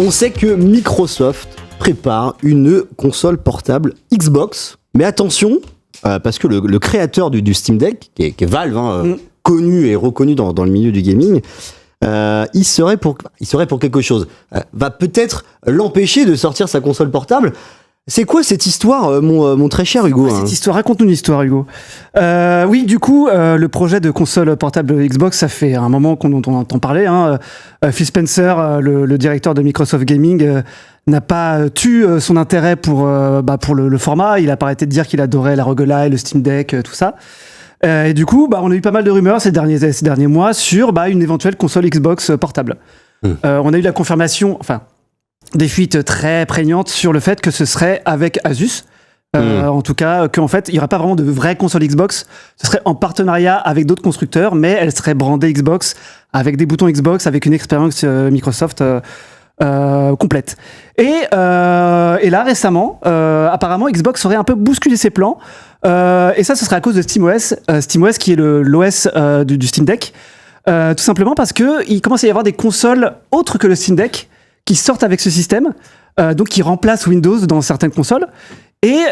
On sait que Microsoft prépare une console portable Xbox. Mais attention, parce que le créateur du Steam Deck, qui est Valve, connu et reconnu dans le milieu du gaming, il serait pour quelque chose. Va peut-être l'empêcher de sortir sa console portable. C'est quoi cette histoire, mon très cher Hugo? Cette histoire, raconte-nous une histoire, Hugo. Oui, du coup, le projet de console portable Xbox, ça fait un moment qu'on entend parler. Phil Spencer, le directeur de Microsoft Gaming, n'a pas tu son intérêt pour le format. Il a pas arrêté de dire qu'il adorait la roguelite, le Steam Deck, tout ça. Et du coup, on a eu pas mal de rumeurs ces derniers mois sur une éventuelle console Xbox portable. On a eu la confirmation, des fuites très prégnantes sur le fait que ce serait avec Asus. En tout cas, qu'en fait, il n'y aurait pas vraiment de vraie console Xbox. Ce serait en partenariat avec d'autres constructeurs, mais elle serait brandée Xbox, avec des boutons Xbox, avec une expérience Microsoft complète. Et là, récemment, apparemment, Xbox aurait un peu bousculé ses plans. Et ça, ce serait à cause de SteamOS. SteamOS qui est l'OS du Steam Deck. Tout simplement parce qu'il commence à y avoir des consoles autres que le Steam Deck qui sortent avec ce système, donc qui remplacent Windows dans certaines consoles, et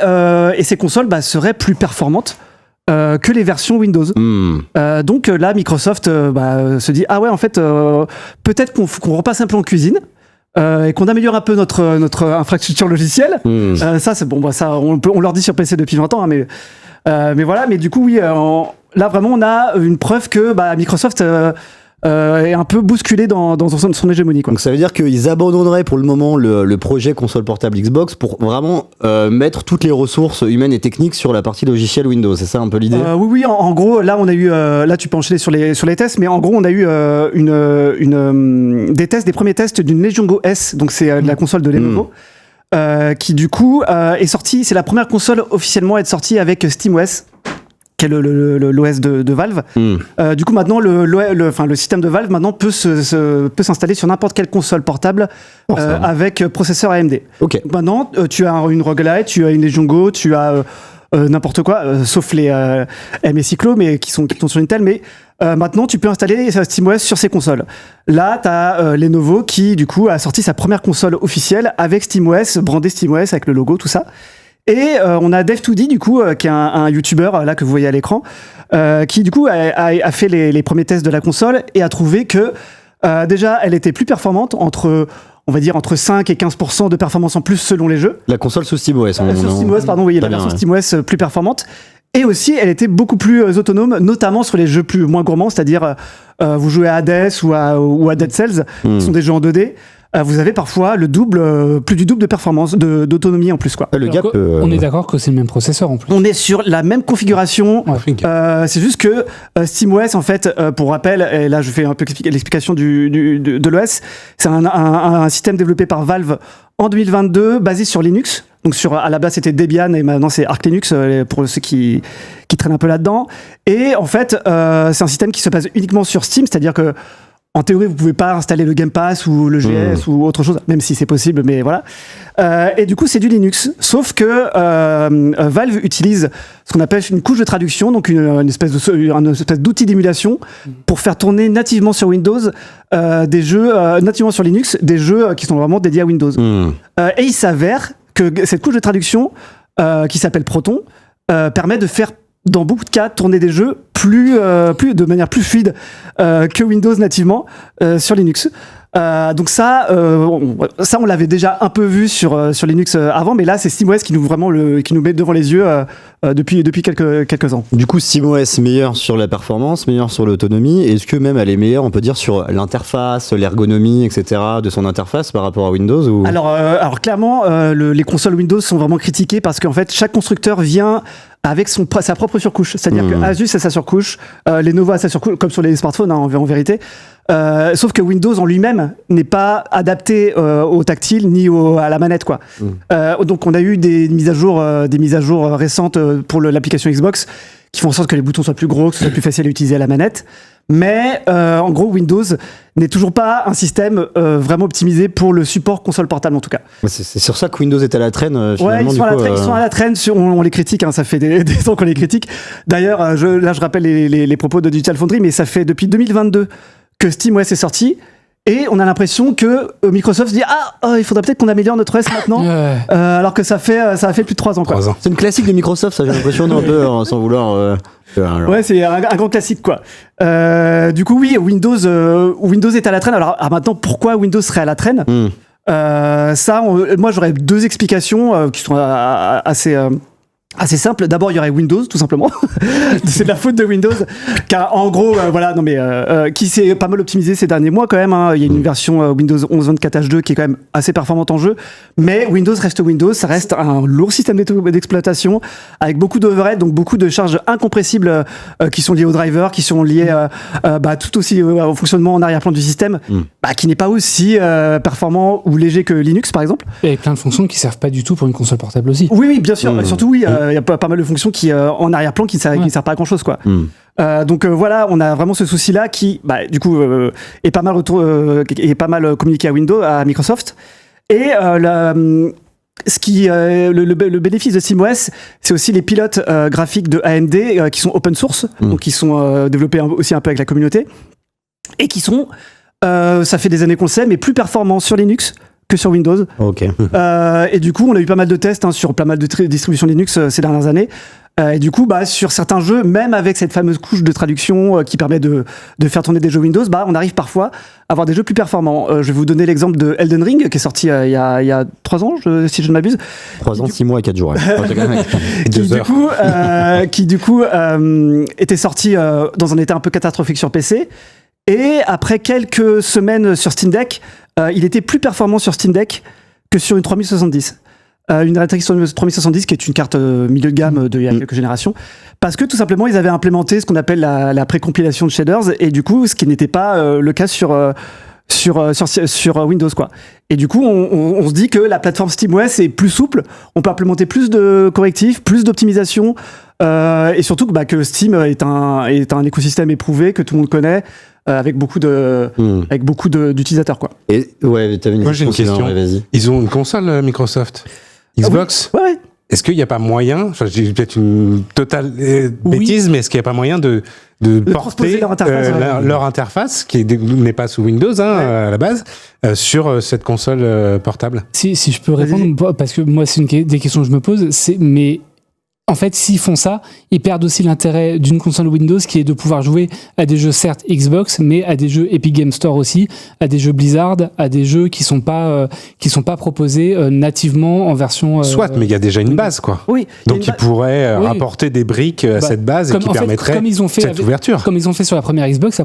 ces consoles seraient plus performantes que les versions Windows. Donc là, Microsoft se dit en fait, peut-être qu'on repasse un peu en cuisine et qu'on améliore un peu notre infrastructure logicielle. Ça, c'est bon, ça on leur dit sur PC depuis 20 ans, mais voilà. Mais du coup, oui, là vraiment, on a une preuve que Microsoft est un peu bousculé dans son hégémonie, quoi. Donc ça veut dire qu'ils abandonneraient pour le moment le projet console portable Xbox pour vraiment mettre toutes les ressources humaines et techniques sur la partie logicielle Windows. C'est ça un peu l'idée? Oui, en gros, là on a eu, là tu peux enchaîner sur les tests, mais en gros on a eu des premiers tests d'une Legion Go S, donc c'est la console de Lenovo, qui du coup est sortie. C'est la première console officiellement à être sortie avec SteamOS, qui est l'OS de Valve. Du coup, maintenant, le système de Valve maintenant peut s'installer sur n'importe quelle console portable avec processeur AMD. Okay. Donc maintenant, tu as une roguelite, tu as une Legion Go, tu as n'importe quoi, sauf les MSI Clos, mais qui sont sur Intel. Mais maintenant, tu peux installer SteamOS sur ces consoles. Là, tu as Lenovo qui, du coup, a sorti sa première console officielle avec SteamOS, brandé SteamOS avec le logo, tout ça. Et on a Dev2D, du coup, qui est un YouTuber là que vous voyez à l'écran, qui du coup a fait les premiers tests de la console et a trouvé que déjà elle était plus performante, entre 5 et 15% de performance en plus selon les jeux. La console sous SteamOS. Sur SteamOS, pardon, oui, la version SteamOS plus performante. Et aussi, elle était beaucoup plus autonome, notamment sur les jeux moins gourmands, c'est-à-dire vous jouez à Hades ou à Dead Cells, qui sont des jeux en 2D. Vous avez parfois plus du double de performance, d'autonomie en plus, quoi. On est d'accord que c'est le même processeur en plus. On est sur la même configuration. C'est juste que SteamOS, en fait, pour rappel, et là je fais un peu l'explication de l'OS, c'est un système développé par Valve en 2022, basé sur Linux. Donc à la base c'était Debian et maintenant c'est Arch Linux pour ceux qui traînent un peu là-dedans. Et en fait, c'est un système qui se base uniquement sur Steam, c'est-à-dire que en théorie, vous pouvez pas installer le Game Pass ou le GS ou autre chose, même si c'est possible, mais voilà. Et du coup, c'est du Linux. Sauf que Valve utilise ce qu'on appelle une couche de traduction, donc une espèce d'outil d'émulation pour faire tourner nativement sur Windows des jeux, nativement sur Linux, des jeux qui sont vraiment dédiés à Windows. Et il s'avère que cette couche de traduction, qui s'appelle Proton, permet de faire dans beaucoup de cas, tourner des jeux de manière plus fluide que Windows nativement sur Linux. Donc ça, on l'avait déjà un peu vu sur Linux avant, mais là, c'est SteamOS qui nous met devant les yeux depuis quelques ans. Du coup, SteamOS meilleur sur la performance, meilleur sur l'autonomie. Est-ce que même elle est meilleure, on peut dire, sur l'interface, l'ergonomie, etc. de son interface par rapport à Windows ou... Alors clairement, les consoles Windows sont vraiment critiquées parce qu'en fait, chaque constructeur vient avec sa propre surcouche. C'est-à-dire que Asus a sa surcouche, Lenovo a sa surcouche, comme sur les smartphones, en vérité. Sauf que Windows en lui-même n'est pas adapté au tactile ni à la manette, quoi. Donc on a eu des mises à jour récentes pour l'application Xbox qui font en sorte que les boutons soient plus gros, que ce soit plus facile à utiliser à la manette. Mais en gros, Windows n'est toujours pas un système vraiment optimisé pour le support console portable, en tout cas. C'est sur ça que Windows est à la traîne, finalement. Ouais, ils sont à la traîne, on les critique, hein, ça fait des ans qu'on les critique. D'ailleurs, je rappelle les propos de Digital Foundry, mais ça fait depuis 2022 que SteamOS est sorti, Et on a l'impression que Microsoft se dit il faudrait peut-être qu'on améliore notre OS maintenant, alors que ça fait plus de 3 ans. Quoi. C'est une classique de Microsoft, ça j'ai l'impression un peu sans vouloir. Ouais, c'est un grand classique quoi. Du coup, oui, Windows est à la traîne. Alors maintenant, pourquoi Windows serait à la traîne moi j'aurais 2 explications qui sont assez simple. D'abord, il y aurait Windows, tout simplement. C'est de la faute de Windows. Car, en gros, qui s'est pas mal optimisé ces derniers mois, quand même. Hein. Il y a une version Windows 11 24H2 qui est quand même assez performante en jeu. Mais Windows reste Windows. Ça reste un lourd système d'exploitation avec beaucoup d'overhead, donc beaucoup de charges incompressibles qui sont liées aux drivers, qui sont liées tout aussi au fonctionnement en arrière-plan du système, qui n'est pas aussi performant ou léger que Linux, par exemple. Et avec plein de fonctions qui servent pas du tout pour une console portable aussi. Oui, bien sûr. Surtout, oui, il y a pas mal de fonctions qui en arrière-plan qui ne servent pas à grand chose quoi. Donc voilà, on a vraiment ce souci là qui du coup est pas mal communiqué à Microsoft. Et le bénéfice de SteamOS, c'est aussi les pilotes graphiques de AMD qui sont open source, donc qui sont développés aussi un peu avec la communauté et qui sont ça fait des années qu'on le sait, mais plus performants sur Linux que sur Windows. Okay. Et du coup, on a eu pas mal de tests sur pas mal de distributions Linux ces dernières années. Et du coup, sur certains jeux, même avec cette fameuse couche de traduction qui permet de faire tourner des jeux Windows, on arrive parfois à avoir des jeux plus performants. Je vais vous donner l'exemple de Elden Ring, qui est sorti il y a 3 ans, si je ne m'abuse. 3 ans, 6 mois et 4 jours. Qui du coup était sorti dans un état un peu catastrophique sur PC. Et après quelques semaines sur Steam Deck, il était plus performant sur Steam Deck que sur une 3070. Une RTX 3070 qui est une carte milieu de gamme d'il y a quelques générations. Parce que tout simplement, ils avaient implémenté ce qu'on appelle la précompilation de shaders, et du coup, ce qui n'était pas le cas sur Windows quoi. Et du coup on se dit que la plateforme SteamOS est plus souple, on peut implémenter plus de correctifs, plus d'optimisation, et surtout que Steam est un écosystème éprouvé que tout le monde connaît, avec beaucoup d'utilisateurs quoi. Et ouais, t'avais Moi j'ai une question. Vas-y. Ils ont une console Microsoft Xbox. Ouais. Est-ce qu'il n'y a pas moyen, j'ai peut-être une totale bêtise, mais est-ce qu'il n'y a pas moyen de porter leur interface, qui n'est pas sous Windows à la base, sur cette console portable? Si je peux répondre, parce que moi c'est une des questions que je me pose, mais en fait, s'ils font ça, ils perdent aussi l'intérêt d'une console Windows qui est de pouvoir jouer à des jeux certes Xbox, mais à des jeux Epic Games Store aussi, à des jeux Blizzard, à des jeux qui sont pas proposés nativement en version. Soit, mais il y a déjà une base, quoi. Oui. Donc ils pourraient rapporter des briques à cette base et qui permettrait cette ouverture. Comme ils ont fait sur la première Xbox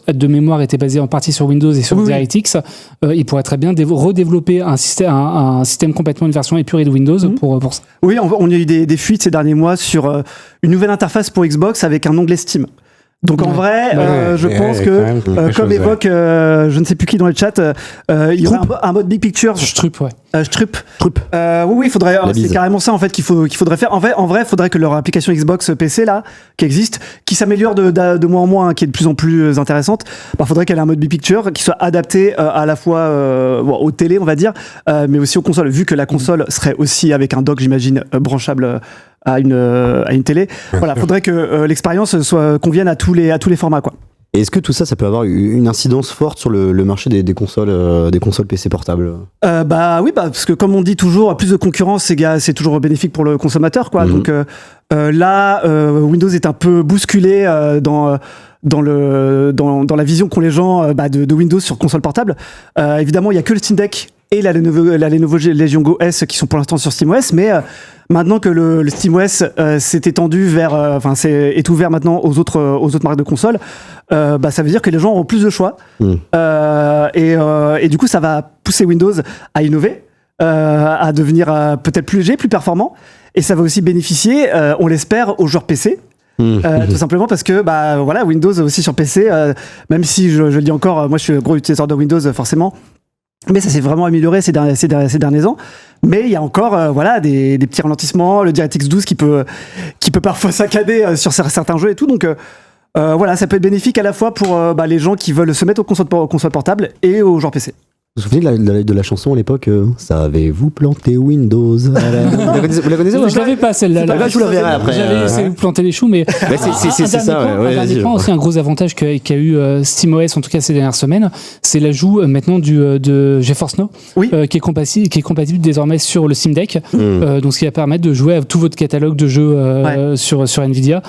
de mémoire était basée en partie sur Windows et sur DirectX. Ils pourraient très bien redévelopper un système complètement, une version épurée de Windows pour ça. Oui, on a eu des fuites ces derniers mois sur une nouvelle interface pour Xbox avec un onglet Steam. Donc en vrai, je pense que, comme évoque, je ne sais plus qui dans le chat, il y aurait un mode Big Picture. Strup. Oui, faudrait. C'est carrément ça en fait qu'il faudrait faire. En vrai, faudrait que leur application Xbox PC là, qui existe, qui s'améliore de mois en mois, qui est de plus en plus intéressante. Faudrait qu'elle ait un mode Big Picture qui soit adapté à la fois aux télé, on va dire, mais aussi aux consoles. Vu que la console serait aussi avec un dock, j'imagine, branchable à une télé. Voilà, faudrait que l'expérience convienne à tous les formats quoi. Et est-ce que tout ça peut avoir une incidence forte sur le marché des consoles PC portables? Oui, parce que comme on dit toujours, plus de concurrence, c'est toujours bénéfique pour le consommateur, quoi. Donc là, Windows est un peu bousculé dans la vision qu'ont les gens de Windows sur console portable. Évidemment, il y a que le Steam Deck et la Lenovo Legion Go S qui sont pour l'instant sur SteamOS, mais maintenant que le SteamOS s'est étendu est ouvert maintenant aux autres marques de consoles, ça veut dire que les gens auront plus de choix, et du coup ça va pousser Windows à innover, à devenir peut-être plus léger, plus performant, et ça va aussi bénéficier, on l'espère, aux joueurs PC. Tout simplement parce que Windows aussi sur PC, même si je le dis encore, moi je suis un gros utilisateur de Windows forcément, mais ça s'est vraiment amélioré ces derniers ans. Mais il y a encore des petits ralentissements, le DirectX 12 qui peut parfois saccader sur certains jeux et tout. Donc ça peut être bénéfique à la fois pour les gens qui veulent se mettre aux consoles portables et aux joueurs PC. Vous vous souvenez de la chanson à l'époque Savez-vous planter Windows Vous la connaissez Je l'avais pas celle-là. Je vous la verrai après. J'avais essayé de planter les choux, mais c'est ça. Un dernier point aussi, un gros avantage qu'a eu SteamOS en tout cas ces dernières semaines, c'est l'ajout maintenant de GeForce Now, qui est compatible désormais sur le Steam Deck. Donc ce qui va permettre de jouer à tout votre catalogue de jeux sur Nvidia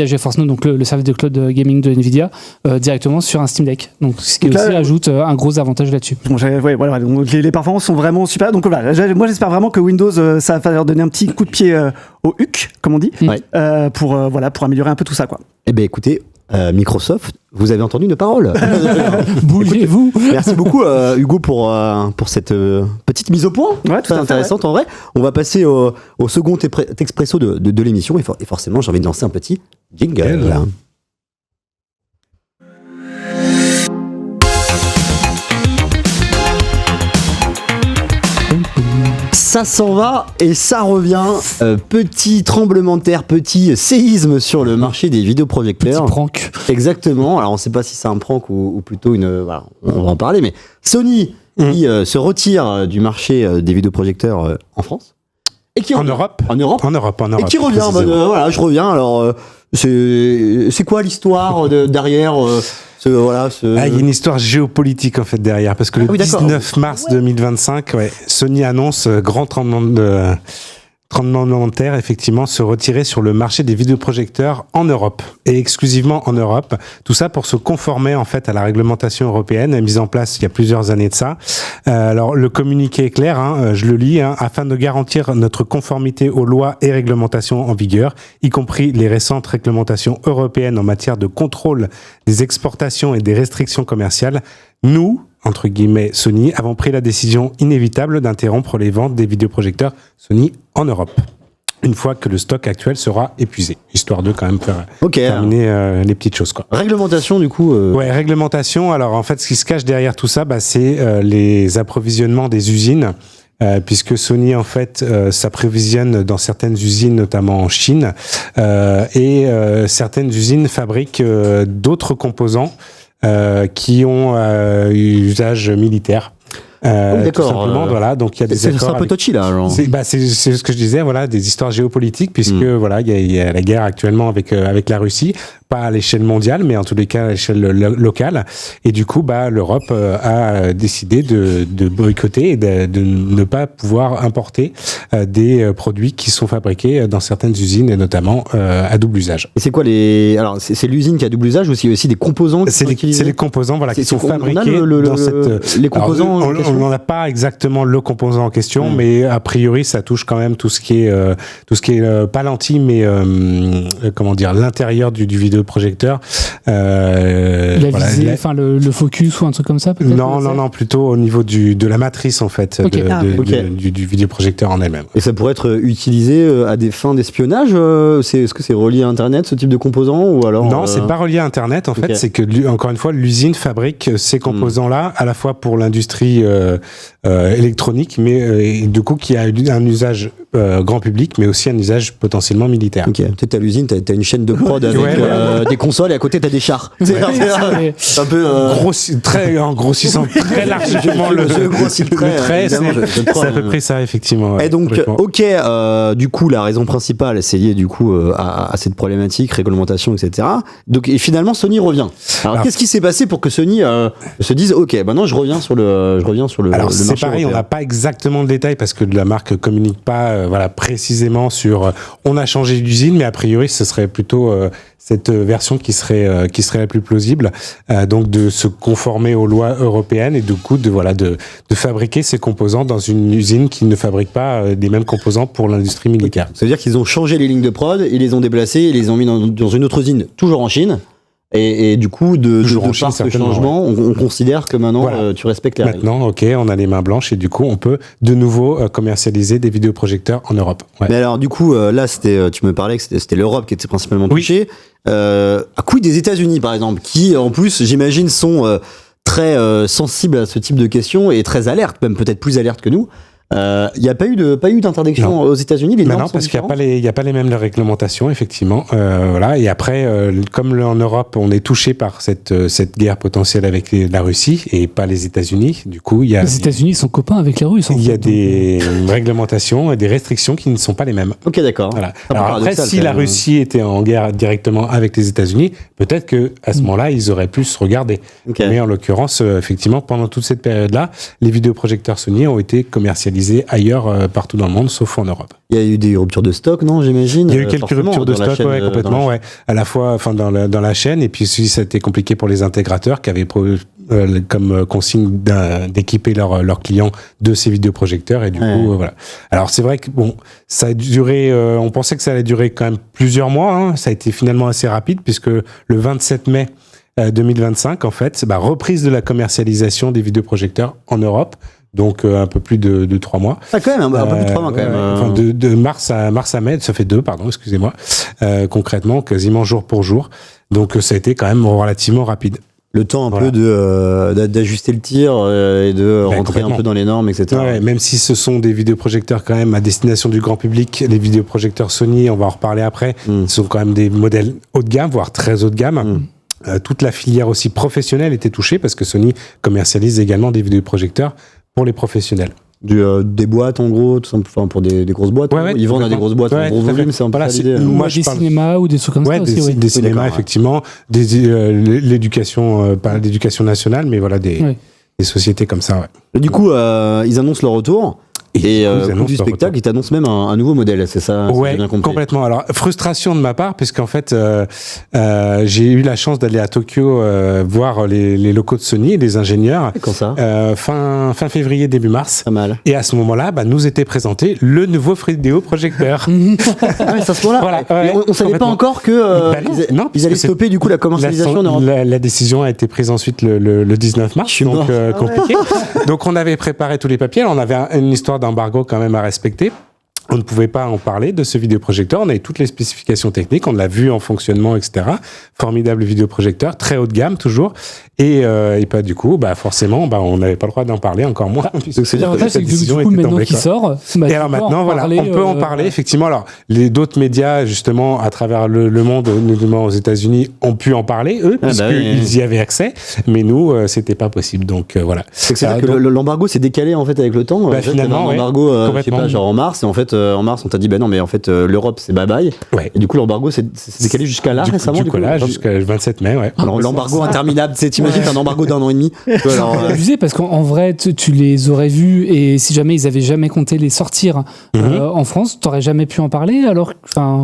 GeForce Now, donc le service de cloud gaming de Nvidia, directement sur un Steam Deck. Donc ce qui aussi ajoute un gros avantage là-dessus. Bon, voilà, donc les performances sont vraiment super. Donc voilà, moi j'espère vraiment que Windows ça va leur donner un petit coup de pied au HUC, comme on dit, pour améliorer un peu tout ça, quoi. Eh bien écoutez, Microsoft, vous avez entendu nos paroles. Bougez-vous. Merci beaucoup Hugo pour cette petite mise au point. Ouais, tout à fait, intéressante en vrai. On va passer au second expresso de l'émission et forcément j'ai envie de lancer un petit jingle. Là. Ça s'en va et ça revient. Petit tremblement de terre, petit séisme sur le marché des vidéoprojecteurs. Petit prank. Exactement. Alors on ne sait pas si c'est un prank ou plutôt une. Voilà, on va en parler. Mais Sony qui se retire du marché des vidéoprojecteurs en France. Et qui en Europe. En Europe. Et qui revient. Voilà, je reviens. Alors c'est quoi l'histoire derrière il y a une histoire géopolitique en fait derrière, parce que le 19 mars 2025, Sony annonce grand tremblement de terre, effectivement, se retirer sur le marché des vidéoprojecteurs en Europe, et exclusivement en Europe. Tout ça pour se conformer en fait à la réglementation européenne mise en place il y a plusieurs années de ça. Alors le communiqué est clair, je le lis, afin de garantir notre conformité aux lois et réglementations en vigueur, y compris les récentes réglementations européennes en matière de contrôle des exportations et des restrictions commerciales. Nous, entre guillemets, Sony, avons pris la décision inévitable d'interrompre les ventes des vidéoprojecteurs Sony en Europe, une fois que le stock actuel sera épuisé, histoire de quand même faire terminer les petites choses, quoi. Réglementation, du coup. Ouais, réglementation. Alors, en fait, ce qui se cache derrière tout ça, c'est les approvisionnements des usines. Puisque Sony en fait s'approvisionne dans certaines usines, notamment en Chine, et certaines usines fabriquent d'autres composants qui ont usage militaire. Tout simplement, voilà. Donc il y a des accords. C'est un peu touchy là. Alors. C'est ce que je disais, voilà, des histoires géopolitiques, puisque voilà, il y a la guerre actuellement avec la Russie, pas à l'échelle mondiale, mais en tous les cas à l'échelle locale. Et du coup, l'Europe a décidé de boycotter et de ne pas pouvoir importer des produits qui sont fabriqués dans certaines usines, et notamment à double usage. Et c'est quoi alors c'est l'usine qui a double usage ou c'est aussi des composants qui sont utilisés ? C'est les composants, voilà, qui sont fabriqués dans cette. Les composants. Alors, on n'en a pas exactement le composant en question, mais a priori, ça touche quand même tout ce qui est pas l'anti, mais comment dire, l'intérieur du vidéoprojecteur. Visée, enfin le focus ou un truc comme ça, peut-être. Non, plutôt au niveau de la matrice en fait, du vidéoprojecteur en elle-même. Et ça pourrait être utilisé à des fins d'espionnage. Est-ce que c'est relié à Internet, ce type de composant, ou alors Non, c'est pas relié à Internet. En fait, c'est que encore une fois, l'usine fabrique ces composants-là à la fois pour l'industrie électronique, mais du coup qui a un usage grand public, mais aussi un usage potentiellement militaire. Ok. Tu sais, à l'usine, t'as une chaîne de prod avec des consoles et à côté t'as des chars. C'est un peu en grossissant très largement le trait. C'est à peu près ça, effectivement. Et donc, du coup, la raison principale, c'est lié du coup à cette problématique, réglementation, etc. Donc, et finalement, Sony revient. Alors qu'est-ce qui s'est passé pour que Sony se dise, ok, maintenant je reviens sur le Alors c'est marché pareil, européen. on n'a pas exactement de détails parce que la marque communique pas précisément sur on a changé d'usine, mais a priori ce serait plutôt cette version qui serait la plus plausible, donc de se conformer aux lois européennes et du coup de fabriquer ces composants dans une usine qui ne fabrique pas les mêmes composants pour l'industrie militaire. Ça veut dire qu'ils ont changé les lignes de prod, ils les ont déplacées, ils les ont mis dans une autre usine, toujours en Chine. Et du coup, de par ce changement, on considère que maintenant, tu respectes les règles. Maintenant, on a les mains blanches et du coup, on peut de nouveau commercialiser des vidéoprojecteurs en Europe. Ouais. Mais alors, du coup, là, tu me parlais que c'était l'Europe qui était principalement touchée. À quid des États-Unis, par exemple, qui, en plus, j'imagine, sont très sensibles à ce type de questions et très alertes, même peut-être plus alertes que nous. Il n'y a pas eu d'interdiction aux États-Unis. Les normes non, sont parce qu'il différentes. n'y a pas les mêmes réglementations, effectivement. Voilà. Et après, comme en Europe, on est touché par cette guerre potentielle avec la Russie et pas les États-Unis. Du coup, il y a Les États-Unis sont copains avec les Russes. il y a des réglementations et des restrictions qui ne sont pas les mêmes. Ok, d'accord. Voilà. C'est un peu Alors après, paradoxal, si quand la même. Russie était en guerre directement avec les États-Unis, peut-être que à ce moment-là, ils auraient pu se regarder. Ok. Mais en l'occurrence, effectivement, pendant toute cette période-là, les vidéoprojecteurs Sony ont été commercialisés ailleurs, partout dans le monde, sauf en Europe. Il y a eu des ruptures de stock, non, j'imagine. Il y a eu quelques forcément, ruptures de dans la stock, chaîne, ouais, complètement, ouais. À la fois, enfin, dans la chaîne, et puis aussi, ça a été compliqué pour les intégrateurs qui avaient comme consigne d'équiper leurs clients de ces vidéoprojecteurs, et du coup, voilà. Alors, c'est vrai que, bon, ça a duré, on pensait que ça allait durer quand même plusieurs mois, hein. Ça a été finalement assez rapide, puisque le 27 mai 2025, en fait, reprise de la commercialisation des vidéoprojecteurs en Europe. Donc un peu plus de 3 mois. Ah, quand même, un peu plus de 3 mois, quand même. Enfin, de mars à mai, ça fait 2, pardon, excusez-moi. Concrètement, quasiment jour pour jour. Donc ça a été quand même relativement rapide. Le temps un peu d'ajuster le tir et de rentrer un peu dans les normes, etc. Ouais, même si ce sont des vidéoprojecteurs quand même à destination du grand public, les vidéoprojecteurs Sony, on va en reparler après, sont quand même des modèles haut de gamme, voire très haut de gamme. Toute la filière aussi professionnelle était touchée parce que Sony commercialise également des vidéoprojecteurs pour les professionnels. Des boîtes en gros, tout simple, enfin, pour des grosses boîtes. Ouais, ils vendent à des grosses boîtes en gros volume, c'est un peu ça l'idée. Ou des cinémas ou des trucs comme ça aussi. Des cinémas, effectivement, l'éducation, pas l'éducation nationale, mais voilà, des sociétés comme ça. Ouais. Et du coup, ils annoncent leur retour. Et coup du spectacle, ils t'annoncent même un nouveau modèle, c'est ça? Ouais, j'ai bien compris. complètement. Alors, frustration de ma part, puisqu'en fait, j'ai eu la chance d'aller à Tokyo voir les locaux de Sony et les ingénieurs. Quand ça? Fin février, début mars. Pas mal. Et à ce moment-là, nous était présenté le nouveau vidéoprojecteur. Ah ouais, c'est à ce moment-là. Voilà, on savait pas encore que ils allaient stopper du coup la commercialisation en Europe. La décision a été prise ensuite le 19 mars, donc compliqué. Donc on avait préparé tous les papiers. On avait une histoire d'embargo quand même à respecter. On ne pouvait pas en parler de ce vidéoprojecteur. On avait toutes les spécifications techniques. On l'a vu en fonctionnement, etc. Formidable vidéoprojecteur, très haut de gamme toujours. Et pas du coup, forcément, on n'avait pas le droit d'en parler encore moins. L'avantage, c'est que du coup, maintenant qu'il sort, et alors maintenant, voilà, on peut en parler, effectivement. Alors, d'autres médias, justement, à travers le monde, notamment aux États-Unis, ont pu en parler, eux, puisqu'ils y avaient accès. Mais nous, c'était pas possible. Donc, voilà. C'est-à-dire que l'embargo s'est décalé, en fait, avec le temps. Finalement, un embargo, je sais pas, genre en mars. Et en fait, en mars, on t'a dit, non, mais en fait, l'Europe, c'est bye-bye. Ouais. Et du coup, l'embargo s'est décalé jusqu'à là, récemment. Du coup, là, jusqu'à le 27 mai, ouais. Alors, l'embargo interminable, t'imagines un embargo d'1 an et demi. C'est abusé parce qu'en vrai, tu les aurais vus et si jamais ils avaient jamais compté les sortir en France, t'aurais jamais pu en parler alors.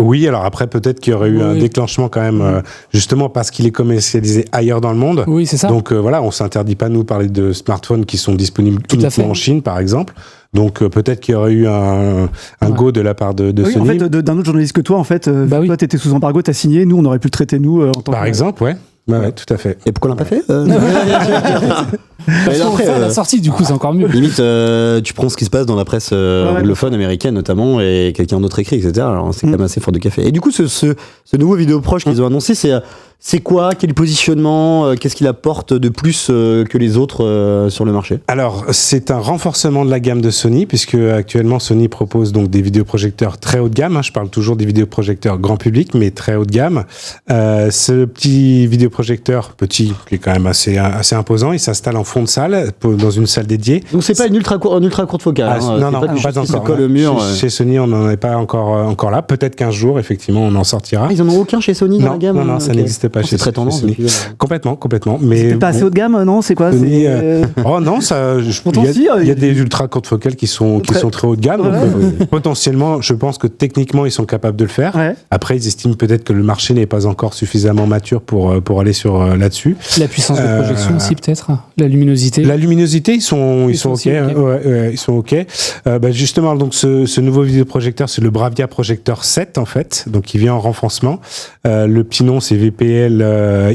Oui, alors après, peut-être qu'il y aurait eu un déclenchement quand même, justement parce qu'il est commercialisé ailleurs dans le monde. Oui, c'est ça. Donc voilà, on s'interdit pas, nous, parler de smartphones qui sont disponibles uniquement en Chine, par exemple. Donc peut-être qu'il y aurait eu un go de la part de Sony. En fait, d'un autre journaliste que toi, en fait, toi, t'étais sous embargo, t'as signé, nous, on aurait pu le traiter, nous, en tant que... Par exemple, ouais. Ouais, tout à fait. Et pourquoi on l'a pas fait Parce qu'on fait la sortie, du coup, c'est encore mieux. Limite, tu prends ce qui se passe dans la presse anglophone américaine notamment, et quelqu'un d'autre écrit, etc. Alors c'est quand même assez fort de café. Et du coup, ce nouveau vidéoproche qu'ils ont annoncé, c'est quoi? Quel positionnement? Qu'est-ce qu'il apporte de plus que les autres sur le marché? Alors, c'est un renforcement de la gamme de Sony, puisque actuellement Sony propose donc des vidéoprojecteurs très haut de gamme. Je parle toujours des vidéoprojecteurs grand public, mais très haut de gamme. Ce petit vidéoprojecteur, petit, qui est quand même assez imposant, il s'installe en fond de salle, dans une salle dédiée. Donc c'est pas une ultra courte focale. Non, pas encore. Colle au mur. Chez Sony, on n'en est pas encore là. Peut-être qu'un jour, effectivement, on en sortira. Ils en ont aucun chez Sony dans la gamme? Non, ça n'existe pas chez C'est très tendance. Complètement. Mais c'est pas assez haut de gamme, non? C'est quoi? Oh non, il y a des ultra courtes focales qui sont très haut de gamme. Donc, potentiellement, je pense que techniquement, ils sont capables de le faire. Ouais. Après, ils estiment peut-être que le marché n'est pas encore suffisamment mature pour aller là-dessus. La puissance de projection aussi, peut-être. La luminosité. La luminosité, ils sont OK. Ils sont OK. Justement, donc ce nouveau vidéoprojecteur, c'est le Bravia Projector 7 en fait. Donc, il vient en renforcement. Le petit nom, c'est VPL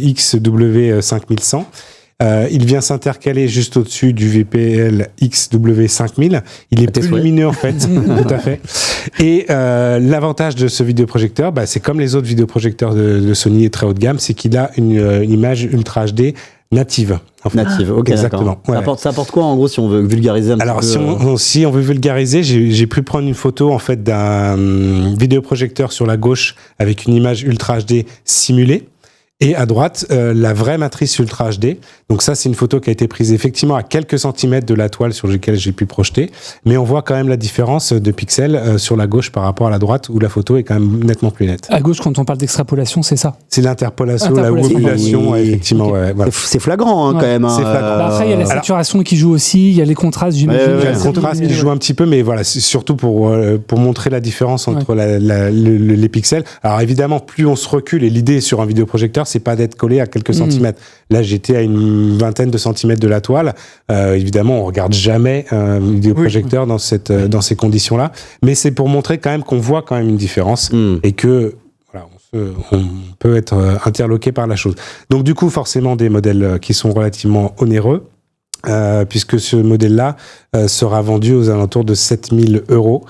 XW5100. Il vient s'intercaler juste au-dessus du VPL XW5000. Il est plus lumineux en fait, tout à fait. Et l'avantage de ce vidéoprojecteur, c'est comme les autres vidéoprojecteurs de Sony très haut de gamme, c'est qu'il a une image Ultra HD native. Native, ok, exactement. Ouais. Ça apporte quoi en gros si on veut vulgariser un petit peu? Alors si on veut vulgariser, j'ai pu prendre une photo en fait d'un vidéoprojecteur sur la gauche avec une image Ultra HD simulée. Et à droite, la vraie matrice Ultra HD. Donc ça, c'est une photo qui a été prise effectivement à quelques centimètres de la toile sur laquelle j'ai pu projeter. Mais on voit quand même la différence de pixels sur la gauche par rapport à la droite, où la photo est quand même nettement plus nette. À gauche, quand on parle d'extrapolation, c'est ça? C'est l'interpolation, la modulation, effectivement. Okay. Ouais, voilà. C'est flagrant quand même. C'est flagrant. Après, il y a la saturation qui joue aussi, il y a les contrastes, j'imagine. Il y a le contraste qui joue un petit peu, mais voilà, c'est surtout pour montrer la différence entre les pixels. Alors évidemment, plus on se recule, et l'idée sur un vidéoprojecteur, c'est pas d'être collé à quelques centimètres. Là, j'étais à une vingtaine de centimètres de la toile. Évidemment, on regarde jamais un vidéoprojecteur dans ces conditions-là. Mais c'est pour montrer quand même qu'on voit quand même une différence et que voilà, on peut être interloqué par la chose. Donc du coup, forcément, des modèles qui sont relativement onéreux, puisque ce modèle-là sera vendu aux alentours de 7 000 €.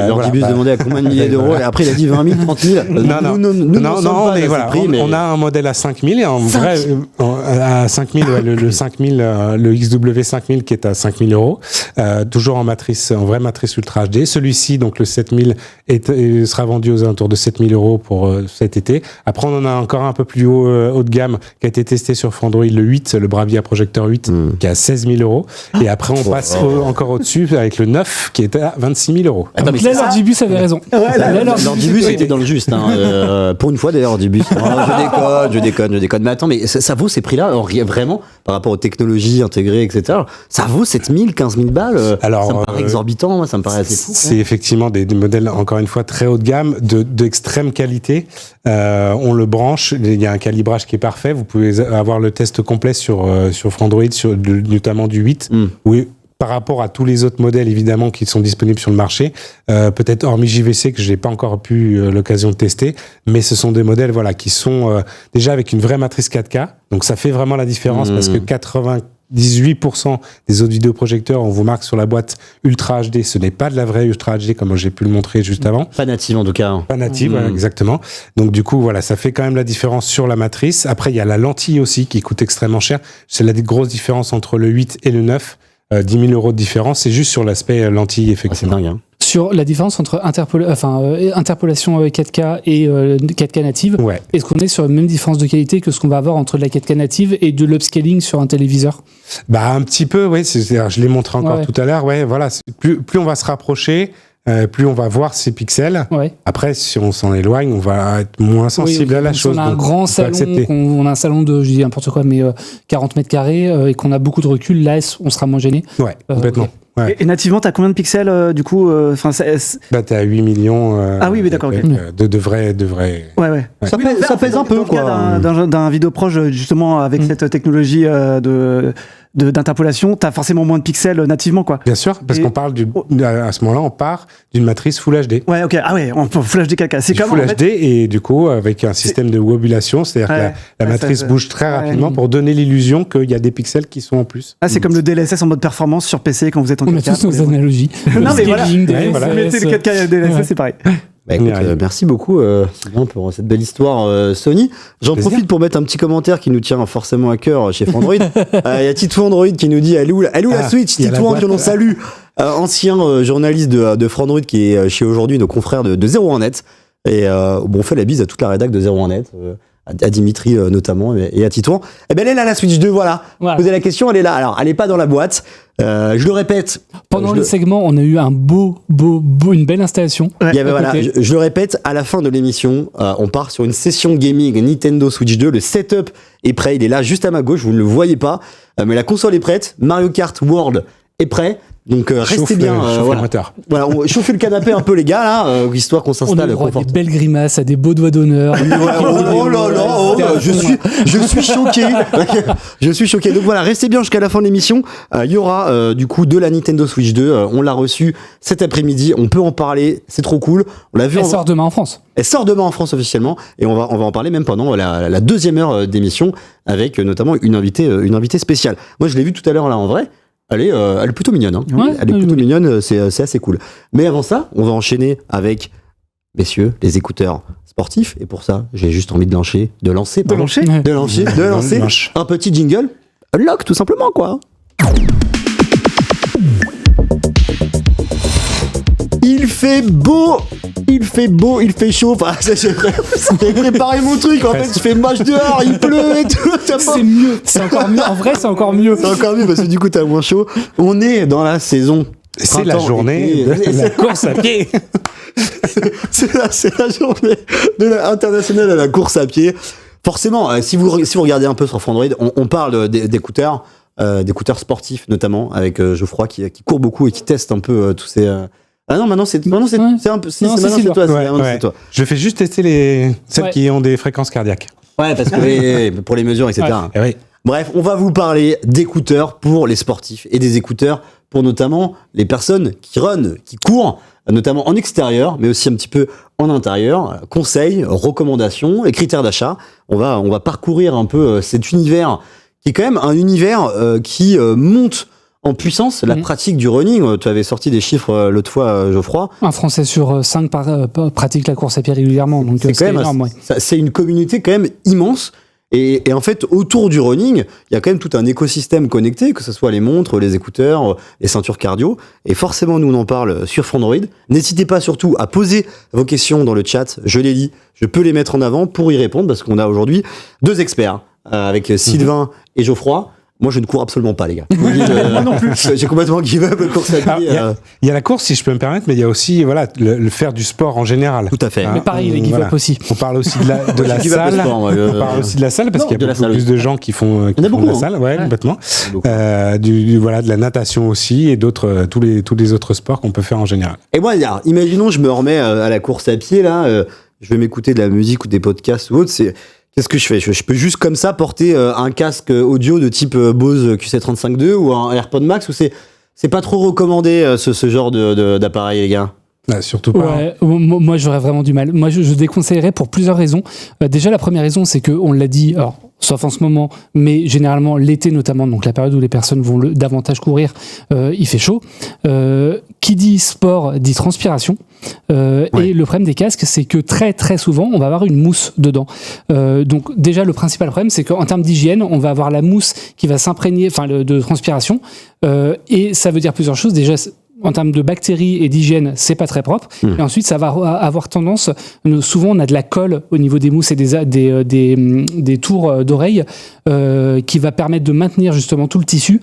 L'Ordibus demandait à combien de milliers d'euros et après il a dit 20 000, 30 000. Non, mais voilà, on a un modèle à 5 000 et un vrai à 5 000, le 5 000, le XW 5000 qui est à 5 000 €, toujours en vraie matrice Ultra HD. Celui-ci, donc le 7000, sera vendu aux alentours de 7 000 € pour cet été. Après, on en a encore un peu plus haut de gamme qui a été testé sur Frandroid, le 8, le Bravia Projector 8, qui est à 16 000 €. Et après, on passe encore au-dessus avec le 9 qui est à 26 000 €. Attends, donc là, l'Ordibus avait raison. L'Ordibus était dans le juste. Pour une fois, d'ailleurs, Ordibus. Je déconne. Mais attends, mais ça vaut ces prix-là, vraiment, par rapport aux technologies intégrées, etc. Ça vaut 7 000, 15 000 balles. Alors, ça me paraît exorbitant, moi, ça me paraît assez fou. C'est effectivement des modèles, encore une fois, très haut de gamme, d'extrême qualité. On le branche, il y a un calibrage qui est parfait. Vous pouvez avoir le test complet sur Frandroid, notamment du 8, où par rapport à tous les autres modèles, évidemment, qui sont disponibles sur le marché, peut-être hormis JVC, que je n'ai pas encore eu l'occasion de tester, mais ce sont des modèles voilà, qui sont déjà avec une vraie matrice 4K, donc ça fait vraiment la différence, parce que 98% des autres vidéoprojecteurs, on vous marque sur la boîte Ultra HD, ce n'est pas de la vraie Ultra HD, comme j'ai pu le montrer juste avant. Pas native, en tout cas. Pas native, voilà, exactement. Donc du coup, voilà, ça fait quand même la différence sur la matrice. Après, il y a la lentille aussi, qui coûte extrêmement cher. C'est la grosse différence entre le 8 et le 9. 10 000 € de différence, c'est juste sur l'aspect lentille, effectivement. C'est dingue, hein. Sur la différence entre interpolation 4K et 4K native, est-ce qu'on est sur la même différence de qualité que ce qu'on va avoir entre la 4K native et de l'upscaling sur un téléviseur? Bah un petit peu, oui. Je l'ai montré encore tout à l'heure. Ouais, voilà. Plus on va se rapprocher, plus on va voir ces pixels. Ouais. Après, si on s'en éloigne, on va être moins sensible à la chose. On a un grand salon, on a un salon de, je dis n'importe quoi, mais 40 mètres carrés et qu'on a beaucoup de recul, là, on sera moins gêné. Ouais, complètement. Okay. Ouais. Et nativement, t'as combien de pixels du coup t'as 8 millions. Ah oui, d'accord. De vrais. Ouais. Ça pèse un peu, quoi. D'un vidéoproche, justement, avec cette technologie d'interpolation, t'as forcément moins de pixels nativement, quoi. Bien sûr, parce qu'on parle à ce moment-là, on part d'une matrice Full HD. Ouais, ok. Ah ouais, Full HD 4K. C'est comme Full HD et du coup avec un système de wobulation, c'est-à-dire que la matrice bouge très rapidement pour donner l'illusion qu'il y a des pixels qui sont en plus. Ah, c'est comme le DLSS en mode performance sur PC quand vous êtes en 4K. On a tous nos analogies. Non mais voilà. Vous mettez le 4K DLSS, c'est pareil. Bah écoute, merci beaucoup Sylvain pour cette belle histoire Sony. J'en profite pour mettre un petit commentaire qui nous tient forcément à cœur chez Frandroid. Il y a Titouan Android qui nous dit elle est où la Switch? Titouan, que l'on salue, ancien journaliste de Frandroid qui est chez aujourd'hui nos confrères de 01net. Et on fait la bise à toute la rédac de 01net. À Dimitri notamment et à Titouan. Eh ben elle est là la Switch 2, voilà. Posez la question, elle est là. Alors elle est pas dans la boîte. Je le répète. Pendant le segment, on a eu une belle installation. Il y avait, voilà, je le répète, à la fin de l'émission, on part sur une session gaming Nintendo Switch 2. Le setup est prêt, il est là juste à ma gauche, vous ne le voyez pas, mais la console est prête. Mario Kart World est prêt. Donc restez bien. Voilà, on chauffe le canapé un peu les gars là, histoire qu'on s'installe. On a des belles grimaces, à des beaux doigts d'honneur. Oh là là, je suis choqué. Je suis choqué. Donc voilà, restez bien jusqu'à la fin de l'émission. Il y aura du coup de la Nintendo Switch 2. On l'a reçue cet après-midi. On peut en parler. C'est trop cool. On l'a vu. Elle sort demain en France. Elle sort demain en France officiellement et on va en parler même pendant la deuxième heure d'émission avec notamment une invitée spéciale. Moi je l'ai vue tout à l'heure là en vrai. Elle est plutôt mignonne. Hein. Elle est plutôt mignonne, c'est assez cool. Mais avant ça, on va enchaîner avec messieurs, les écouteurs sportifs. Et pour ça, j'ai juste envie de lancer un petit jingle. Unlock, tout simplement, quoi. Il fait beau, il fait chaud. Enfin, j'ai préparé mon truc. En fait, il fait moche dehors, il pleut et tout. C'est mieux, c'est encore mieux. En vrai, c'est encore mieux. C'est encore mieux parce que du coup, t'as moins chaud. On est dans la saison. C'est la journée de la course à pied. C'est la journée internationale de la course à pied. Forcément, si vous regardez un peu sur Frandroid, on parle d'écouteurs sportifs notamment, avec Geoffroy qui court beaucoup et qui teste un peu tous ces... Ah non, maintenant c'est un peu... C'est toi. Je fais juste tester celles qui ont des fréquences cardiaques. Ouais, parce que pour les mesures, etc. Ouais. Bref, on va vous parler d'écouteurs pour les sportifs et des écouteurs pour notamment les personnes qui courent, notamment en extérieur, mais aussi un petit peu en intérieur. Conseils, recommandations et critères d'achat. On va parcourir un peu cet univers qui est quand même un univers qui monte en puissance la pratique du running. Tu avais sorti des chiffres l'autre fois, Geoffroy. Un Français sur 5 pratique la course à pied régulièrement, donc c'est énorme. C'est une communauté quand même immense. Et en fait, autour du running, il y a quand même tout un écosystème connecté, que ce soit les montres, les écouteurs, les ceintures cardio. Et forcément, nous, on en parle sur Frandroid. N'hésitez pas surtout à poser vos questions dans le chat. Je les lis, je peux les mettre en avant pour y répondre, parce qu'on a aujourd'hui 2 experts, avec Sylvain et Geoffroy. Moi, je ne cours absolument pas, les gars. Moi non plus. J'ai complètement give up course à pied. Il y a la course, si je peux me permettre, mais il y a aussi le faire du sport en général. Tout à fait. Mais pareil, les give up aussi. On parle aussi de la salle. On parle aussi de la salle parce qu'il y a beaucoup plus de gens qui font de la salle. Ouais, complètement. De la natation aussi et d'autres, tous les autres sports qu'on peut faire en général. Et moi, imaginons, je me remets à la course à pied, là. Je vais m'écouter de la musique ou des podcasts ou autre. Qu'est-ce que je fais ? Je peux juste comme ça porter un casque audio de type Bose QC35 II ou un AirPod Max, ou c'est pas trop recommandé ce genre d'appareil, les gars ? Surtout pas. Ouais, moi j'aurais vraiment du mal. Moi je déconseillerais pour plusieurs raisons. Déjà la première raison c'est que on l'a dit, alors, sauf en ce moment, mais généralement l'été notamment, donc la période où les personnes vont davantage courir, il fait chaud. Qui dit sport dit transpiration. Et le problème des casques, c'est que très très souvent on va avoir une mousse dedans. Donc déjà le principal problème c'est qu'en termes d'hygiène on va avoir la mousse qui va s'imprégner de transpiration, et ça veut dire plusieurs choses. Déjà en termes de bactéries et d'hygiène, c'est pas très propre. Et ensuite, ça va avoir tendance. Souvent, on a de la colle au niveau des mousses et des tours d'oreilles qui va permettre de maintenir justement tout le tissu.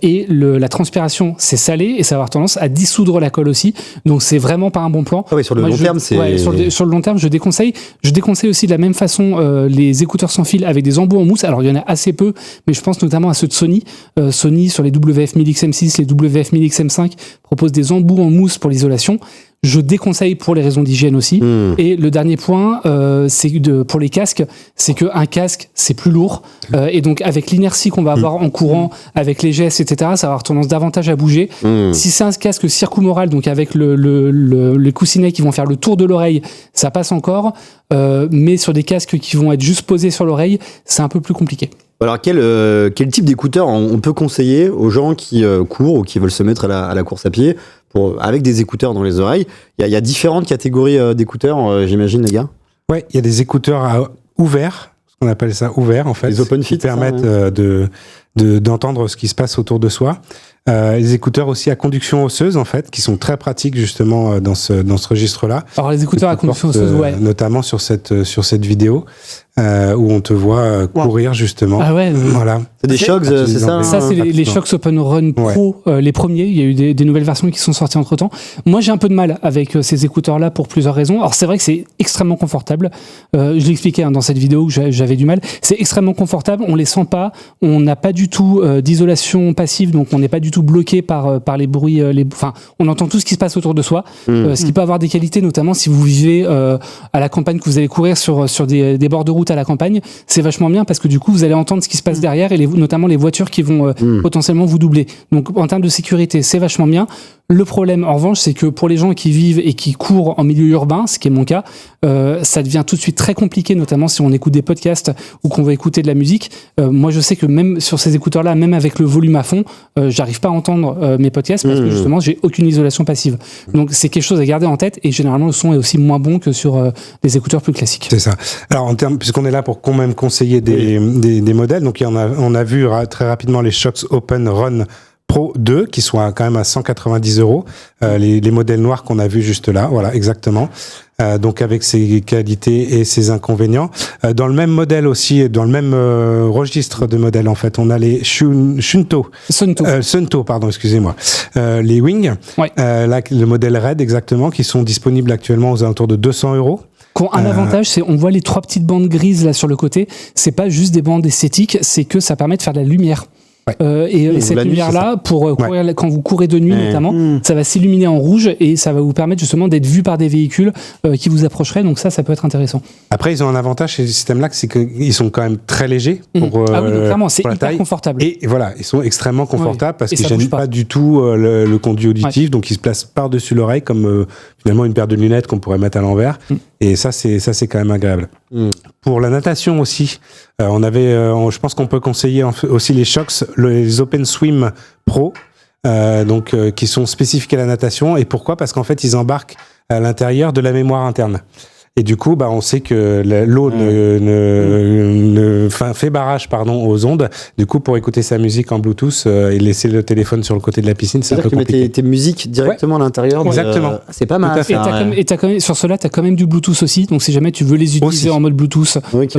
Et la transpiration, c'est salé et ça va avoir tendance à dissoudre la colle aussi. Donc, c'est vraiment pas un bon plan. Ah oui, sur le long terme, c'est. Ouais, sur le long terme, je déconseille. Je déconseille aussi de la même façon les écouteurs sans fil avec des embouts en mousse. Alors, il y en a assez peu, mais je pense notamment à ceux de Sony. Sony sur les WF-1000XM6, les WF-1000XM5 propose des embouts en mousse pour l'isolation. Je déconseille pour les raisons d'hygiène aussi. Et le dernier point, pour les casques, c'est qu'un casque, c'est plus lourd. Et donc, avec l'inertie qu'on va avoir en courant, avec les gestes, etc., ça va avoir tendance davantage à bouger. Si c'est un casque circumoral, donc avec les coussinets qui vont faire le tour de l'oreille, ça passe encore. Mais sur des casques qui vont être juste posés sur l'oreille, c'est un peu plus compliqué. Alors, quel type d'écouteurs on peut conseiller aux gens qui courent ou qui veulent se mettre à la course à pied avec des écouteurs dans les oreilles? Il y a différentes catégories d'écouteurs, j'imagine, les gars. Ouais, il y a des écouteurs ouverts, ce qu'on appelle ça ouverts, en fait. Les open fit, qui permettent d'entendre ce qui se passe autour de soi. Les écouteurs aussi à conduction osseuse, en fait, qui sont très pratiques justement dans ce registre-là. Alors les écouteurs à conduction osseuse, ouais. Notamment sur cette vidéo où on te voit courir justement. Ah ouais. Voilà. C'est des Shox, c'est ça. Ça c'est les Shox Open Run Pro, les premiers. Il y a eu des nouvelles versions qui sont sorties entre temps. Moi j'ai un peu de mal avec ces écouteurs-là pour plusieurs raisons. Alors c'est vrai que c'est extrêmement confortable. Je l'expliquais dans cette vidéo que j'avais du mal. C'est extrêmement confortable. On les sent pas. On n'a pas du tout d'isolation passive, donc on n'est pas du tout bloqué par les bruits. On entend tout ce qui se passe autour de soi. Ce qui peut avoir des qualités, notamment si vous vivez à la campagne, que vous allez courir sur des bords de route à la campagne, c'est vachement bien parce que du coup vous allez entendre ce qui se passe derrière et notamment les voitures qui vont potentiellement vous doubler. Donc en termes de sécurité, c'est vachement bien. Le problème, en revanche, c'est que pour les gens qui vivent et qui courent en milieu urbain, ce qui est mon cas, ça devient tout de suite très compliqué, notamment si on écoute des podcasts ou qu'on va écouter de la musique. Moi, je sais que même sur ces écouteurs-là, même avec le volume à fond, j'arrive pas à entendre mes podcasts parce que justement, j'ai aucune isolation passive. Donc, c'est quelque chose à garder en tête et généralement, le son est aussi moins bon que sur des écouteurs plus classiques. C'est ça. Alors, en termes, puisqu'on est là pour quand même conseiller des modèles, donc on a vu très rapidement les Shokz Open Run Pro 2 qui sont quand même à 190 €, les modèles noirs qu'on a vus juste là, voilà, exactement. Donc avec ses qualités et ses inconvénients. Dans le même modèle aussi, dans le même registre de modèles en fait, on a les Sunto, pardon, excusez-moi, les Wing, ouais. Là le modèle Red exactement, qui sont disponibles actuellement aux alentours de 200 €. Un avantage, c'est on voit les 3 petites bandes grises là sur le côté. C'est pas juste des bandes esthétiques, c'est que ça permet de faire de la lumière. Ouais. Et cette lumière-là, pour courir, quand vous courez de nuit notamment, ça va s'illuminer en rouge et ça va vous permettre justement d'être vu par des véhicules qui vous approcheraient. Donc ça peut être intéressant. Après, ils ont un avantage chez ce système-là, c'est qu'ils sont quand même très légers. Pour, ah oui, donc clairement, c'est hyper taille. Confortable. Et voilà, ils sont extrêmement confortables parce et qu'ils ne gênent pas du tout le conduit auditif. Donc ils se placent par-dessus l'oreille comme finalement une paire de lunettes qu'on pourrait mettre à l'envers. Et ça, c'est quand même agréable. Pour la natation aussi, je pense qu'on peut conseiller aussi les Shokz, les Open Swim Pro, qui sont spécifiques à la natation. Et pourquoi ? Parce qu'en fait, ils embarquent à l'intérieur de la mémoire interne. Et du coup, on sait que l'eau fait barrage, aux ondes. Du coup, pour écouter sa musique en Bluetooth et laisser le téléphone sur le côté de la piscine, c'est un peu compliqué. Tu mets tes musiques directement à l'intérieur. Exactement. C'est pas mal. Et t'as quand même, sur cela, tu as quand même du Bluetooth aussi. Donc, si jamais tu veux les utiliser en mode Bluetooth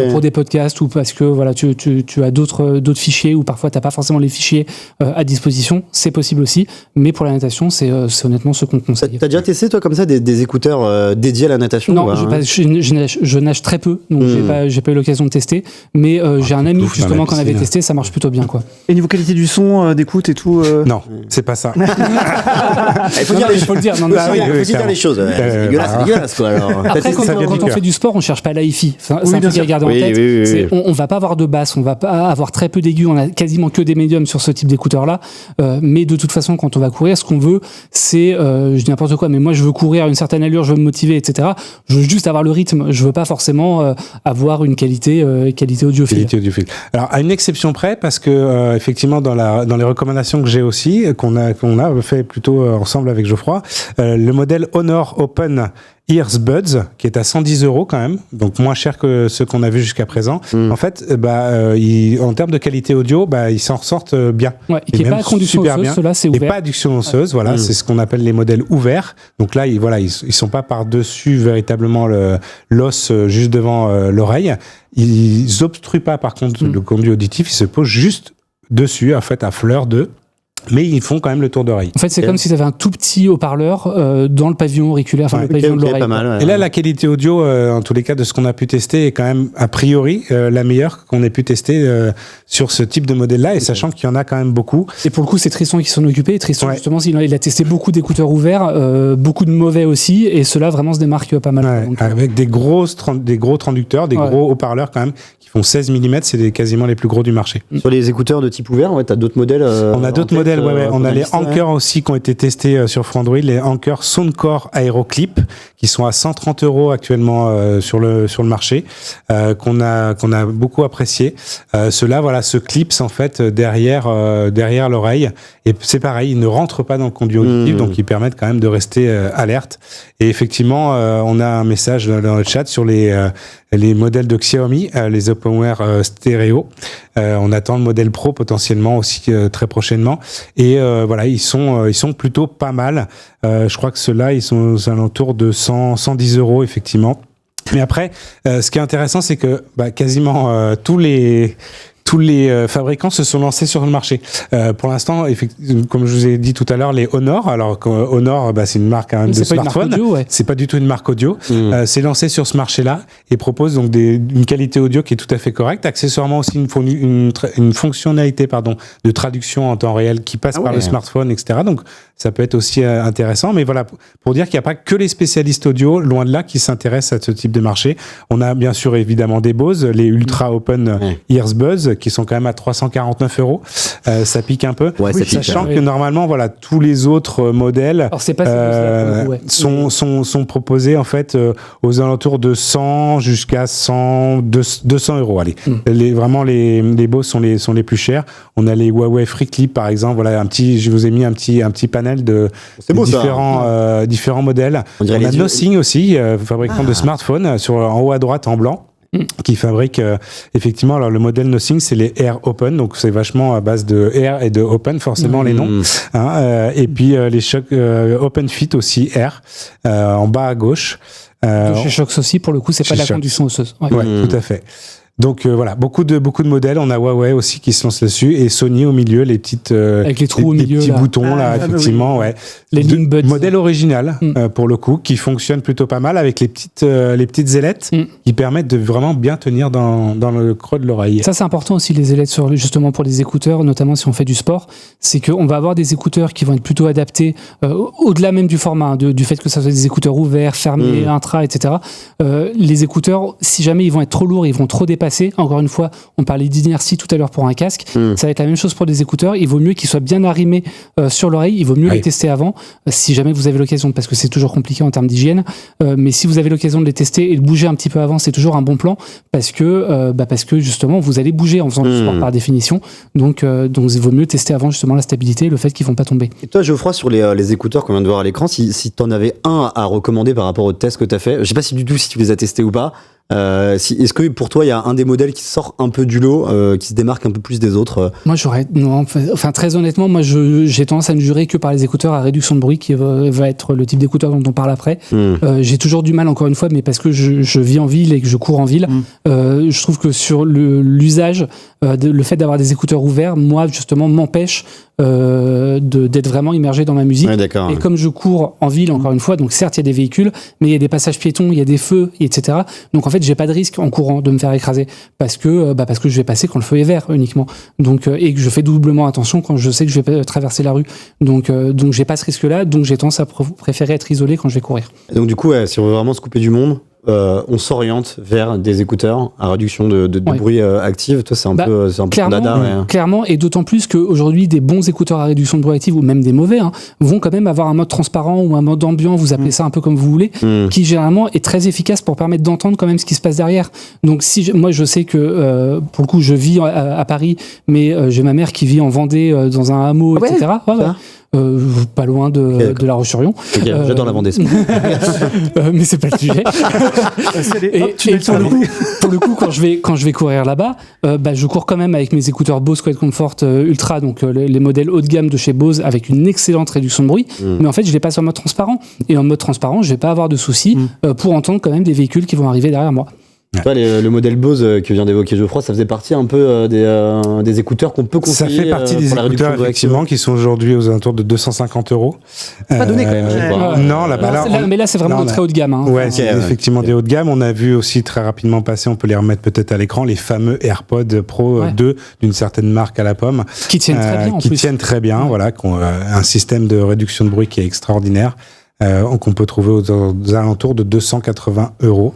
pour des podcasts ou parce que voilà, tu as d'autres fichiers ou parfois tu n'as pas forcément les fichiers à disposition, c'est possible aussi. Mais pour la natation, c'est honnêtement ce qu'on conseille. T'as déjà testé, toi, comme ça, des écouteurs dédiés à la natation? Non, je nage très peu, donc j'ai pas eu l'occasion de tester, mais j'ai un ami justement qui en avait testé, ça marche plutôt bien, quoi. Et niveau qualité du son, d'écoute et tout Non, c'est pas ça. Il faut dire les choses. C'est dégueulasse, quoi. Alors. Après, quand on fait du sport, on cherche pas l'hi-fi. C'est un truc à garder en tête. On va pas avoir de basse, on va pas avoir très peu d'aigus, on a quasiment que des médiums sur ce type d'écouteurs-là. Mais de toute façon, quand on va courir, ce qu'on veut, c'est, je dis n'importe quoi, mais moi je veux courir à une certaine allure, je veux me motiver, etc. Je veux juste avoir le rythme, je veux pas forcément avoir une qualité audiophile. Alors à une exception près, parce que effectivement dans les recommandations que j'ai aussi, qu'on a fait plutôt ensemble avec Geoffroy, le modèle Honor Open Ears Buds, qui est à 110 € quand même, donc moins cher que ceux qu'on a vus jusqu'à présent. En fait, en termes de qualité audio, ils s'en ressortent bien. Ouais, et qui n'est pas à conduction osseuse, cela c'est ouvert. Et pas adduction osseuse, voilà, c'est ce qu'on appelle les modèles ouverts. Donc là, ils sont pas par-dessus véritablement l'os juste devant l'oreille. Ils obstruent pas par contre le conduit auditif, ils se posent juste dessus, en fait, à fleur de. Mais ils font quand même le tour d'oreille. En fait, c'est comme si tu avais un tout petit haut-parleur dans le pavillon auriculaire, le pavillon de l'oreille. Pas mal, Et là, la qualité audio, en tous les cas, de ce qu'on a pu tester, est quand même, a priori, la meilleure qu'on ait pu tester sur ce type de modèle-là, et sachant qu'il y en a quand même beaucoup. Et pour le coup, c'est Tristan qui s'en occupait. Et Tristan, justement, il a testé beaucoup d'écouteurs ouverts, beaucoup de mauvais aussi, et ceux-là vraiment se démarquent pas mal. Ouais, donc, avec des gros traducteurs, des gros haut-parleurs quand même, qui font 16 mm, c'est quasiment les plus gros du marché. Sur les écouteurs de type ouvert, t'as d'autres modèles. On a d'autres modèles. On a les Anker aussi qui ont été testés sur Frandroid, les Anker Soundcore Aeroclip qui sont à 130 € actuellement sur le marché, qu'on a beaucoup apprécié. Ceux-là, se clipsent en fait derrière l'oreille, et c'est pareil, ils ne rentrent pas dans le conduit auditif, donc ils permettent quand même de rester alerte. Et effectivement, on a un message dans le chat sur les modèles de Xiaomi, les OpenWare stéréo. On attend le modèle Pro potentiellement aussi très prochainement. Et ils sont plutôt pas mal. Je crois que ceux-là, ils sont aux alentours de 110 € effectivement. Mais après, ce qui est intéressant, c'est que quasiment tous les fabricants se sont lancés sur le marché. Pour l'instant, comme je vous ai dit tout à l'heure, les Honor, alors Honor, c'est une marque de smartphone, c'est pas du tout une marque audio, s'est lancé sur ce marché-là et propose donc une qualité audio qui est tout à fait correcte, accessoirement aussi une fonctionnalité de traduction en temps réel qui passe par le smartphone, etc. Donc ça peut être aussi intéressant. Mais voilà, pour dire qu'il n'y a pas que les spécialistes audio, loin de là, qui s'intéressent à ce type de marché. On a bien sûr évidemment des Bose, les Ultra Open Ears Buzz, qui sont quand même à 349 €. Ça pique un peu. Ouais, ça pique, sachant que normalement, voilà, tous les autres modèles Alors, c'est pas sont proposés en fait aux alentours de 100 jusqu'à 200 €. Allez, vraiment les Bose sont les plus chers. On a les Huawei FreeClip par exemple. Voilà, je vous ai mis un petit panel de différents modèles. On a Nothing aussi, fabricant de smartphones, en haut à droite en blanc. Qui fabrique effectivement, alors le modèle Nothing, c'est les Air Open, donc c'est vachement à base de Air et de Open, forcément les noms. Et puis les Shox Open Fit aussi Air, en bas à gauche. Chez Shox aussi, pour le coup, c'est pas de la conduction osseuse. Ouais, tout à fait. Donc voilà, beaucoup de modèles. On a Huawei aussi qui se lance là-dessus, et Sony au milieu, les petites avec les trous au milieu, petits boutons là, effectivement, ouais. Les Link Buds. Modèle original pour le coup, qui fonctionne plutôt pas mal avec les petites ailettes qui permettent de vraiment bien tenir dans le creux de l'oreille. Ça c'est important aussi, les ailettes justement pour les écouteurs, notamment si on fait du sport, c'est qu'on va avoir des écouteurs qui vont être plutôt adaptés au-delà même du format, du fait que ça soit des écouteurs ouverts, fermés, intra, etc. Les écouteurs, si jamais ils vont être trop lourds, ils vont trop dépasser. Encore une fois, on parlait d'inertie tout à l'heure pour un casque. Ça va être la même chose pour des écouteurs. Il vaut mieux qu'ils soient bien arrimés sur l'oreille. Il vaut mieux les tester avant, si jamais vous avez l'occasion, parce que c'est toujours compliqué en termes d'hygiène. Mais si vous avez l'occasion de les tester et de bouger un petit peu avant, c'est toujours un bon plan, parce que justement, vous allez bouger en faisant du sport par définition. Donc, il vaut mieux tester avant justement la stabilité et le fait qu'ils vont pas tomber. Et toi, Geoffroy, sur les écouteurs qu'on vient de voir à l'écran, si tu en avais un à recommander par rapport au test que tu as fait, je sais pas si tu les as testés ou pas. Est-ce que pour toi il y a un des modèles qui sort un peu du lot, qui se démarque un peu plus des autres? Moi très honnêtement, moi j'ai tendance à ne jurer que par les écouteurs à réduction de bruit, qui va être le type d'écouteur dont on parle après. J'ai toujours du mal, encore une fois, mais parce que je vis en ville et que je cours en ville, je trouve que sur l'usage, le fait d'avoir des écouteurs ouverts, moi justement m'empêche d'être vraiment immergé dans ma musique. Ouais, et comme je cours en ville, encore une fois, donc certes il y a des véhicules, mais il y a des passages piétons, il y a des feux, etc. Donc en fait j'ai pas de risque en courant de me faire écraser, parce que je vais passer quand le feu est vert uniquement. Donc et que je fais doublement attention quand je sais que je vais traverser la rue. Donc j'ai pas ce risque-là, donc j'ai tendance à préférer être isolé quand je vais courir. Et donc du coup, si on veut vraiment se couper du monde, on s'oriente vers des écouteurs à réduction de bruit active. Toi, c'est un peu ton dada. Clairement, et d'autant plus qu'aujourd'hui, des bons écouteurs à réduction de bruit active, ou même des mauvais, vont quand même avoir un mode transparent ou un mode ambiant, vous appelez ça un peu comme vous voulez, qui généralement est très efficace pour permettre d'entendre quand même ce qui se passe derrière. Donc moi, je sais que, pour le coup, je vis à Paris, mais j'ai ma mère qui vit en Vendée, dans un hameau, etc. Pas loin de La Roche-sur-Yon. J'adore la Vendée. Mais c'est pas le sujet. Pour le coup, quand je vais courir là-bas, je cours quand même avec mes écouteurs Bose Quiet Comfort Ultra, donc les modèles haut de gamme de chez Bose, avec une excellente réduction de bruit. Mais en fait, je les passe en mode transparent. Et en mode transparent, je vais pas avoir de soucis pour entendre quand même des véhicules qui vont arriver derrière moi. Toi, le modèle Bose que vient d'évoquer Geoffroy, ça faisait partie un peu des écouteurs qu'on peut conseiller. Ça fait partie des écouteurs effectivement qui sont aujourd'hui aux alentours de 250 €. Pas donné quand même. Non, mais là c'est vraiment de très haut de gamme. Ouais, c'est effectivement des hauts de gamme. On a vu aussi très rapidement passer, on peut les remettre peut-être à l'écran, les fameux AirPods Pro 2 d'une certaine marque à la pomme, qui tiennent très bien. Qui tiennent très bien, voilà, qui ont un système de réduction de bruit qui est extraordinaire. Qu'on peut trouver aux alentours de 280 €.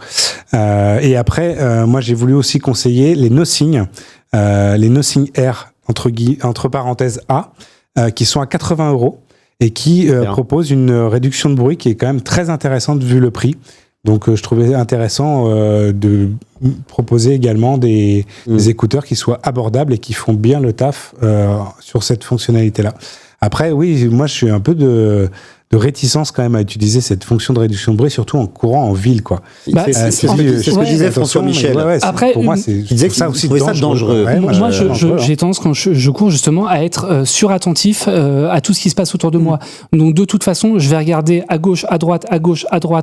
Et après, moi j'ai voulu aussi conseiller les Nothing Air entre parenthèses A, qui sont à 80 € et qui proposent une réduction de bruit qui est quand même très intéressante vu le prix. Donc je trouvais intéressant de proposer également des écouteurs qui soient abordables et qui font bien le taf sur cette fonctionnalité-là. Après, oui, moi je suis un peu de réticence quand même à utiliser cette fonction de réduction de bruit, surtout en courant en ville, quoi. C'est ce que disait François Michel. Après, pour moi, il disait que ça aussi dangereux. Moi, j'ai tendance, quand je cours, justement, à être surattentif à tout ce qui se passe autour de moi. Donc, de toute façon, je vais regarder à gauche, à droite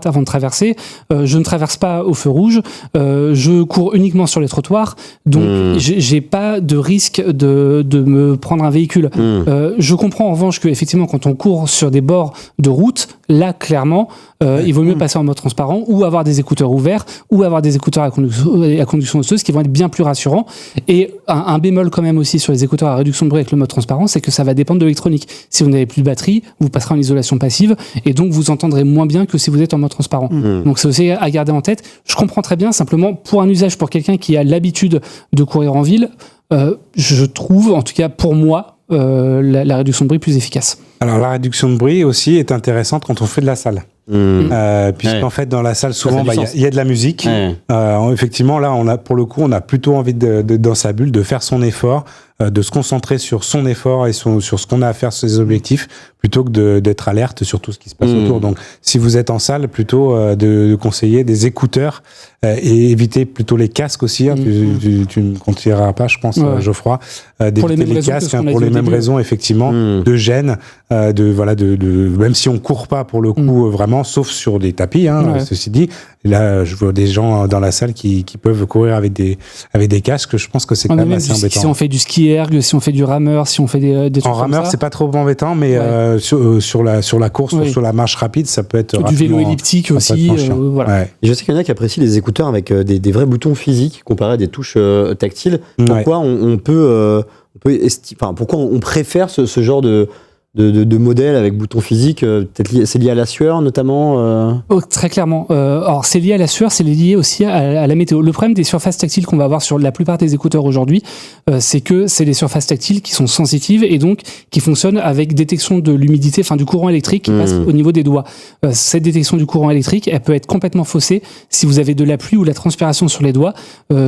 avant de traverser. Je ne traverse pas au feu rouge. Je cours uniquement sur les trottoirs. Donc, j'ai pas de risque de me prendre un véhicule. Je comprends en revanche que, effectivement, quand on court sur des bords de route, là, clairement, il vaut mieux passer en mode transparent ou avoir des écouteurs ouverts ou avoir des écouteurs à conduction osseuse qui vont être bien plus rassurants. Et un bémol quand même aussi sur les écouteurs à réduction de bruit avec le mode transparent, c'est que ça va dépendre de l'électronique. Si vous n'avez plus de batterie, vous passerez en isolation passive et donc vous entendrez moins bien que si vous êtes en mode transparent. Donc c'est aussi à garder en tête. Je comprends très bien, simplement pour un usage, pour quelqu'un qui a l'habitude de courir en ville, je trouve, en tout cas pour moi, la réduction de bruit plus efficace. Alors la réduction de bruit aussi est intéressante quand on fait de la salle. Puisqu'en fait dans la salle souvent il y a de la musique. Effectivement là on a plutôt envie dans sa bulle de faire son effort, de se concentrer sur son effort et sur ce qu'on a à faire, sur ses objectifs, plutôt que d'être alerte sur tout ce qui se passe autour. Donc si vous êtes en salle, plutôt de conseiller des écouteurs et éviter plutôt les casques aussi. Tu ne conseilleras pas, je pense, Geoffroy, d'éviter les casques pour les mêmes raisons, effectivement, de gêne, même si on court pas pour le coup vraiment, sauf sur des tapis. Ceci dit, là je vois des gens dans la salle qui peuvent courir avec des casques. Je pense que c'est quand même assez embêtant. Si on fait du ski erg, si on fait du rameur, si on fait des trucs en rameur, c'est pas trop embêtant, mais sur la course ou sur la marche rapide, ça peut être du vélo elliptique aussi. Voilà. Et je sais qu'il y en a qui apprécient les écouteurs avec des vrais boutons physiques comparé à des touches tactiles. Pourquoi pourquoi on préfère ce genre de modèles avec boutons physiques, peut-être c'est lié à la sueur notamment Très clairement. Alors c'est lié à la sueur, c'est lié aussi à la météo. Le problème des surfaces tactiles qu'on va avoir sur la plupart des écouteurs aujourd'hui, c'est que c'est des surfaces tactiles qui sont sensitives et donc qui fonctionnent avec détection de l'humidité, du courant électrique qui passe au niveau des doigts. Cette détection du courant électrique, elle peut être complètement faussée si vous avez de la pluie ou de la transpiration sur les doigts.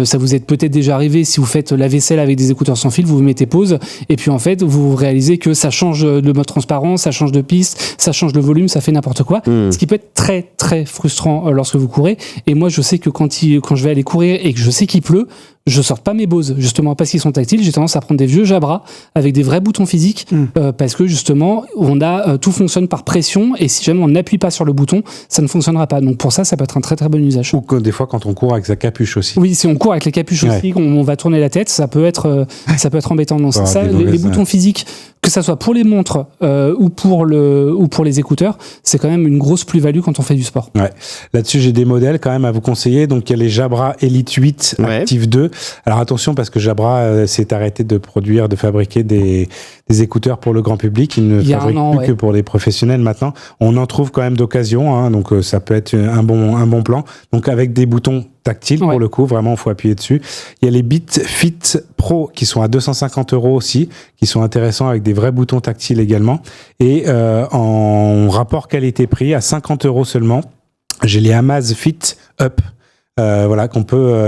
Ça vous est peut-être déjà arrivé si vous faites la vaisselle avec des écouteurs sans fil, vous mettez pause et puis en fait vous réalisez que ça change le mode transparent, ça change de piste, ça change de volume, ça fait n'importe quoi. Ce qui peut être très très frustrant lorsque vous courez. Et moi je sais que quand je vais aller courir et que je sais qu'il pleut, je sors pas mes Bose, justement parce qu'ils sont tactiles. J'ai tendance à prendre des vieux Jabra avec des vrais boutons physiques parce que justement tout fonctionne par pression et si jamais on n'appuie pas sur le bouton, ça ne fonctionnera pas. Donc pour ça peut être un très très bon usage. Ou que des fois quand on court avec sa capuche aussi. Oui, si on court avec les capuches aussi, on va tourner la tête, ça peut être embêtant. Donc ça, les boutons physiques, que ça soit pour les montres ou pour les écouteurs, c'est quand même une grosse plus-value quand on fait du sport. Ouais. Là-dessus, j'ai des modèles quand même à vous conseiller. Donc il y a les Jabra Elite 8 Active 2. Alors attention parce que Jabra s'est arrêté de fabriquer des écouteurs pour le grand public. Il ne fabrique plus que pour les professionnels maintenant. On en trouve quand même d'occasion, donc ça peut être un bon plan. Donc avec des boutons tactiles pour le coup, vraiment il faut appuyer dessus. Il y a les Beat Fit Pro qui sont à 250 € aussi, qui sont intéressants avec des vrais boutons tactiles également. Et en rapport qualité-prix à 50 € seulement, j'ai les Amazfit Up.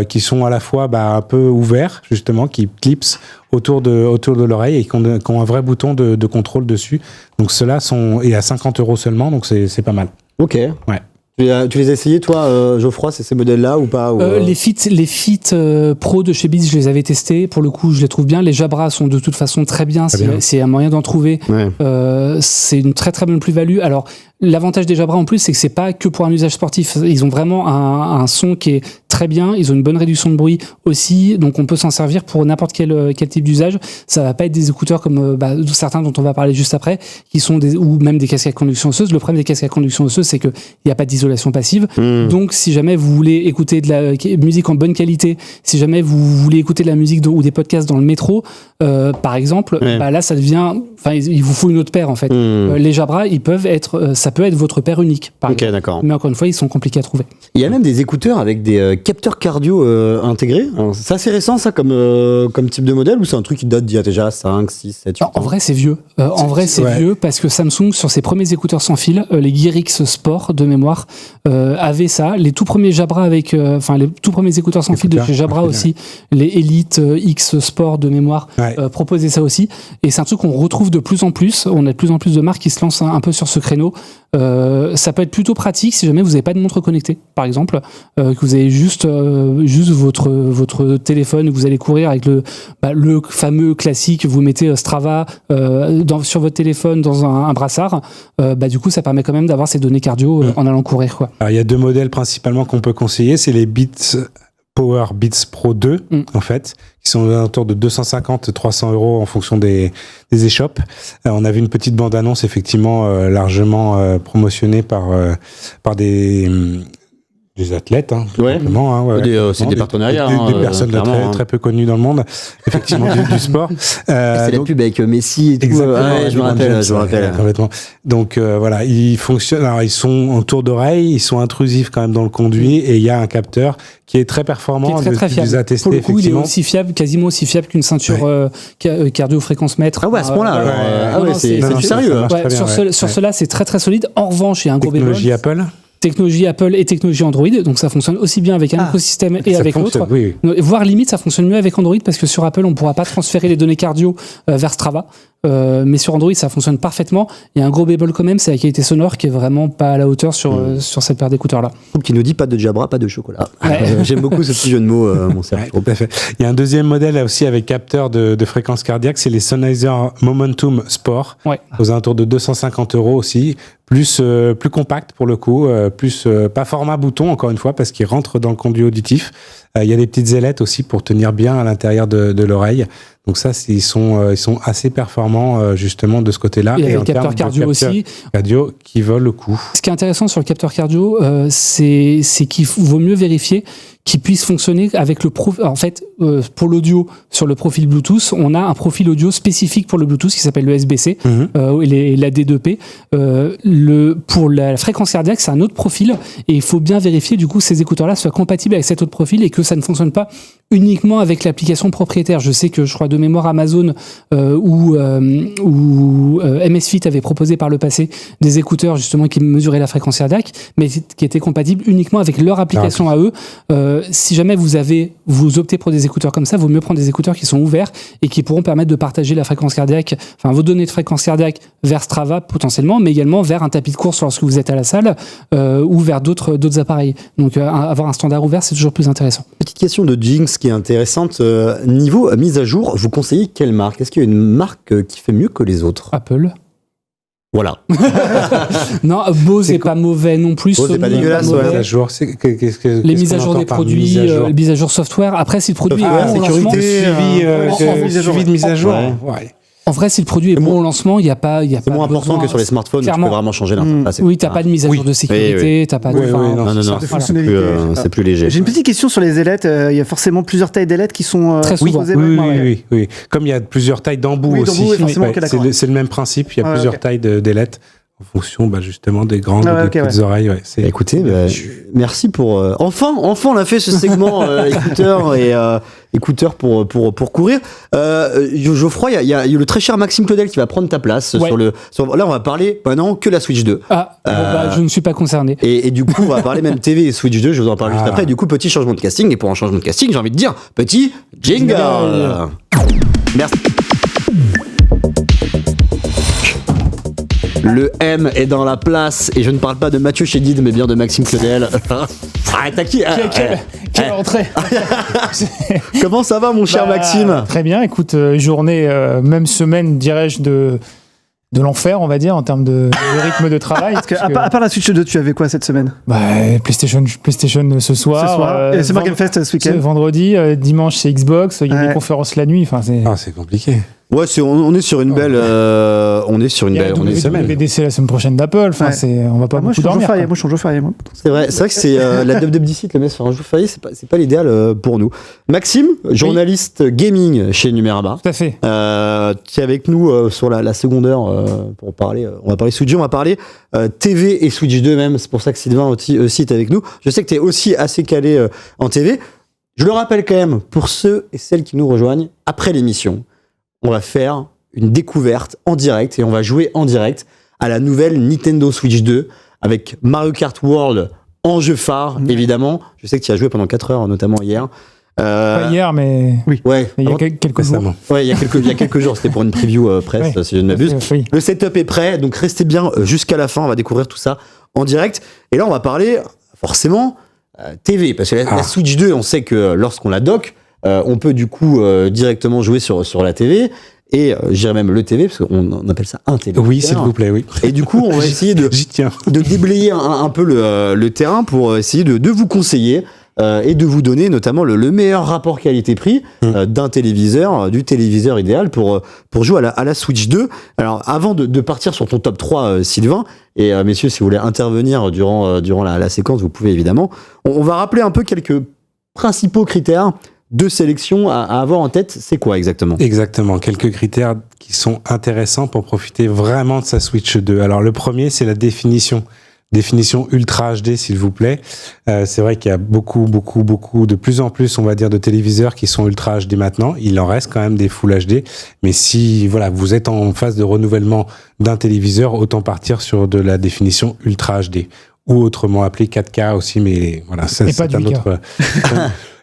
Qui sont à la fois un peu ouverts justement, qui clipsent autour de l'oreille et qui ont un vrai bouton de contrôle dessus. Donc ceux-là sont à 50 € seulement, donc c'est pas mal. Ok. Ouais. Tu les as essayés, toi, Geoffroy, ces modèles-là ou pas Les Fit Pro de chez Beats, je les avais testés. Pour le coup, je les trouve bien. Les Jabra sont de toute façon très bien. C'est un moyen d'en trouver. C'est une très très bonne plus-value. Alors, l'avantage des Jabra en plus, c'est que c'est pas que pour un usage sportif. Ils ont vraiment un son qui est très bien. Ils ont une bonne réduction de bruit aussi. Donc, on peut s'en servir pour n'importe quel type d'usage. Ça va pas être des écouteurs comme certains dont on va parler juste après, qui sont ou même des casques à conduction osseuse. Le problème des casques à conduction osseuse, c'est qu'il n'y a pas d'isolation passive. Donc, si jamais vous voulez écouter de la musique en bonne qualité, si jamais vous voulez écouter de la musique ou des podcasts dans le métro, par exemple, là, ça devient... il vous faut une autre paire, en fait. Les Jabra, ils peuvent être... ça peut être votre paire unique, par exemple. D'accord. Mais encore une fois, ils sont compliqués à trouver. Il y a même des écouteurs avec des capteurs cardio intégrés. Alors, c'est assez récent, ça, comme type de modèle, ou c'est un truc qui date d'il y a déjà 5, 6, 7, 8 ans? En vrai, c'est vieux. C'est vieux parce que Samsung, sur ses premiers écouteurs sans fil, les Gear X Sport, de mémoire, avaient ça. Les tout premiers Jabra les tout premiers écouteurs sans fil de chez Jabra aussi, les Elite X Sport, de mémoire, proposaient ça aussi. Et c'est un truc qu'on retrouve de plus en plus. On a de plus en plus de marques qui se lancent un peu sur ce créneau. Ça peut être plutôt pratique si jamais vous n'avez pas de montre connectée, par exemple, que vous avez juste votre téléphone et vous allez courir avec le fameux classique, vous mettez Strava sur votre téléphone dans un brassard, du coup ça permet quand même d'avoir ces données cardio en allant courir, quoi. Alors il y a deux modèles principalement qu'on peut conseiller, c'est les Beats Power Beats Pro 2, en fait, qui sont autour de 250-300 € en fonction des échoppes. On avait une petite bande-annonce, effectivement, largement promosionnée par des athlètes, tout simplement. Hein, c'est des partenariats. Des personnes très peu connues dans le monde, effectivement, du sport. C'est la pub avec Messi et tout. Exactement, je me rappelle. Complètement. Donc voilà, ils fonctionnent. Alors ils sont en tour d'oreille, ils sont intrusifs quand même dans le conduit, et il y a un capteur qui est très performant. Qui est très fiable. Les a testés, pour le coup, il est aussi fiable, quasiment aussi fiable qu'une ceinture cardio-fréquence-mètre. Ah ouais, à ce point-là. C'est du sérieux. Sur cela, c'est très très solide. En revanche, il y a un gros bémol. Technologie Apple et technologie Android, donc ça fonctionne aussi bien avec un écosystème et avec l'autre. Oui. Voire limite, ça fonctionne mieux avec Android parce que sur Apple, on ne pourra pas transférer les données cardio vers Strava. Mais sur Android, ça fonctionne parfaitement. Il y a un gros bémol quand même, c'est la qualité sonore qui est vraiment pas à la hauteur sur cette paire d'écouteurs-là. Qui nous dit pas de Jabra, pas de chocolat. J'aime beaucoup ce petit jeu de mots, mon Serge. Tout à fait. Il y a un deuxième modèle aussi avec capteur de fréquence cardiaque, c'est les Sennheiser Momentum Sport, aux alentours de 250 € aussi, plus compact pour le coup, pas format bouton encore une fois parce qu'il rentre dans le conduit auditif. Il y a des petites ailettes aussi pour tenir bien à l'intérieur de l'oreille. Donc ça, ils sont assez performants justement de ce côté-là. Et avec le capteur cardio aussi. Cardio qui vaut le coup. Ce qui est intéressant sur le capteur cardio, c'est qu'il vaut mieux vérifier qu'il puisse fonctionner avec le profil. En fait, pour l'audio, sur le profil Bluetooth, on a un profil audio spécifique pour le Bluetooth qui s'appelle le SBC et la D2P. Pour la fréquence cardiaque, c'est un autre profil et il faut bien vérifier du coup ces écouteurs-là soient compatibles avec cet autre profil et que ça ne fonctionne pas uniquement avec l'application propriétaire. Je sais que je crois de mémoire Amazon ou MSFit avait proposé par le passé des écouteurs justement qui mesuraient la fréquence cardiaque, mais qui étaient compatibles uniquement avec leur application à eux. Si jamais vous optez pour des écouteurs comme ça, vaut mieux prendre des écouteurs qui sont ouverts et qui pourront permettre de partager la fréquence cardiaque, enfin vos données de fréquence cardiaque vers Strava potentiellement, mais également vers un tapis de course lorsque vous êtes à la salle ou vers d'autres appareils. Donc avoir un standard ouvert, c'est toujours plus intéressant. Petite question de Jinx qui est intéressante. Niveau mise à jour, vous conseillez quelle marque ? Est-ce qu'il y a une marque qui fait mieux que les autres ? Apple. Voilà. Non, Bose n'est pas mauvais non plus. Bose n'est pas dégueulasse. Les mises à jour des produits, les mises à jour software. Après, si le produit est bon au lancement, suivi de mise à jour. En vrai, si le produit est bon au lancement, il y a pas. C'est moins important que sur les smartphones. Tu peux vraiment changer l'interface. Oui, t'as pas de mise à jour de sécurité, t'as pas de. Non, c'est plus léger. J'ai une petite question sur les ailettes. Il y a forcément plusieurs tailles d'ailettes qui sont très souvent. Oui. Comme il y a plusieurs tailles d'embouts aussi. C'est le même principe. Il y a plusieurs tailles d'ailettes. En fonction justement des grandes ou des petites oreilles. Écoutez, merci pour... Enfin, on a fait ce segment écouteurs pour courir. Geoffroy, il y a le très cher Maxime Claudel qui va prendre ta place. Là, on va parler maintenant que la Switch 2. Je ne suis pas concerné. Et du coup, on va parler même TV et Switch 2, je vous en parle juste après. Et du coup, petit changement de casting. Et pour un changement de casting, j'ai envie de dire, petit jingle. Merci. Le M est dans la place et je ne parle pas de Mathieu Chédid mais bien de Maxime Claudel. Arrête à qui Quelle entrée. Comment ça va mon cher Maxime ? Très bien, écoute, journée, même semaine dirais-je de l'enfer on va dire en termes de rythme de travail. À part la Switch 2, tu avais quoi cette semaine ? PlayStation ce soir. Et c'est Game Fest ce week-end. Vendredi, dimanche c'est Xbox, il y a des conférences la nuit. C'est compliqué. Ouais, on est sur une belle, on est sur une belle semaine. WWDC la semaine prochaine d'Apple. On va pas beaucoup dormir. Moi, je suis en jour férié. C'est vrai que c'est la WWDC le met sur un jour férié, c'est pas l'idéal pour nous. Maxime, journaliste gaming chez Numérama. Tout à fait. Tu es avec nous sur la seconde heure pour parler. On va parler Switch 2, on va parler TV et Switch 2 même. C'est pour ça que Sylvain aussi est avec nous. Je sais que tu es aussi assez calé en TV. Je le rappelle quand même pour ceux et celles qui nous rejoignent après l'émission. On va faire une découverte en direct et on va jouer en direct à la nouvelle Nintendo Switch 2 avec Mario Kart World en jeu phare, évidemment. Je sais que tu y as joué pendant 4 heures, notamment hier. Pas hier, mais oui. Il y a quelques jours. Ouais, il y a quelques jours. C'était pour une preview presse, si je ne m'abuse. Le setup est prêt, donc restez bien jusqu'à la fin. On va découvrir tout ça en direct. Et là, on va parler forcément TV, parce que la Switch 2, on sait que lorsqu'on la dock, on peut du coup directement jouer sur la TV et je dirais même le TV parce qu'on appelle ça un TV. Oui, s'il vous plaît, oui. Et du coup, on va essayer de déblayer un peu le terrain pour essayer de vous conseiller et de vous donner notamment le meilleur rapport qualité-prix d'un téléviseur, du téléviseur idéal pour jouer à la Switch 2. Alors avant de partir sur ton top 3, Sylvain, et messieurs, si vous voulez intervenir durant la séquence, vous pouvez évidemment. On va rappeler un peu quelques principaux critères de sélection à avoir en tête. C'est quoi exactement ? Exactement, quelques critères qui sont intéressants pour profiter vraiment de sa Switch 2. Alors le premier, c'est la définition Ultra HD, s'il vous plaît. C'est vrai qu'il y a beaucoup, de plus en plus, on va dire, de téléviseurs qui sont Ultra HD maintenant. Il en reste quand même des Full HD. Mais si, voilà, vous êtes en phase de renouvellement d'un téléviseur, autant partir sur de la définition Ultra HD. Ou autrement appelé 4K aussi, mais voilà, ça, c'est un autre...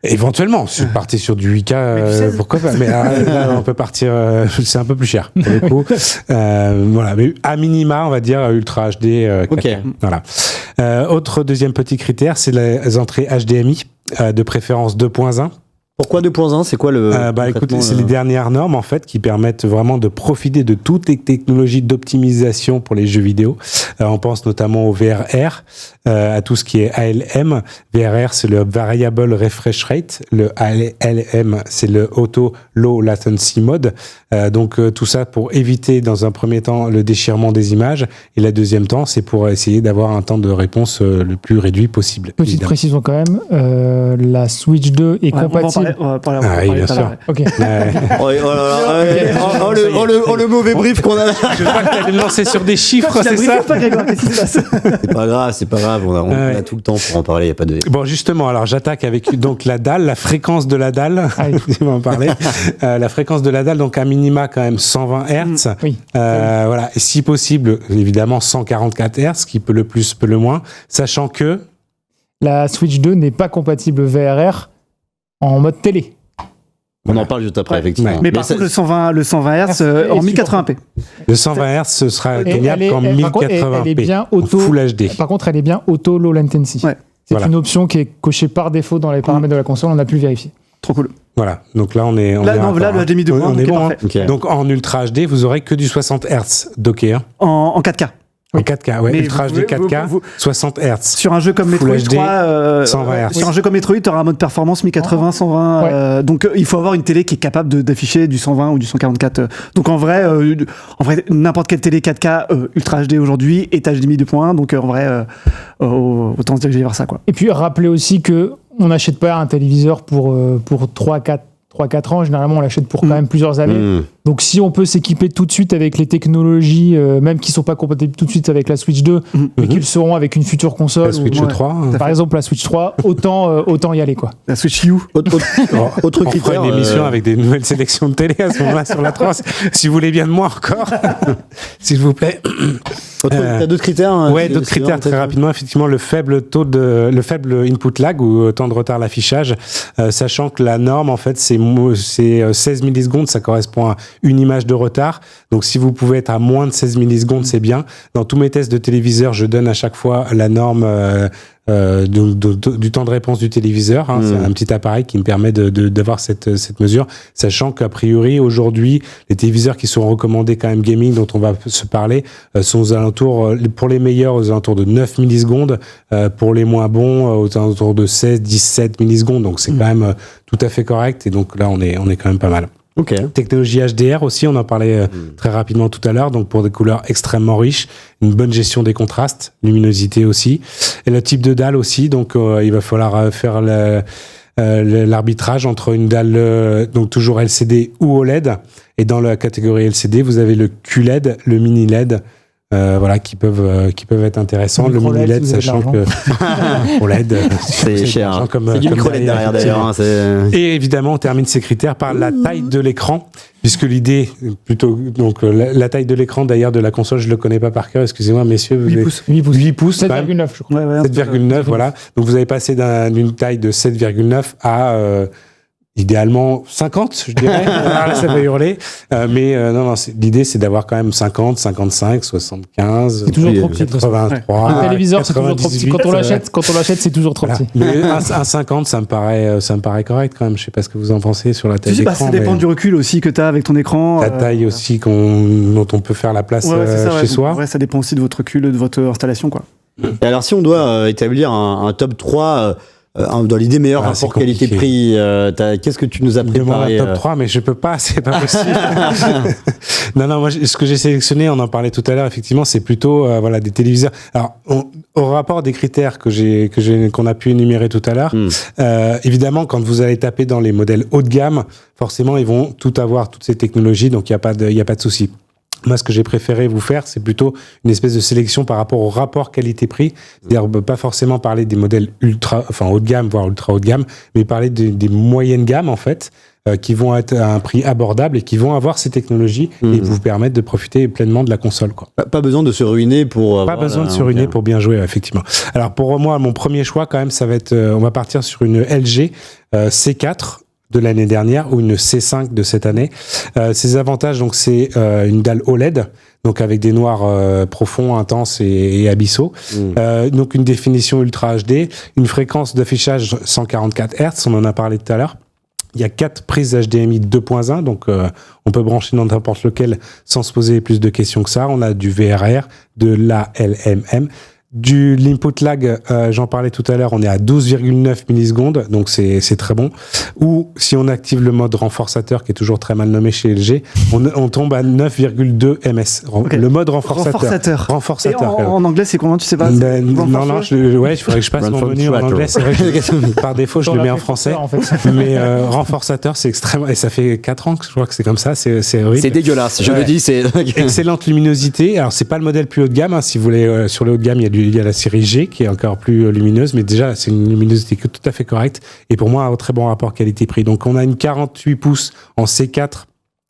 Éventuellement, je suis parti sur du 8K, pourquoi pas, mais là, on peut partir, c'est un peu plus cher, pour le coup. Voilà, mais à minima, on va dire Ultra HD 4K. Okay. Voilà. Autre deuxième petit critère, c'est les entrées HDMI, de préférence 2.1. Pourquoi 2.1 ? C'est quoi le... Écoutez, c'est les dernières normes en fait qui permettent vraiment de profiter de toutes les technologies d'optimisation pour les jeux vidéo. On pense notamment au VRR, à tout ce qui est ALM. VRR, c'est le Variable Refresh Rate. Le ALM, c'est le Auto Low Latency Mode. Donc tout ça pour éviter dans un premier temps le déchirement des images, et la deuxième temps, c'est pour essayer d'avoir un temps de réponse le plus réduit possible. Petite précision quand même, la Switch 2 est compatible. Oui, bien sûr. Ok. Le mauvais brief qu'on a. Je vois que tu allais me lancer sur des chiffres, c'est ça ? C'est pas grave, on a tout le temps pour en parler, il n'y a pas de... Bon, justement, alors j'attaque avec donc la dalle, la fréquence de la dalle, on va en parler. La fréquence de la dalle, donc à minima quand même 120 Hz. Oui. Voilà, et si possible, évidemment 144 Hz, qui peut le plus, peut le moins, sachant que... La Switch 2 n'est pas compatible VRR en mode télé. On en parle juste après, effectivement. Mais par contre, le 120 Hz en 1080p. Le 120 Hz, ce sera atteignable qu'en 1080p, Full HD. Par contre, elle est bien auto low latency. Ouais. C'est une option qui est cochée par défaut dans les paramètres de la console, on a pu le vérifier. Trop cool. Voilà, donc là on est... Là, le HDMI 2.1, on est bon. Okay. Donc en Ultra HD, vous aurez que du 60 Hz docké. En 4K. En 4K, ouais. Ultra HD 4K, 60 Hz. Sur un jeu comme Metroid 3, 120 Hz. Sur un jeu comme Metroid, tu auras un mode performance 1080, 120. Donc il faut avoir une télé qui est capable d'afficher du 120 ou du 144. Donc en vrai, n'importe quelle télé 4K Ultra HD aujourd'hui est HDMI 2.1. Donc en vrai, autant se diriger vers ça, quoi. Et puis rappelez aussi que on n'achète pas un téléviseur pour 3-4 ans, généralement on l'achète pour quand même plusieurs années. Donc si on peut s'équiper tout de suite avec les technologies, même qui ne sont pas compatibles tout de suite avec la Switch 2, mais qui le seront avec une future console. La Switch 3. Par exemple la Switch 3, autant y aller, quoi. La Switch U. Autre critère. On fera une émission avec des nouvelles sélections de télé à ce moment-là sur la 3. Si vous voulez bien de moi encore, s'il vous plaît. T'as d'autres critères? Ouais, d'autres critères très rapidement. Effectivement, le faible input lag ou temps de retard l'affichage, sachant que la norme, en fait, c'est 16 millisecondes, ça correspond à une image de retard. Donc, si vous pouvez être à moins de 16 millisecondes, c'est bien. Dans tous mes tests de téléviseur, je donne à chaque fois la norme du temps de réponse du téléviseur. C'est un petit appareil qui me permet d'avoir cette mesure, sachant qu'a priori, aujourd'hui, les téléviseurs qui sont recommandés quand même gaming, dont on va se parler, sont aux alentours, pour les meilleurs, aux alentours de 9 millisecondes, pour les moins bons, aux alentours de 16, 17 millisecondes. Donc, c'est quand même tout à fait correct. Et donc, là, on est quand même pas mal. Okay. Technologie HDR aussi, on en parlait très rapidement tout à l'heure, donc pour des couleurs extrêmement riches, une bonne gestion des contrastes, luminosité aussi, et le type de dalle aussi, donc il va falloir faire l'arbitrage entre une dalle donc toujours LCD ou OLED, et dans la catégorie LCD, vous avez le QLED, le mini LED, voilà, qui peuvent être intéressants. Le mini LED, sachant que OLED, c'est cher. C'est du micro LED derrière d'ailleurs. Et évidemment, on termine ces critères par la taille de l'écran, puisque l'idée, plutôt, donc la taille de l'écran d'ailleurs de la console, je le connais pas par cœur. Excusez-moi, messieurs. 8 pouces. 7,9, je crois. 7,9, voilà. Donc vous avez passé d'une taille de 7,9 à idéalement 50, je dirais. Là, ça va hurler. Mais non, l'idée, c'est d'avoir quand même 50, 55, 75. C'est toujours trop petit. 83. Le téléviseur, c'est toujours trop petit. Quand on l'achète, c'est toujours trop petit. Mais un 50, ça me paraît correct quand même. Je sais pas ce que vous en pensez sur la taille d'écran. Ça dépend du recul aussi que tu as avec ton écran. La taille aussi dont on peut faire la place chez soi. Ouais, ça dépend aussi de votre recul, de votre installation, quoi. Et alors, si on doit établir un top 3 dans l'idée meilleur Ah, rapport c'est compliqué. qualité-prix, qu'est-ce que tu nous as Il demande préparé un top 3, mais je peux pas, c'est pas possible. non, moi, ce que j'ai sélectionné, on en parlait tout à l'heure, effectivement, c'est plutôt voilà, des téléviseurs. Alors, au rapport des critères qu'on a pu énumérer tout à l'heure, évidemment, quand vous allez taper dans les modèles haut de gamme, forcément, ils vont tout avoir, toutes ces technologies, donc il n'y a pas de souci. Moi, ce que j'ai préféré vous faire, c'est plutôt une espèce de sélection par rapport au rapport qualité-prix. C'est-à-dire, pas forcément parler des modèles haut de gamme, voire ultra haut de gamme, mais parler des moyennes gammes, en fait, qui vont être à un prix abordable et qui vont avoir ces technologies et vous permettre de profiter pleinement de la console, quoi. Pas besoin de se ruiner pour... Pas besoin de se ruiner pour bien jouer, effectivement. Alors, pour moi, mon premier choix, quand même, ça va être... on va partir sur une LG C4 de l'année dernière ou une C5 de cette année. Ses avantages, donc, c'est une dalle OLED, donc avec des noirs profonds, intenses et abyssaux. Donc une définition Ultra HD, une fréquence d'affichage 144 Hz, on en a parlé tout à l'heure. Il y a 4 prises HDMI 2.1, donc on peut brancher dans n'importe lequel sans se poser plus de questions que ça. On a du VRR, de l'ALMM. L'input lag, j'en parlais tout à l'heure, on est à 12,9 millisecondes, donc c'est très bon. Ou si on active le mode renforçateur, qui est toujours très mal nommé chez LG, on tombe à 9,2 ms. Okay. Le mode renforçateur. Et en anglais, c'est combien, tu sais pas? Il faudrait que je passe mon menu en anglais. C'est vrai que par défaut, je le mets en français. En fait. Mais renforçateur, c'est extrêmement... Et ça fait 4 ans que je crois que c'est comme ça, c'est horrible. C'est dégueulasse, je le dis. C'est excellente luminosité. Alors, c'est pas le modèle plus haut de gamme. Hein. Si vous voulez, sur le haut de gamme, il y a la série G qui est encore plus lumineuse, mais déjà c'est une luminosité tout à fait correcte et pour moi un très bon rapport qualité-prix. Donc on a une 48 pouces en C4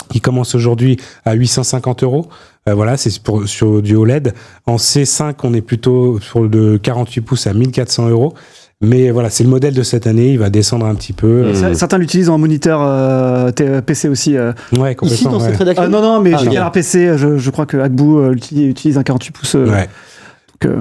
qui commence aujourd'hui à 850 €. Voilà, c'est sur du OLED. En C5, on est plutôt sur le 48 pouces à 1400 €. Mais voilà, c'est le modèle de cette année, il va descendre un petit peu. Certains l'utilisent en moniteur PC aussi. Ouais, complètement. Ici, dans cette rédaction non, mais chez Canard PC, je crois que Agbu utilise un 48 pouces. Ouais.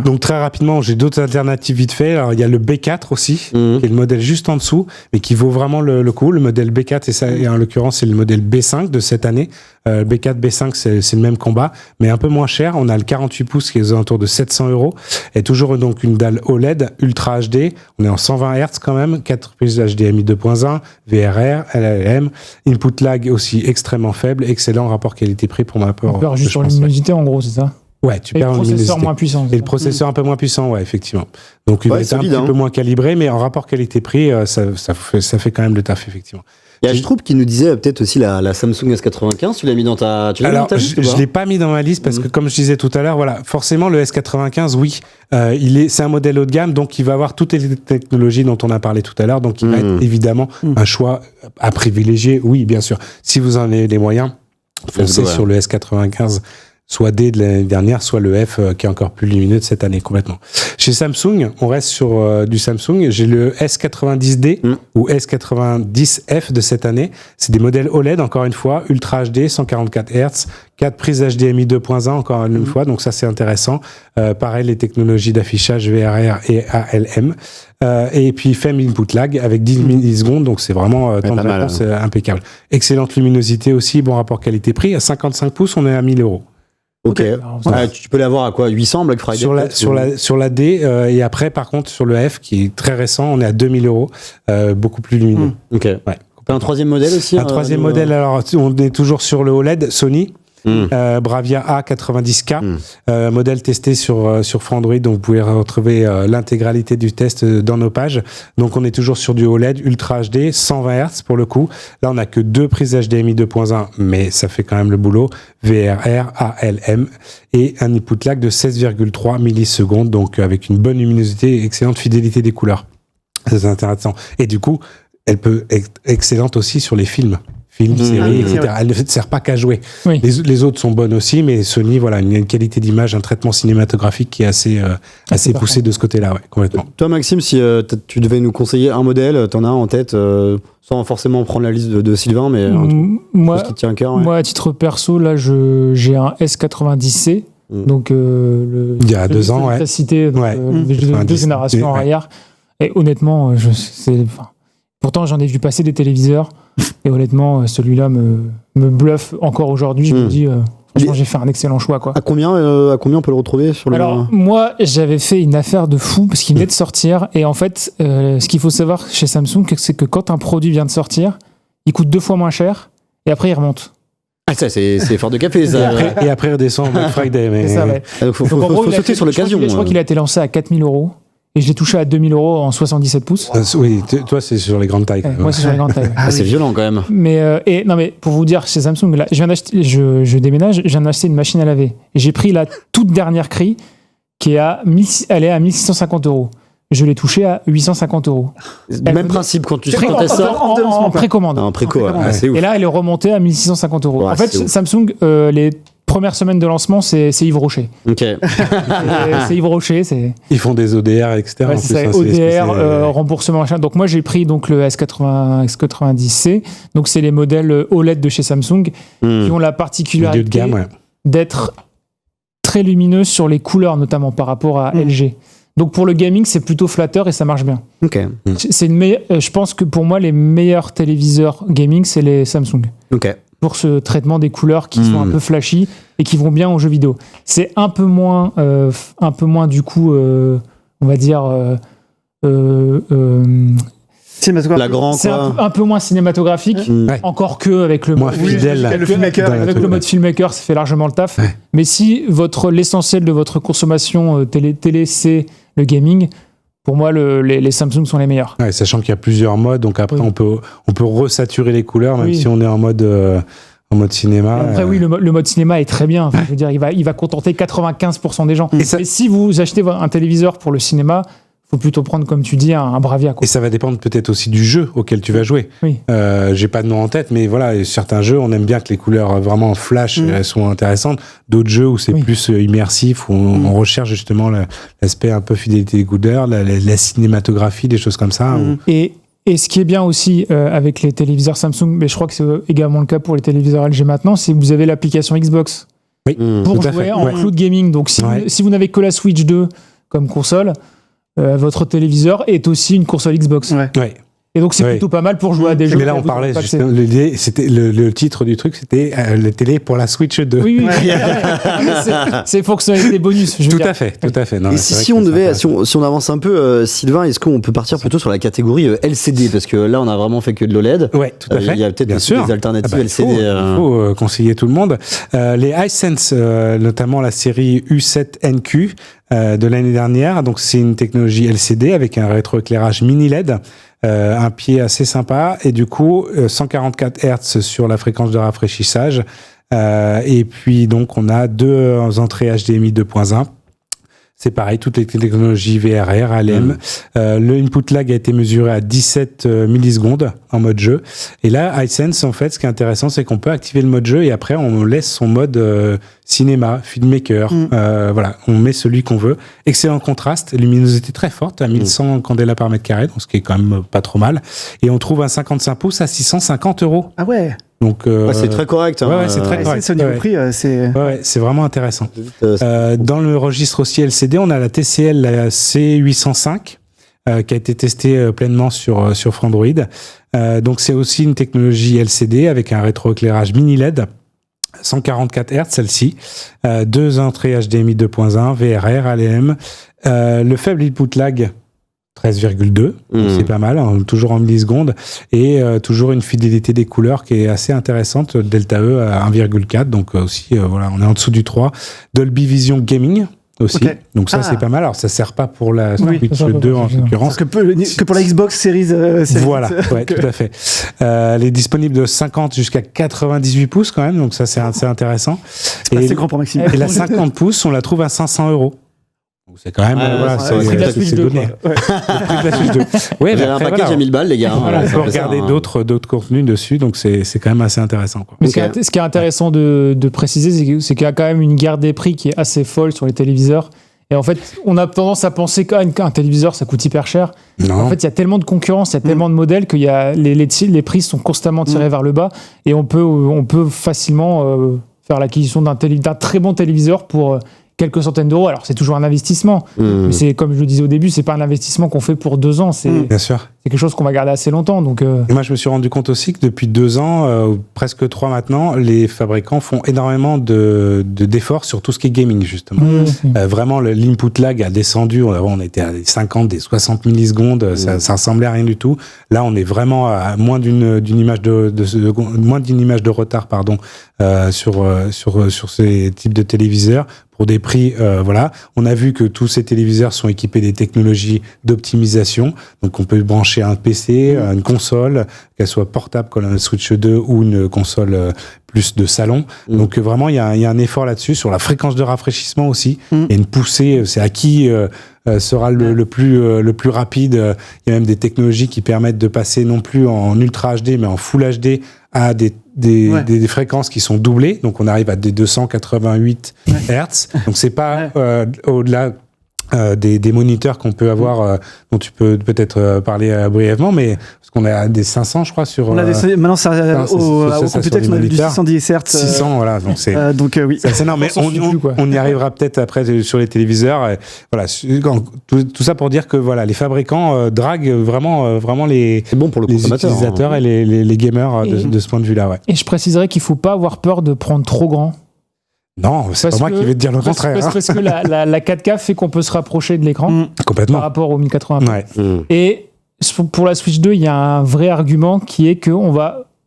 Donc très rapidement, j'ai d'autres alternatives vite fait. Alors il y a le B4 aussi, qui est le modèle juste en dessous, mais qui vaut vraiment le coup. Le modèle B4 et en l'occurrence c'est le modèle B5 de cette année. B4, B5 c'est le même combat, mais un peu moins cher. On a le 48 pouces qui est aux alentours de 700 €, et toujours donc une dalle OLED Ultra HD. On est en 120 Hz quand même, 4 prises HDMI 2.1, VRR, LLM, input lag aussi extrêmement faible, excellent rapport qualité-prix pour ma part. On perd juste sur la luminosité en gros, c'est ça? Ouais, tu perds le processeur moins puissant. Et le processeur un peu moins puissant, ouais, effectivement. Donc il va être solide, un petit peu moins calibré, mais en rapport qualité-prix, ça fait quand même le taf, effectivement. Il y a Schtroup qui nous disait peut-être aussi la Samsung S95, tu l'as mis dans ta liste? Je l'ai pas mis dans ma liste parce que comme je disais tout à l'heure, voilà, forcément le S95, oui, c'est un modèle haut de gamme, donc il va avoir toutes les technologies dont on a parlé tout à l'heure, donc il va être évidemment un choix à privilégier, oui, bien sûr. Si vous en avez les moyens, foncez sur le S95. Soit D de l'année dernière, soit le F qui est encore plus lumineux de cette année, complètement. Chez Samsung, on reste sur du Samsung. J'ai le S90D ou S90F de cette année. C'est des modèles OLED, encore une fois, Ultra HD, 144 Hz, 4 prises HDMI 2.1, encore une fois, donc ça c'est intéressant. Pareil, les technologies d'affichage VRR et ALM. Et puis FEM Input Lag avec 10 millisecondes, donc c'est vraiment temps de réponse impeccable. Excellente luminosité aussi, bon rapport qualité-prix. À 55 pouces, on est à 1000 €. Ok. Tu peux l'avoir à quoi, 800 Black Friday sur la D et après par contre sur le F qui est très récent, on est à 2000 €, beaucoup plus lumineux. Ok. Ouais. Un troisième modèle aussi. Un troisième modèle, alors on est toujours sur le OLED Sony. Bravia A90K, modèle testé sur Android, donc vous pouvez retrouver l'intégralité du test dans nos pages. Donc on est toujours sur du OLED Ultra HD, 120 Hz pour le coup. Là on n'a que 2 prises HDMI 2.1, mais ça fait quand même le boulot. VRR, ALM et un input lag de 16,3 millisecondes, donc avec une bonne luminosité et excellente fidélité des couleurs. C'est intéressant. Et du coup, elle peut être excellente aussi sur les films, séries, etc. Elle ne sert pas qu'à jouer. Oui. Les autres sont bonnes aussi, mais Sony, voilà, une qualité d'image, un traitement cinématographique qui est assez poussé de ce côté-là, ouais, complètement. Toi, Maxime, si tu devais nous conseiller un modèle, t'en as un en tête, sans forcément prendre la liste de Sylvain, mais moi, qui te tient à cœur. Ouais. Moi, à titre perso, là, j'ai un S90C. Donc, il y a 2 ans, ouais. Cité, donc, deux générations en arrière. Et honnêtement, pourtant, j'en ai vu passer des téléviseurs. Et honnêtement, celui-là me bluffe encore aujourd'hui. Je me dis, Franchement, j'ai fait un excellent choix, quoi. À combien on peut le retrouver sur le... Alors, moi, j'avais fait une affaire de fou parce qu'il venait de sortir. Et en fait, ce qu'il faut savoir chez Samsung, c'est que quand un produit vient de sortir, il coûte 2 fois moins cher et après, il remonte. Ah, ça, c'est fort de café, ça. Et après, il redescend en Black Friday. Mais... C'est ça, ouais. Faut Donc, en gros, sauter sur l'occasion. Je crois qu'il a été lancé à 4 000 € et je l'ai touché à 2 000 € en 77 pouces. Oui, toi, c'est sur les grandes tailles. Moi, c'est sur les grandes tailles. Ah, c'est violent quand même. Mais non, mais pour vous dire, chez Samsung, là, je déménage, je viens d'acheter une machine à laver. Et j'ai pris la toute dernière cri qui est elle est à 1650 €. Je l'ai touché à 850 €. Même principe quand tu sors en précommande. En préco, c'est ouf. Et là, elle est remontée à 1650 €. Ouais, en fait, Samsung, les premières semaines de lancement, c'est Yves Rocher. Ok. C'est Yves Rocher. Ils font des ODR, etc. Ouais, c'est ça, ODR, remboursement, machin. Donc moi, j'ai pris donc le S90C. Donc c'est les modèles OLED de chez Samsung qui ont la particularité de gamme, d'être très lumineux sur les couleurs, notamment par rapport à LG. Donc pour le gaming, c'est plutôt flatteur et ça marche bien. Ok. Je pense que pour moi, les meilleurs téléviseurs gaming, c'est les Samsung. Ok. Pour ce traitement des couleurs qui sont un peu flashy et qui vont bien aux jeux vidéo. C'est un peu moins du coup, on va dire... Flagrant, c'est quoi. un peu moins cinématographique, encore que avec le moins fidèle, avec le mode filmmaker, ça fait largement le taf. Ouais. Mais si l'essentiel de votre consommation télé c'est le gaming, pour moi les Samsung sont les meilleurs. Ouais, sachant qu'il y a plusieurs modes, donc après on peut resaturer les couleurs, même si on est en mode cinéma. Après oui, le mode cinéma est très bien. Enfin, je veux dire, il va contenter 95% des gens. Et si vous achetez un téléviseur pour le cinéma, faut plutôt prendre, comme tu dis, un Bravia, quoi. Et ça va dépendre peut-être aussi du jeu auquel tu vas jouer. Oui. J'ai pas de nom en tête, mais voilà, certains jeux, on aime bien que les couleurs vraiment flash, elles sont intéressantes. D'autres jeux où c'est plus immersif, où on recherche justement l'aspect un peu fidélité des couleurs, la cinématographie, des choses comme ça. Et ce qui est bien aussi avec les téléviseurs Samsung, mais je crois que c'est également le cas pour les téléviseurs LG maintenant, c'est que vous avez l'application Xbox pour jouer en cloud gaming. Donc si vous n'avez que la Switch 2 comme console, votre téléviseur est aussi une console Xbox. Ouais. Et donc c'est plutôt pas mal pour jouer à des jeux. Mais là on parlait justement, c'était le titre du truc, c'était la télé pour la Switch 2. Oui. C'est fonctionnalité bonus. Tout à fait. Non, et si on avance un peu, Sylvain, est-ce qu'on peut partir plutôt sur la catégorie LCD, parce que là on a vraiment fait que de l'OLED. Ouais, tout à fait. Il y a peut-être des alternatives LCD. Il faut conseiller tout le monde. Les Hisense, notamment la série U7NQ de l'année dernière. Donc c'est une technologie LCD avec un rétroéclairage mini LED. Un pied assez sympa et du coup 144 Hz sur la fréquence de rafraîchissage et puis donc on a 2 entrées HDMI 2.1. C'est pareil, toutes les technologies VRR, ALM. Le input lag a été mesuré à 17 millisecondes en mode jeu. Et là, Hisense, en fait, ce qui est intéressant, c'est qu'on peut activer le mode jeu et après, on laisse son mode cinéma, filmmaker. Voilà, on met celui qu'on veut. Excellent contraste, luminosité très forte, à 1100 candela par mètre carré, donc ce qui est quand même pas trop mal. Et on trouve un 55 pouces à 650 €. Ah ouais. Donc, c'est très correct. Hein, c'est très correct. C'est au niveau prix, c'est... c'est vraiment intéressant. Dans le registre aussi LCD, on a la TCL la C805 qui a été testée pleinement sur Frandroid. Donc c'est aussi une technologie LCD avec un rétroéclairage mini LED. 144 Hz celle-ci, 2 entrées HDMI 2.1, VRR, ALM, le faible input lag 13,2, c'est pas mal, toujours en millisecondes, et toujours une fidélité des couleurs qui est assez intéressante, Delta E à 1,4, donc aussi, voilà, on est en dessous du 3. Dolby Vision Gaming aussi, donc ça c'est pas mal. Alors ça sert pas pour la Switch 2 en l'occurrence, que pour la Xbox Series. Voilà, tout à fait. Elle est disponible de 50 jusqu'à 98 pouces quand même, donc ça c'est assez intéressant. C'est grand pour Maxime. Et la 50 pouces, on la trouve à 500 €. Donc c'est quand même c'est le prix de la Switch 2. Le prix de la Switch 2. Ouais, un package à 1000 balles, les gars. On peut regarder d'autres contenus dessus, donc c'est quand même assez intéressant, quoi. Mais ce qui est intéressant de préciser, c'est qu'il y a quand même une guerre des prix qui est assez folle sur les téléviseurs. Et en fait, on a tendance à penser qu'un téléviseur, ça coûte hyper cher. Non. En fait, il y a tellement de concurrence, il y a tellement de modèles que les prix sont constamment tirés vers le bas. Et on peut facilement faire l'acquisition d'un très bon téléviseur pour quelques centaines d'euros. Alors c'est toujours un investissement, mais c'est comme je le disais au début, c'est pas un investissement qu'on fait pour 2 ans. Bien sûr. C'est quelque chose qu'on va garder assez longtemps. Donc Et moi je me suis rendu compte aussi que depuis 2 ans, presque 3 maintenant, les fabricants font énormément d'efforts sur tout ce qui est gaming justement. Vraiment l'input lag a descendu. On était à des 50, des 60 millisecondes, ça ressemblait à rien du tout. Là on est vraiment à moins d'une image de retard sur ces types de téléviseurs pour des prix voilà. On a vu que tous ces téléviseurs sont équipés des technologies d'optimisation, donc on peut brancher un PC, une console, qu'elle soit portable comme un Switch 2 ou une console plus de salon. Donc vraiment il y a un effort là-dessus sur la fréquence de rafraîchissement aussi. Il y a une poussée, c'est à qui sera le plus rapide. Il y a même des technologies qui permettent de passer non plus en Ultra HD mais en Full HD à des fréquences qui sont doublées, donc on arrive à des 288 Hz. Donc c'est pas au-delà des moniteurs qu'on peut avoir, dont tu peux peut-être parler brièvement, mais parce qu'on a des 500, je crois, sur. On a maintenant, au Computex, on a du 610 Hz. 600, voilà. Donc c'est. Oui. C'est énorme, mais on y arrivera peut-être après sur les téléviseurs. Et voilà, tout ça pour dire que voilà, les fabricants draguent vraiment les. C'est bon pour le consommateur, utilisateurs et les gamers de ce point de vue-là, ouais. Et je préciserai qu'il faut pas avoir peur de prendre trop grand. Non, c'est pas moi qui vais te dire le contraire. Parce que la 4K fait qu'on peut se rapprocher de l'écran complètement par rapport au 1080p. Ouais. Et pour la Switch 2, il y a un vrai argument qui est que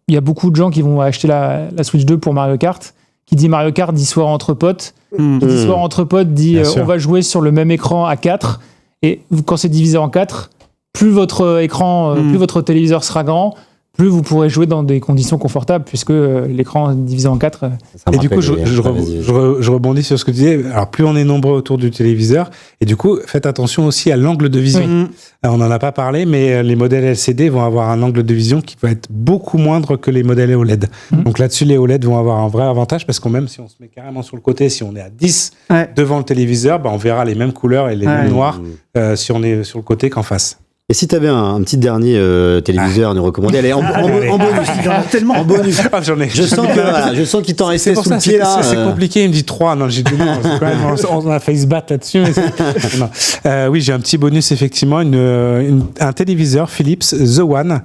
il y a beaucoup de gens qui vont acheter la Switch 2 pour Mario Kart. Qui dit Mario Kart dit soir entre potes. Qui dit soir entre potes dit on va jouer sur le même écran à 4. Et quand c'est divisé en 4, plus votre écran, plus votre téléviseur sera grand, plus vous pourrez jouer dans des conditions confortables, puisque l'écran divisé en 4... Et du coup, je rebondis sur ce que tu disais. Alors, plus on est nombreux autour du téléviseur, et du coup, faites attention aussi à l'angle de vision. Alors, on n'en a pas parlé, mais les modèles LCD vont avoir un angle de vision qui va être beaucoup moindre que les modèles OLED. Donc là-dessus, les OLED vont avoir un vrai avantage, parce que même si on se met carrément sur le côté, si on est à 10 devant le téléviseur, on verra les mêmes couleurs et les mêmes noirs si on est sur le côté qu'en face. Et si tu avais un petit dernier téléviseur à nous recommander, allez, en bonus, tellement en bonus. J'en ai. Je sens qu'il t'en restait sous le pied là. C'est compliqué, il me dit 3. Non, j'ai dit non, on a failli se battre là-dessus. Oui, j'ai un petit bonus, effectivement, un téléviseur Philips The One.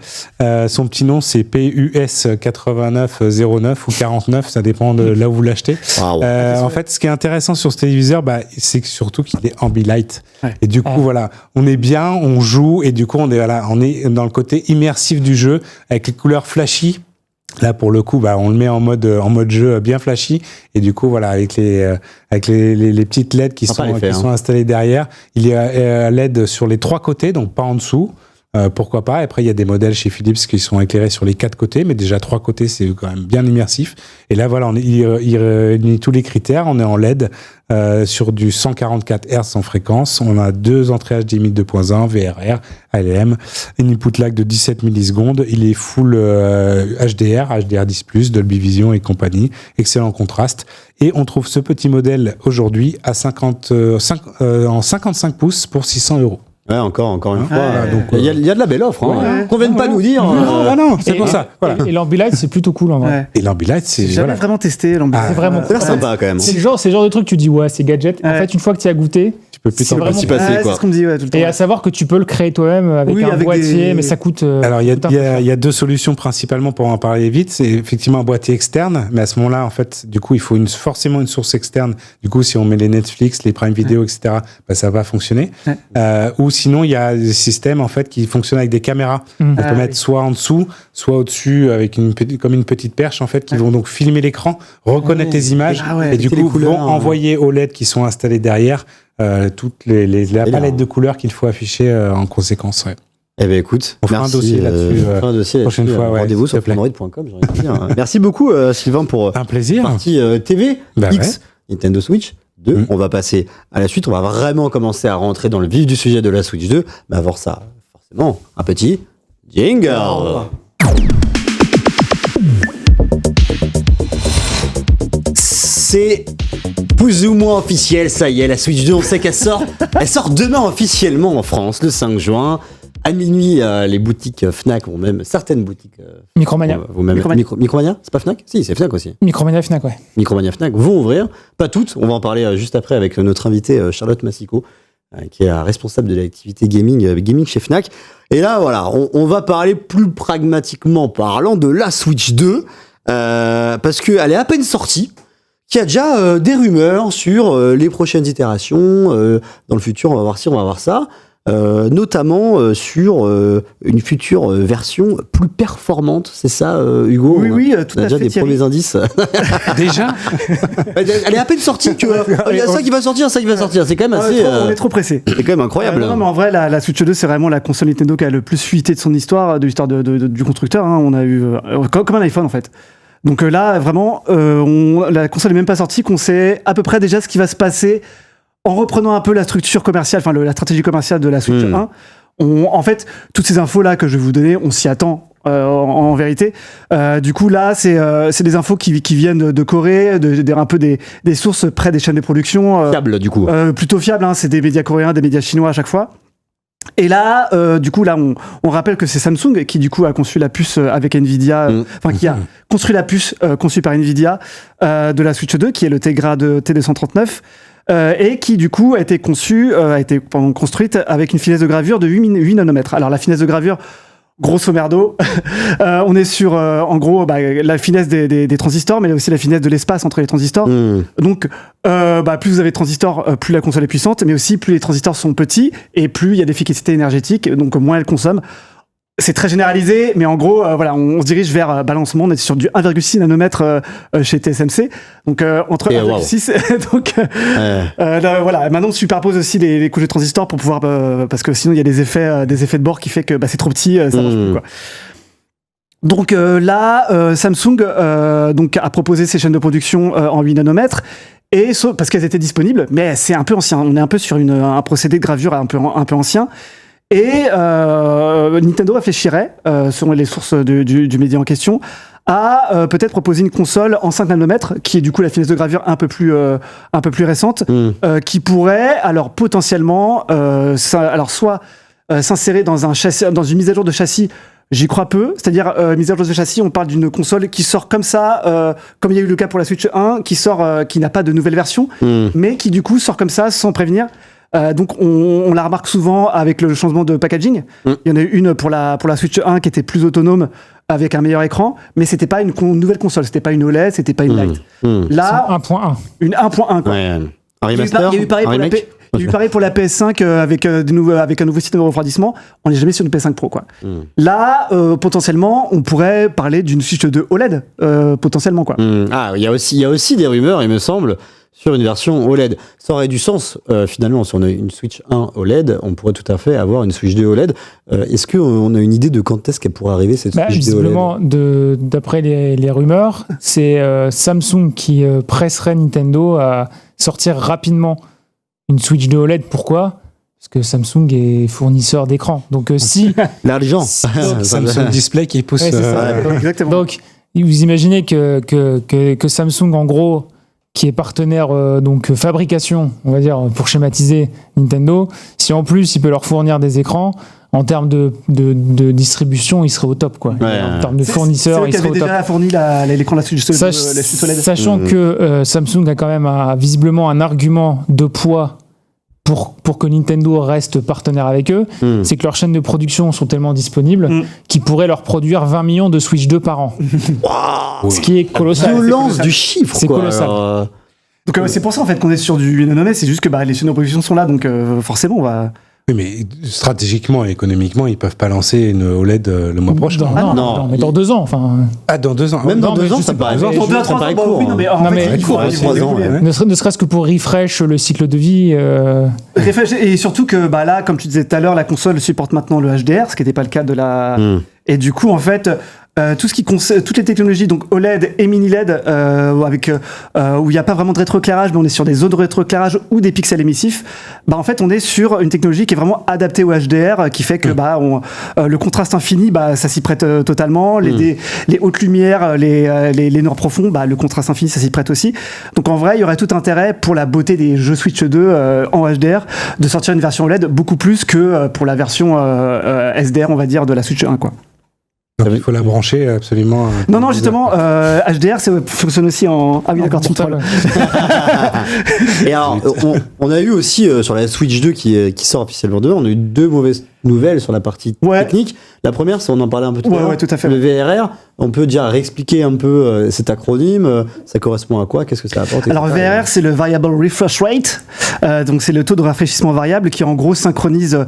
Son petit nom, c'est PUS 8909 ou 49, ça dépend de là où vous l'achetez. En fait, ce qui est intéressant sur ce téléviseur, c'est surtout qu'il est Ambilight. Et du coup, voilà, on est bien, on joue, et du coup, on est dans le côté immersif du jeu, avec les couleurs flashy. Là, pour le coup, on le met en mode jeu bien flashy. Et du coup, voilà, avec les petites LED qui sont installées derrière. Il y a LED sur les 3 côtés, donc pas en dessous. Pourquoi pas. Après, il y a des modèles chez Philips qui sont éclairés sur les 4 côtés, mais déjà 3 côtés, c'est quand même bien immersif. Et là, voilà, il réunit tous les critères. On est en LED sur du 144 Hz en fréquence. On a 2 entrées HDMI 2.1, VRR, ALM, une input lag de 17 millisecondes. Il est full HDR, HDR10+, Dolby Vision et compagnie. Excellent contraste. Et on trouve ce petit modèle aujourd'hui à en 55 pouces pour 600 €. Ouais, encore une fois. Donc, il y a de la belle offre. Qu'on vienne pas nous dire. Non, c'est pour ça. Voilà. Et l'Ambilight, c'est plutôt cool en vrai. Et l'Ambilight, c'est. J'ai jamais vraiment testé l'Ambilight. C'est vraiment cool. Sympa quand même. C'est le genre de truc, tu dis c'est gadget. En fait, une fois que tu as goûté, tu peux plus t'en s'y passer. C'est ce qu'on me dit tout le temps. Et à savoir que tu peux le créer toi-même avec un boîtier, mais ça coûte. Alors il y a 2 solutions principalement pour en parler vite. C'est effectivement un boîtier externe, mais à ce moment-là, en fait, du coup, il faut forcément une source externe. Du coup, si on met les Netflix, les Prime Video, etc., ça va fonctionner. Ou sinon, il y a des systèmes en fait qui fonctionnent avec des caméras. On peut mettre soit en dessous, soit au-dessus avec comme une petite perche en fait qui vont donc filmer l'écran, reconnaître les images et du coup vont envoyer aux LED qui sont installés derrière toute la palette de couleurs qu'il faut afficher en conséquence. Eh bien écoute, on fera un dossier là-dessus. Prochaine fois, rendez-vous sur Android.com. Merci beaucoup Sylvain pour un plaisir. Partie TV X Nintendo Switch 2. On va passer à la suite. On va vraiment commencer à rentrer dans le vif du sujet de la Switch 2. Mais avant ça, forcément, un petit jingle. C'est plus ou moins officiel, ça y est, la Switch 2, on sait qu'elle sort. Elle sort demain officiellement en France, le 5 juin. À minuit, les boutiques Fnac, ou même certaines boutiques Micromania. Micromania, c'est pas Fnac? Si, c'est Fnac aussi. Micromania Fnac, ouais. Micromania Fnac vont ouvrir. Pas toutes, on va en parler juste après avec notre invitée Charlotte Massico, qui est responsable de l'activité gaming chez Fnac. Et là, voilà, on va parler plus pragmatiquement parlant de la Switch 2, parce qu'elle est à peine sortie, qu'il y a déjà des rumeurs sur les prochaines itérations. Dans le futur, on va voir on va voir ça. Notamment sur une future version plus performante, c'est ça, Hugo? Oui, tout on a à déjà fait, des Thierry. premiers indices. Déjà? Elle est à peine sortie que il y a ça qui va sortir, ça qui va sortir. C'est quand même assez. On est trop pressé. C'est quand même incroyable. Non, mais en vrai, la Switch 2, c'est vraiment la console Nintendo qui a le plus fuité de son histoire, de l'histoire du constructeur. Hein. On a eu comme un iPhone en fait. Donc là, vraiment, la console n'est même pas sortie, qu'on sait à peu près déjà ce qui va se passer en reprenant un peu la structure commerciale, enfin la stratégie commerciale de la Switch 1. En fait, toutes ces infos là que je vais vous donner, on s'y attend. En vérité, du coup là, c'est des infos qui viennent de Corée, un peu des sources près des chaînes de production. Fiable du coup. Plutôt fiable, hein, c'est des médias coréens, des médias chinois à chaque fois. Et là, du coup, là, on rappelle que c'est Samsung qui, du coup, a conçu la puce avec Nvidia, qui a construit la puce conçue par Nvidia de la Switch 2, qui est le Tegra de T239, et qui, du coup, a été construite avec une finesse de gravure de 8 nanomètres. Alors, la finesse de gravure, grosso merdo, on est sur, en gros, la finesse des transistors, mais aussi la finesse de l'espace entre les transistors. Donc, plus vous avez de transistors, plus la console est puissante, mais aussi plus les transistors sont petits et plus il y a d'efficacité énergétique, donc moins elle consomme. C'est très généralisé, mais en gros, on se dirige vers balancement. On est sur du 1,6 nanomètre chez TSMC, donc entre 1,6. Donc là, voilà. Maintenant, on superpose aussi les couches de transistors pour pouvoir, parce que sinon il y a des effets de bord qui fait que c'est trop petit, ça marche plus, quoi. Donc là, Samsung donc a proposé ses chaînes de production en 8 nanomètres. Et parce qu'elles étaient disponibles, mais c'est un peu ancien. On est un peu sur un procédé de gravure un peu ancien. Et Nintendo réfléchirait, selon les sources du média en question, à peut-être proposer une console en 5 nanomètres, qui est du coup la finesse de gravure un peu plus récente, qui pourrait alors potentiellement soit s'insérer dans une mise à jour de châssis. J'y crois peu, c'est-à-dire mise à jour de châssis, on parle d'une console qui sort comme ça, comme il y a eu le cas pour la Switch 1, qui n'a pas de nouvelle version, mais qui du coup sort comme ça sans prévenir. Donc on la remarque souvent avec le changement de packaging. Il y en a eu une pour la Switch 1 qui était plus autonome avec un meilleur écran, mais c'était pas une nouvelle console, c'était pas une OLED, c'était pas une Lite. Là, 1.1. Une 1.1 quoi. Ouais. Un remaster. Il y a eu pareil pour la PS5 avec un nouveau système de refroidissement. On n'est jamais sur une PS5 Pro quoi. Là, potentiellement, on pourrait parler d'une Switch 2 OLED potentiellement quoi. Ah, il y a aussi des rumeurs, il me semble, sur une version OLED. Ça aurait du sens, finalement, si on a une Switch 1 OLED, on pourrait tout à fait avoir une Switch 2 OLED. Est-ce qu'on a une idée de quand est-ce qu'elle pourrait arriver, cette Switch 2 OLED? Visiblement, d'après les rumeurs, c'est Samsung qui presserait Nintendo à sortir rapidement une Switch 2 OLED. Pourquoi ? Parce que Samsung est fournisseur d'écran. Donc si... L'argent. Samsung Display qui pousse... Ouais, c'est ça. Exactement. Donc, vous imaginez que Samsung, en gros, qui est partenaire donc fabrication, on va dire, pour schématiser Nintendo, si en plus il peut leur fournir des écrans, en termes de distribution, il serait au top, quoi. En termes de fournisseurs, il serait au top. C'est eux qui avaient déjà fourni l'écran de la Switch OLED. Sachant que Samsung a quand même visiblement un argument de poids pour que Nintendo reste partenaire avec eux, c'est que leurs chaînes de production sont tellement disponibles qu'ils pourraient leur produire 20 millions de Switch 2 par an. Ce qui est colossal. La violence du chiffre, c'est quoi. colossal. Donc c'est pour ça en fait qu'on est sur du 8 nanomètres, c'est juste que les chaînes de production sont là, donc forcément on va... Oui, mais stratégiquement et économiquement, ils peuvent pas lancer une OLED le mois prochain. Non, mais dans 2 ans, enfin. Ah, dans 2 ans. Même dans 2 ans, ça paraît Dans 2 à 3 ans, court. oui, non, mais en fait, il faut... 3 ans, ouais. Ne serait-ce que pour refresh le cycle de vie. Et surtout que là, comme tu disais tout à l'heure, la console supporte maintenant le HDR, ce qui n'était pas le cas de la... Et du coup, en fait, toutes les technologies, donc OLED et mini LED, avec où il n'y a pas vraiment de rétroéclairage, mais on est sur des zones de rétroéclairage ou des pixels émissifs. En fait, on est sur une technologie qui est vraiment adaptée au HDR, qui fait que le contraste infini, ça s'y prête totalement. Les hautes lumières, les noirs profonds, le contraste infini, ça s'y prête aussi. Donc en vrai, il y aurait tout intérêt pour la beauté des jeux Switch 2 en HDR de sortir une version OLED beaucoup plus que pour la version SDR, on va dire, de la Switch 1, quoi. Donc, il faut la brancher absolument. Non, justement, HDR, ça fonctionne aussi en. Ah oui, d'accord, tu me trolles. Et alors, on a eu aussi sur la Switch 2 qui sort officiellement demain, on a eu 2 mauvaises nouvelles sur la partie technique. La première, c'est on en parlait un peu tout à l'heure. Ouais, tout à fait. Le VRR, on peut déjà réexpliquer un peu cet acronyme. Ça correspond à quoi? Qu'est-ce que ça apporte? Alors VRR, c'est le Variable Refresh Rate. Donc c'est le taux de rafraîchissement variable qui en gros synchronise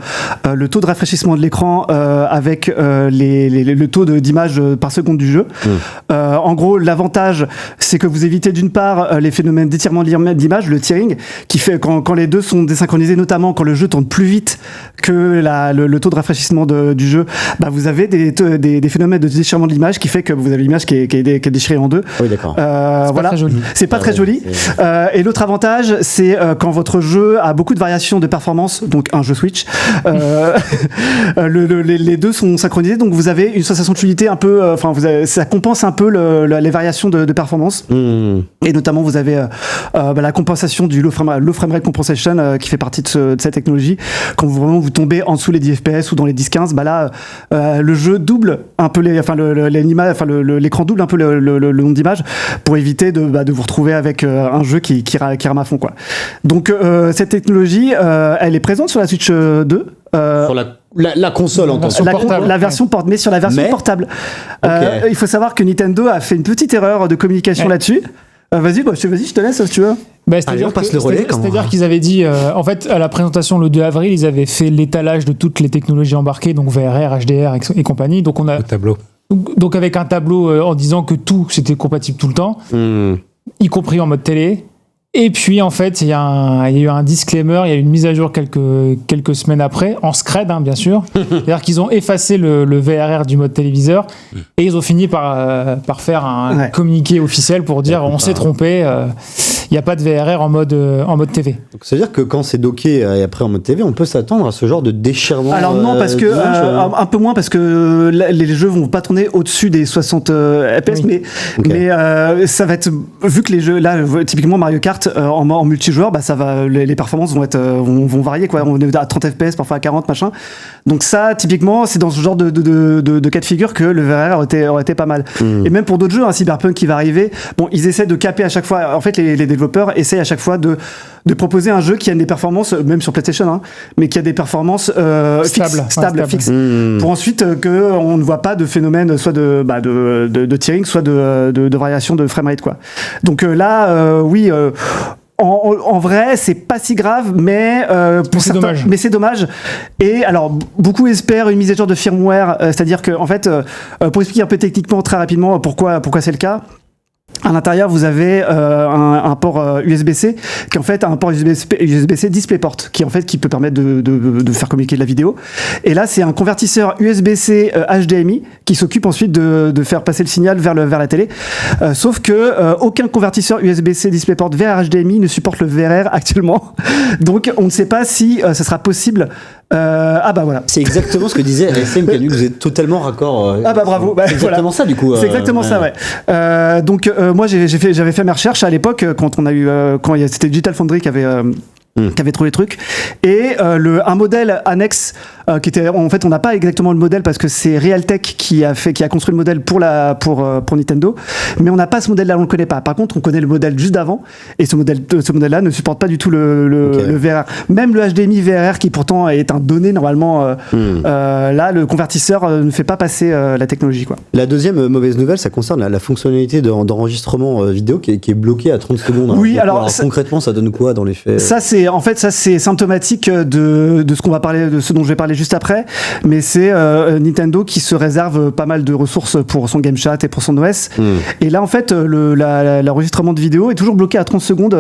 le taux de rafraîchissement de l'écran avec le taux d'image par seconde du jeu. En gros, l'avantage, c'est que vous évitez d'une part les phénomènes d'étirement d'image, le tearing, qui fait quand les deux sont désynchronisés, notamment quand le jeu tourne plus vite que le taux de rafraîchissement du jeu, vous avez des phénomènes de déchirement de l'image qui fait que vous avez l'image qui est déchirée en deux. Oui, d'accord. Voilà. C'est pas très joli. Et l'autre avantage, c'est quand votre jeu a beaucoup de variations de performance, donc un jeu Switch, les deux sont synchronisés, donc vous avez une sensation de fluidité un peu, ça compense un peu les variations de performance. Et notamment, vous avez la compensation du low frame rate compensation qui fait partie de cette technologie. Quand vous tombez en dessous les 10 FPS ou dans les 10-15, là, le jeu double un peu l'écran double un peu le nombre d'images pour éviter de vous retrouver avec un jeu qui rame à fond, quoi. Donc cette technologie, elle est présente sur la Switch 2. Sur la console en tant que la version portable, mais sur la version portable. Il faut savoir que Nintendo a fait une petite erreur de communication là-dessus. Vas-y, je te laisse si tu veux. C'est-à-dire qu'ils avaient dit, en fait, à la présentation le 2 avril, ils avaient fait l'étalage de toutes les technologies embarquées, donc VRR, HDR et compagnie. Donc on a le tableau. Donc avec un tableau en disant que tout c'était compatible tout le temps, y compris en mode télé. Et puis en fait, il y a eu un disclaimer, il y a eu une mise à jour quelques semaines après, en scred bien sûr. C'est-à-dire qu'ils ont effacé le VRR du mode téléviseur et ils ont fini par faire un communiqué officiel pour dire on s'est trompé, il n'y a pas de VRR en mode TV. Donc ça veut dire que quand c'est docké et après en mode TV, on peut s'attendre à ce genre de déchirement? Alors non, parce que un peu moins, parce que les jeux vont pas tourner au-dessus des 60 FPS, mais ça va être, vu que les jeux là, typiquement Mario Kart en multijoueur, les performances vont varier, quoi. On est à 30 FPS, parfois à 40, machin. Donc ça, typiquement, c'est dans ce genre de cas de figure que le VRR aurait été pas mal. Et même pour d'autres jeux, Cyberpunk qui va arriver, ils essaient de caper à chaque fois. En fait, les développeurs essaient à chaque fois de proposer un jeu qui a des performances, même sur PlayStation, mais qui a des performances stables, fixes, pour ensuite qu'on ne voit pas de phénomène soit de tearing, soit de variation de framerate, quoi. Donc là, oui. En vrai, c'est pas si grave, mais c'est dommage. Et alors, beaucoup espèrent une mise à jour de firmware, c'est-à-dire que, en fait, pour expliquer un peu techniquement très rapidement pourquoi c'est le cas. À l'intérieur, vous avez un port USB-C qui est en fait un port USB-C DisplayPort qui peut permettre de faire communiquer de la vidéo. Et là, c'est un convertisseur USB-C HDMI qui s'occupe ensuite de faire passer le signal vers la télé. Sauf que aucun convertisseur USB-C DisplayPort vers HDMI ne supporte le VRR actuellement. Donc, on ne sait pas si ça sera possible. Voilà. C'est exactement ce que disait ASM Canu, vous êtes totalement raccord. Bravo. C'est exactement ça, du coup. C'est exactement ça, ouais. Donc, moi, j'avais fait mes recherches à l'époque quand c'était Digital Foundry qui avait trouvé le truc, et un modèle annexe qui était, en fait, on n'a pas exactement le modèle parce que c'est Realtek qui a construit le modèle pour Nintendo, mais on n'a pas ce modèle-là, on le connaît pas. Par contre, on connaît le modèle juste d'avant, et ce modèle-là ne supporte pas du tout le VRR. Même le HDMI VRR, qui pourtant est un donné normalement, là, le convertisseur ne fait pas passer la technologie, quoi. La deuxième mauvaise nouvelle, ça concerne la fonctionnalité d'enregistrement vidéo qui est bloquée à 30 secondes. Oui, alors concrètement, ça donne quoi dans les faits? Ça, c'est symptomatique de ce dont je vais parler juste après, mais c'est Nintendo qui se réserve pas mal de ressources pour son Game Chat et pour son OS. Et là, en fait, l'enregistrement de vidéo est toujours bloqué à 30 secondes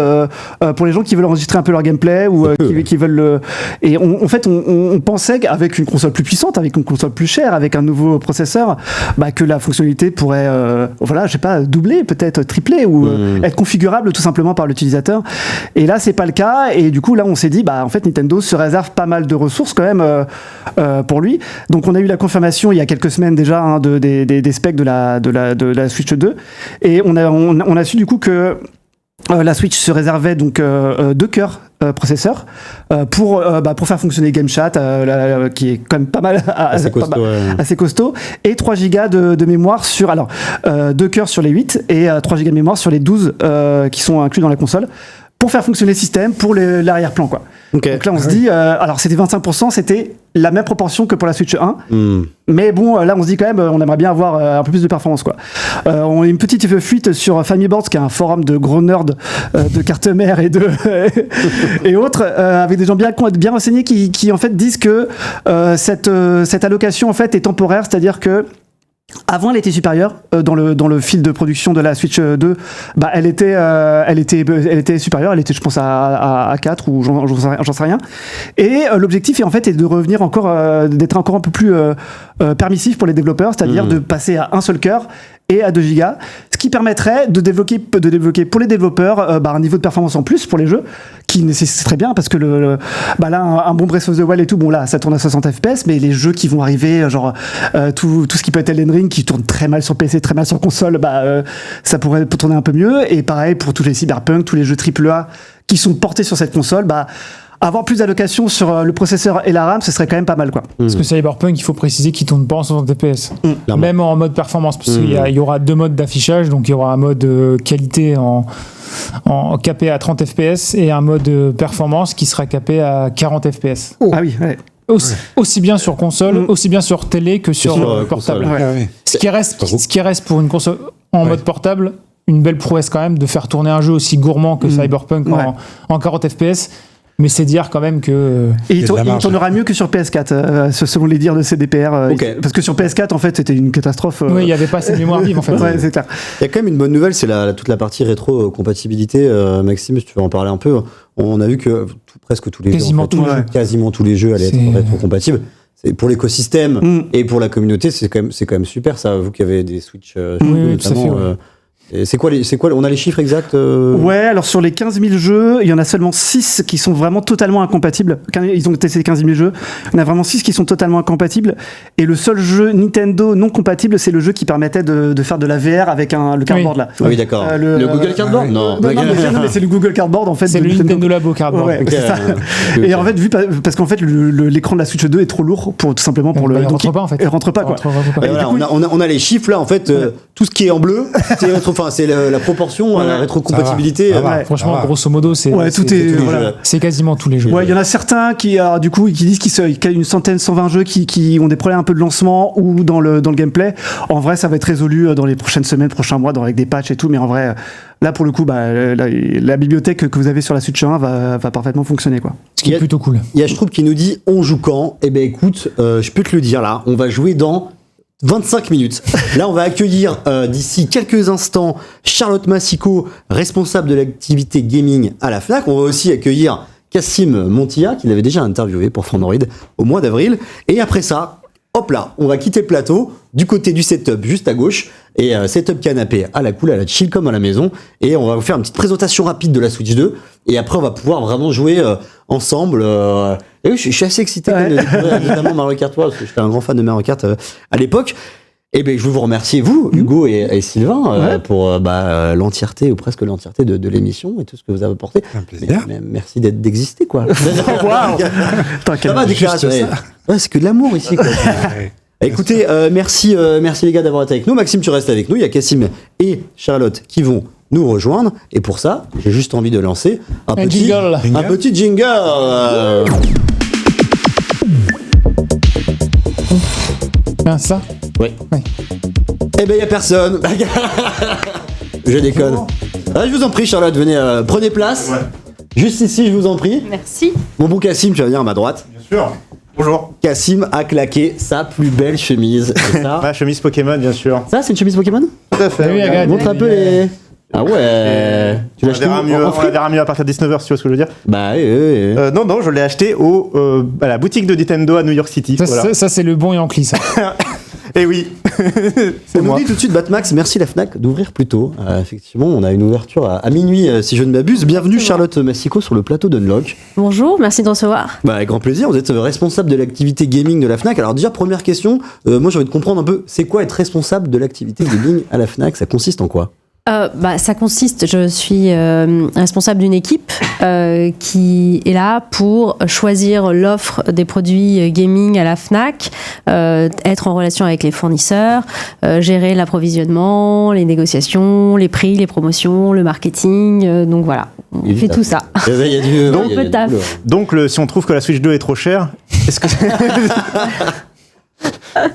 pour les gens qui veulent enregistrer un peu leur gameplay ou qui veulent Et en fait, on pensait qu'avec une console plus puissante, avec une console plus chère, avec un nouveau processeur, que la fonctionnalité pourrait, je sais pas, doubler, peut-être tripler ou être configurable tout simplement par l'utilisateur. Et là, c'est pas le cas. Et du coup, là, on s'est dit, en fait, Nintendo se réserve pas mal de ressources quand même pour lui. Donc, on a eu la confirmation il y a quelques semaines déjà des specs de la Switch 2. Et on a su du coup que la Switch se réservait donc 2 cœurs processeurs pour faire fonctionner Game Chat qui est quand même pas mal assez costaud, et 3 Go de mémoire sur 2 cœurs sur les 8 et 3 Go de mémoire sur les 12 qui sont inclus dans la console pour faire fonctionner le système pour l'arrière-plan quoi. Okay. Donc là on se dit alors c'était 25%, c'était la même proportion que pour la Switch 1 mais bon là on se dit quand même on aimerait bien avoir un peu plus de performance quoi. On a une petite fuite sur Famiboards qui est un forum de gros nerds de cartes mères et autres avec des gens bien renseignés qui en fait disent que cette allocation en fait est temporaire, c'est-à-dire que avant, elle était supérieure dans le fil de production de la Switch 2. Elle était supérieure. Elle était, je pense, à 4 ou j'en sais rien. Et l'objectif est de revenir d'être encore un peu plus permissif pour les développeurs, c'est-à-dire de passer à un seul cœur et à 2 gigas, ce qui permettrait de débloquer pour les développeurs un niveau de performance en plus pour les jeux qui nécessiterait bien parce que là un bon Breath of the Wild et tout, bon là ça tourne à 60 fps, mais les jeux qui vont arriver genre tout ce qui peut être Elden Ring qui tourne très mal sur PC, très mal sur console, ça pourrait tourner un peu mieux. Et pareil pour tous les Cyberpunk, tous les jeux AAA qui sont portés sur cette console, avoir plus d'allocation sur le processeur et la RAM, ce serait quand même pas mal quoi. Parce que Cyberpunk, il faut préciser qu'il tourne pas en 60 fps, même en mode performance, parce qu'il y aura 2 modes d'affichage, donc il y aura un mode qualité en capé à 30 fps et un mode performance qui sera capé à 40 fps. Ah oui, ouais. Aussi bien sur console, aussi bien sur télé que sur portable. Ouais. Ce qui reste pour une console en mode portable, une belle prouesse quand même de faire tourner un jeu aussi gourmand que Cyberpunk en 40 fps. Mais c'est dire quand même que... Et il tournera mieux que sur PS4, selon les dires de CDPR. Parce que sur PS4, en fait, c'était une catastrophe. Oui, il n'y avait pas assez de mémoire vive, en fait. Ouais, c'est clair. Il y a quand même une bonne nouvelle, c'est toute la partie rétro-compatibilité. Maxime, si tu veux en parler un peu. On a vu que presque tous les quasiment tous les jeux allaient être rétro-compatibles. C'est pour l'écosystème et pour la communauté, c'est quand même super, ça. Vous qui avez des Switch, notamment... Et c'est quoi on a les chiffres exacts Ouais, alors sur les 15 000 jeux, il y en a seulement 6 qui sont vraiment totalement incompatibles. Ils ont testé 15 000 jeux. Il y en a vraiment 6 qui sont totalement incompatibles. Et le seul jeu Nintendo non compatible, c'est le jeu qui permettait de faire de la VR avec le cardboard là. Ah oui, d'accord. Le Google Cardboard Non, mais c'est le Google Cardboard en fait. C'est le Nintendo Labo Cardboard. Ouais, c'est ça. Et en fait, parce qu'en fait, l'écran de la Switch 2 est trop lourd tout simplement pour le. Il rentre pas en fait. Il rentre pas quoi. On a les chiffres là en fait. Tout ce qui est en bleu, c'est la proportion à la rétrocompatibilité. Franchement, grosso modo, c'est quasiment tous les jeux. Ouais, il y en a certains qui disent qu'il y a une centaine, 120 jeux qui ont des problèmes un peu de lancement ou dans le gameplay. En vrai, ça va être résolu dans les prochaines semaines, prochains mois, avec des patchs et tout. Mais en vrai, là pour le coup, la bibliothèque que vous avez sur la Switch 1 va parfaitement fonctionner quoi. Ce qui est plutôt cool. Il y a Schtroup qui nous dit on joue quand ? Eh ben écoute, je peux te le dire là, on va jouer dans 25 minutes. Là, on va accueillir d'ici quelques instants Charlotte Massico, responsable de l'activité gaming à la Fnac. On va aussi accueillir Cassim Montilla, qui l'avait déjà interviewé pour Fandroid au mois d'avril. Et après ça, hop là, on va quitter le plateau du côté du setup juste à gauche et setup canapé à la cool, à la chill comme à la maison. Et on va vous faire une petite présentation rapide de la Switch 2. Et après, on va pouvoir vraiment jouer ensemble. Et oui, je suis assez excité de découvrir notamment Mario Kart 3 parce que j'étais un grand fan de Mario Kart à l'époque. Et ben, je veux vous remercier, vous, Hugo et Sylvain, pour l'entièreté ou presque l'entièreté de l'émission et tout ce que vous avez apporté. Un plaisir. Mais merci d'exister, quoi. Waouh. Ça va, déclaration. Ouais, c'est que de l'amour ici, quoi. Écoutez, merci les gars d'avoir été avec nous. Maxime, tu restes avec nous. Il y a Cassim et Charlotte qui vont nous rejoindre. Et pour ça, j'ai juste envie de lancer un petit jingle. Ah, ça ? Oui. Eh ben, il n'y a personne. Je déconne. Je vous en prie, Charlotte, venez, prenez place. Ouais. Juste ici, je vous en prie. Merci. Mon bon Cassim, tu vas venir à ma droite. Bien sûr. Bonjour. Cassim a claqué sa plus belle chemise. C'est ça Ma chemise Pokémon, bien sûr. Ça, c'est une chemise Pokémon? Tout à fait. Oui, regarde. Montre un peu les... Ah ouais. Tu l'as acheté On la verra mieux à partir de 19h, si tu vois ce que je veux dire. Bah oui. Non, je l'ai acheté à la boutique de Nintendo à New York City. Voilà. Ça, c'est le bon Yankee, ça. Et oui, c'est On nous moi. dit tout de suite, Batmax, merci la Fnac d'ouvrir plus tôt. Effectivement, on a une ouverture à minuit, si je ne m'abuse. Bienvenue Charlotte Massico sur le plateau d'Unlock. Bonjour, merci de recevoir. Bah, avec grand plaisir, vous êtes responsable de l'activité gaming de la Fnac. Alors déjà, première question, moi j'ai envie de comprendre un peu, c'est quoi être responsable de l'activité gaming à la Fnac? Ça consiste en quoi? Ça consiste, je suis responsable d'une équipe qui est là pour choisir l'offre des produits gaming à la Fnac, être en relation avec les fournisseurs, gérer l'approvisionnement, les négociations, les prix, les promotions, le marketing. Donc voilà, on fait tout ça. Il y a du, Un peu de taf. Donc, si on trouve que la Switch 2 est trop chère, est-ce que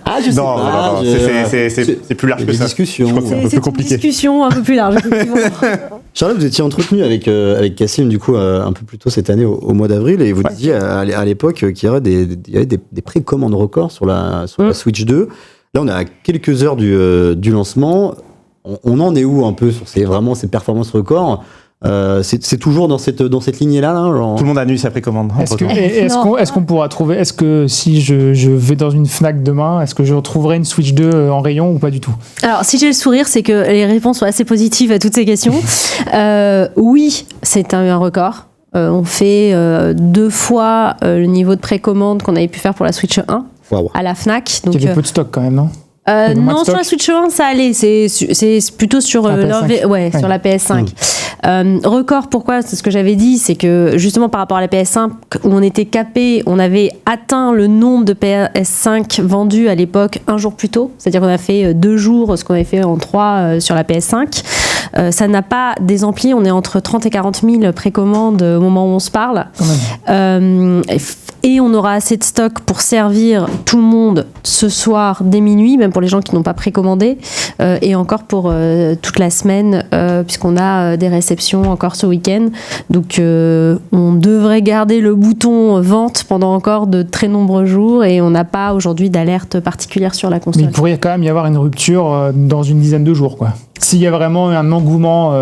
Ah, je sais non, pas. c'est plus large que ça. Discussion. Je crois que c'est un peu plus compliqué. Une discussion un peu plus large, effectivement. Charlotte, vous étiez entretenu avec Cassim du coup un peu plus tôt cette année au mois d'avril et vous disiez à l'époque qu'il y avait des précommandes records sur la Switch 2. Là, on est à quelques heures du lancement. On en est où un peu sur ces performances records? C'est toujours dans cette lignée-là, genre... Tout le monde annule sa précommande. Est-ce qu'on pourra trouver, est-ce que si je vais dans une Fnac demain, est-ce que je retrouverai une Switch 2 en rayon ou pas du tout? Alors, si j'ai le sourire, c'est que les réponses sont assez positives à toutes ces questions. Oui, c'est un record. On fait 2 fois le niveau de précommande qu'on avait pu faire pour la Switch 1 à la Fnac. Donc, il y avait peu de stock quand même, non? Non, sur la Switch 1, ça allait. C'est plutôt sur la PS5. Sur la PS5. Record, pourquoi? C'est ce que j'avais dit, c'est que justement par rapport à la PS5 où on était capé, on avait atteint le nombre de PS5 vendus à l'époque un jour plus tôt. C'est-à-dire qu'on a fait 2 jours ce qu'on avait fait en 3 sur la PS5. Ça n'a pas désempli. On est entre 30 et 40 000 précommandes au moment où on se parle. Et on aura assez de stock pour servir tout le monde ce soir dès minuit, même pour les gens qui n'ont pas précommandé, et encore pour toute la semaine, puisqu'on a des réceptions encore ce week-end. Donc on devrait garder le bouton vente pendant encore de très nombreux jours, et on n'a pas aujourd'hui d'alerte particulière sur la console. Mais il pourrait quand même y avoir une rupture dans une dizaine de jours, quoi. S'il y a vraiment un engouement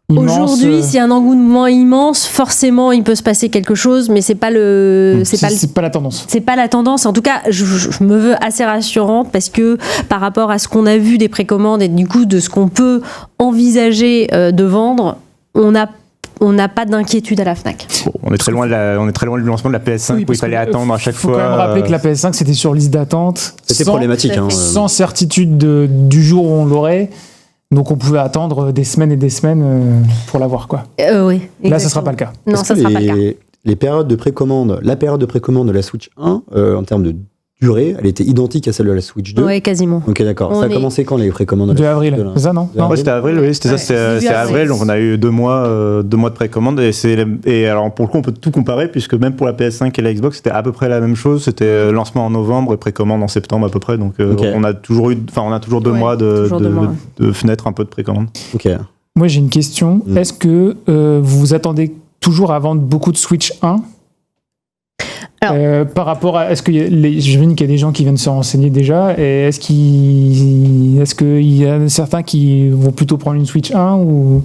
immense. Aujourd'hui, s'il y a un engouement immense, forcément, il peut se passer quelque chose, mais c'est pas pas la tendance. C'est pas la tendance. En tout cas, je me veux assez rassurante parce que par rapport à ce qu'on a vu des précommandes et du coup de ce qu'on peut envisager de vendre, on n'a pas d'inquiétude à la Fnac. Bon, on est très loin du lancement de la PS5 où il fallait attendre à chaque fois. Il faut quand même rappeler que la PS5 c'était sur liste d'attente. C'était problématique. Sans certitude du jour où on l'aurait. Donc on pouvait attendre des semaines et des semaines pour l'avoir, quoi. Oui. Là, ça ne sera pas le cas. Non, ça ne sera pas le cas. Les périodes de précommande, la période de précommande de la Switch 1, en termes de durée, elle était identique à celle de la Switch 2. Oui, quasiment. Ok, d'accord. Ça a commencé quand les précommandes? De avril, c'est ça, non? Ouais, c'était avril, oui, c'était ça, c'était avril, donc on a eu 2 mois de précommande, et alors pour le coup, on peut tout comparer, puisque même pour la PS5 et la Xbox, c'était à peu près la même chose, c'était lancement en novembre et précommande en septembre à peu près, donc on a toujours 2 mois de fenêtre un peu de précommande. Ok. Moi, j'ai une question. Est-ce que vous vous attendez toujours à vendre beaucoup de Switch 1? Par rapport à, est-ce que j'imagine qu'il y a des gens qui viennent se renseigner déjà, et est-ce qu'il y a certains qui vont plutôt prendre une Switch 1 ou...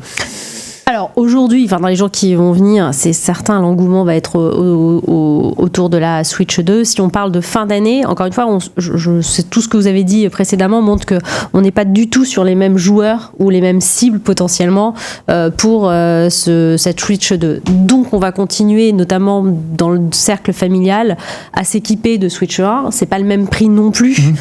Alors aujourd'hui, dans les jours qui vont venir, c'est certain, l'engouement va être autour de la Switch 2. Si on parle de fin d'année, encore une fois, c'est tout ce que vous avez dit précédemment montre qu'on n'est pas du tout sur les mêmes joueurs ou les mêmes cibles potentiellement pour cette Switch 2. Donc on va continuer, notamment dans le cercle familial, à s'équiper de Switch 1. C'est pas le même prix non plus,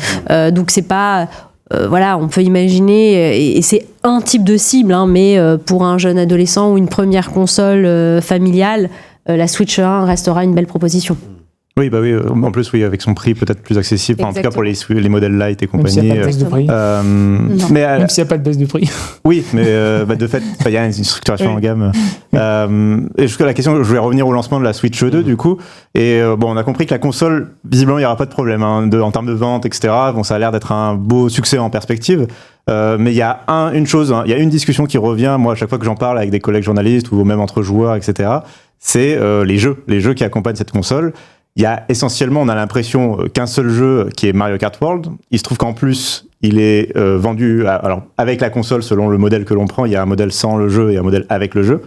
donc c'est pas... on peut imaginer, et c'est un type de cible, mais pour un jeune adolescent ou une première console familiale, la Switch 1 restera une belle proposition. Oui, bah oui, en plus, oui, avec son prix peut-être plus accessible, en tout cas pour les modèles light et compagnie. Même s'il n'y a pas de baisse de prix. Même s'il n'y a pas de baisse de prix. Oui, mais de fait, il y a une structuration en gamme. Et jusqu'à la question, je voulais revenir au lancement de la Switch 2, du coup. Et on a compris que la console, visiblement, il n'y aura pas de problème en termes de vente, etc. Bon, ça a l'air d'être un beau succès en perspective. Mais il y a une chose, il y a une discussion qui revient, moi, à chaque fois que j'en parle avec des collègues journalistes ou même entre joueurs, etc. C'est les jeux qui accompagnent cette console. il y a essentiellement, on a l'impression qu'un seul jeu qui est Mario Kart World. Il se trouve qu'en plus, il est vendu alors avec la console selon le modèle que l'on prend. Il y a un modèle sans le jeu et un modèle avec le jeu.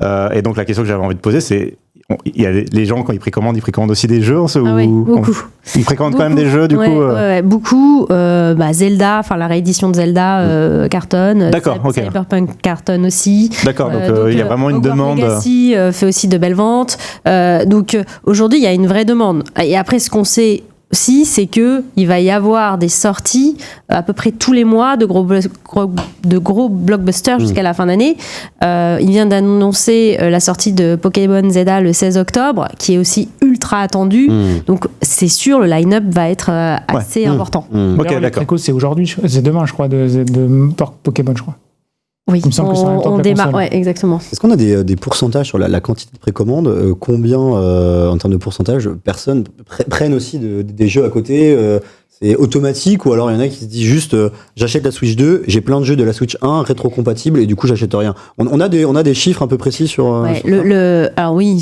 Et donc la question que j'avais envie de poser, c'est il y a les gens quand ils précommandent aussi des jeux beaucoup. Ils précommandent quand même des jeux du coup. Beaucoup. Zelda, enfin la réédition de Zelda cartonne. D'accord, ok. Cyberpunk cartonne aussi. D'accord, donc il y a vraiment une demande. Legacy fait aussi de belles ventes. Donc aujourd'hui il y a une vraie demande. Et après ce qu'on sait aussi, c'est que il va y avoir des sorties à peu près tous les mois de gros blockbusters jusqu'à la fin d'année. Il vient d'annoncer la sortie de Pokémon Zelda le 16 octobre, qui est aussi ultra attendu. Donc c'est sûr, le line-up va être assez important. Ok, d'accord. Préco, c'est aujourd'hui, c'est demain, je crois, de Pokémon, je crois. Oui, il me semble que c'est en même temps on que la démarre. console. Ouais, exactement. Est-ce qu'on a des pourcentages sur la quantité de précommandes? Combien, en termes de pourcentage, personnes prennent aussi des jeux à côté? C'est automatique, ou alors il y en a qui se disent juste j'achète la Switch 2, j'ai plein de jeux de la Switch 1 rétro-compatibles et du coup j'achète rien. On a des chiffres un peu précis sur. Alors oui,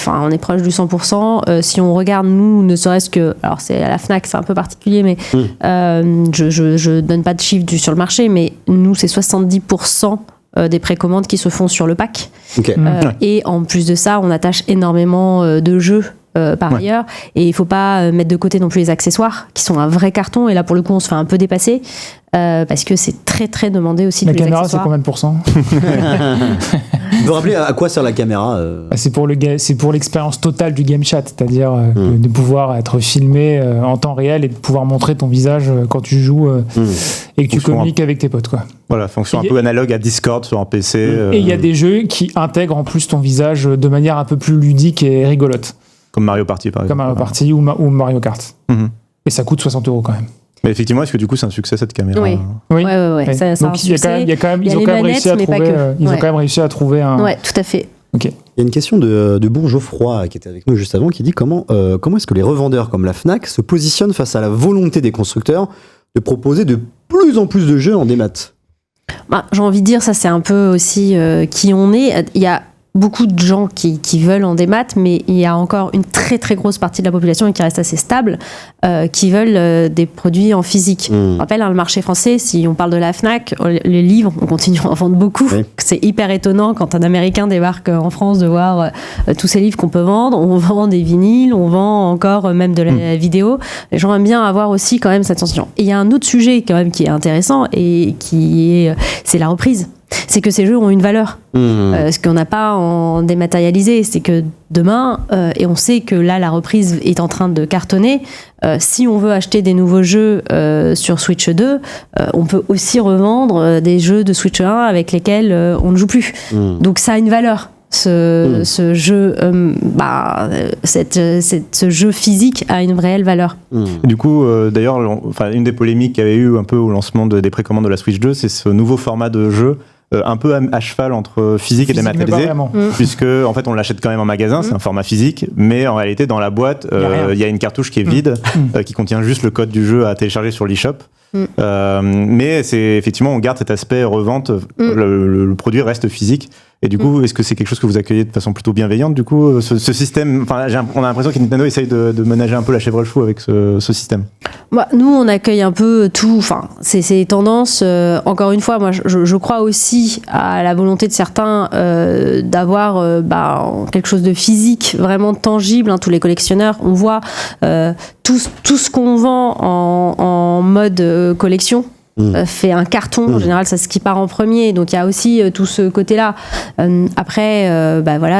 on est proche du 100%. Si on regarde, nous, ne serait-ce que. Alors c'est à la Fnac, c'est un peu particulier, mais je donne pas de chiffres sur le marché, mais nous, c'est 70% des précommandes qui se font sur le pack. Okay. Et en plus de ça, on attache énormément de jeux. Par ailleurs, et il faut pas mettre de côté non plus les accessoires qui sont un vrai carton, et là pour le coup on se fait un peu dépasser parce que c'est très très demandé aussi. La caméra, c'est combien de pourcents? Vous vous rappelez à quoi sert la caméra? C'est pour l'expérience totale du game chat, c'est-à-dire de pouvoir être filmé en temps réel et de pouvoir montrer ton visage quand tu joues et que tu communiques avec tes potes, quoi. Voilà, fonction un peu analogue à Discord sur un PC. Et il y a des jeux qui intègrent en plus ton visage de manière un peu plus ludique et rigolote. Comme Mario Party, par exemple. Comme Mario Party ou Mario Kart. Et ça coûte 60 € quand même. Mais effectivement, est-ce que du coup, c'est un succès, cette caméra? Oui. Ça, donc, ils ont quand même réussi à trouver un... Ouais, tout à fait. Okay. Il y a une question de Bon Geoffroy qui était avec nous juste avant, qui dit comment est-ce que les revendeurs comme la Fnac se positionnent face à la volonté des constructeurs de proposer de plus en plus de jeux en démat? J'ai envie de dire, ça c'est un peu aussi qui on est. Il y a beaucoup de gens qui veulent en démat, mais il y a encore une très très grosse partie de la population qui reste assez stable, qui veulent des produits en physique. Je rappelle, le marché français, si on parle de la Fnac, les livres, on continue à en vendre beaucoup. Oui. C'est hyper étonnant quand un Américain débarque en France de voir tous ces livres qu'on peut vendre. On vend des vinyles, on vend encore même de la vidéo. Les gens aiment bien avoir aussi quand même cette sensation. Et il y a un autre sujet quand même qui est intéressant et c'est la reprise. C'est que ces jeux ont une valeur. Ce qu'on n'a pas en dématérialisé, c'est que demain, et on sait que là, la reprise est en train de cartonner, si on veut acheter des nouveaux jeux sur Switch 2, on peut aussi revendre des jeux de Switch 1 avec lesquels on ne joue plus. Donc ça a une valeur. Ce jeu, ce jeu physique a une réelle valeur. Du coup, d'ailleurs, une des polémiques qu'il y avait eu un peu au lancement des précommandes de la Switch 2, c'est ce nouveau format de jeu. Un peu à cheval entre physique et dématérialisé, puisque en fait on l'achète quand même en magasin, c'est un format physique, mais en réalité dans la boîte il y a une cartouche qui est vide, qui contient juste le code du jeu à télécharger sur l'eShop. Mais c'est effectivement, on garde cet aspect revente, le produit reste physique. Et du coup, est-ce que c'est quelque chose que vous accueillez de façon plutôt bienveillante, du coup, ce système? On a l'impression que Nintendo essaye de ménager un peu la chèvre le chou avec ce système. Nous, on accueille un peu tout. C'est tendances. Encore une fois, moi, je crois aussi à la volonté de certains d'avoir quelque chose de physique, vraiment tangible. Tous les collectionneurs, on voit tout ce qu'on vend en mode collection. Fait un carton, en général, c'est ce qui part en premier, donc il y a aussi tout ce côté-là. Après,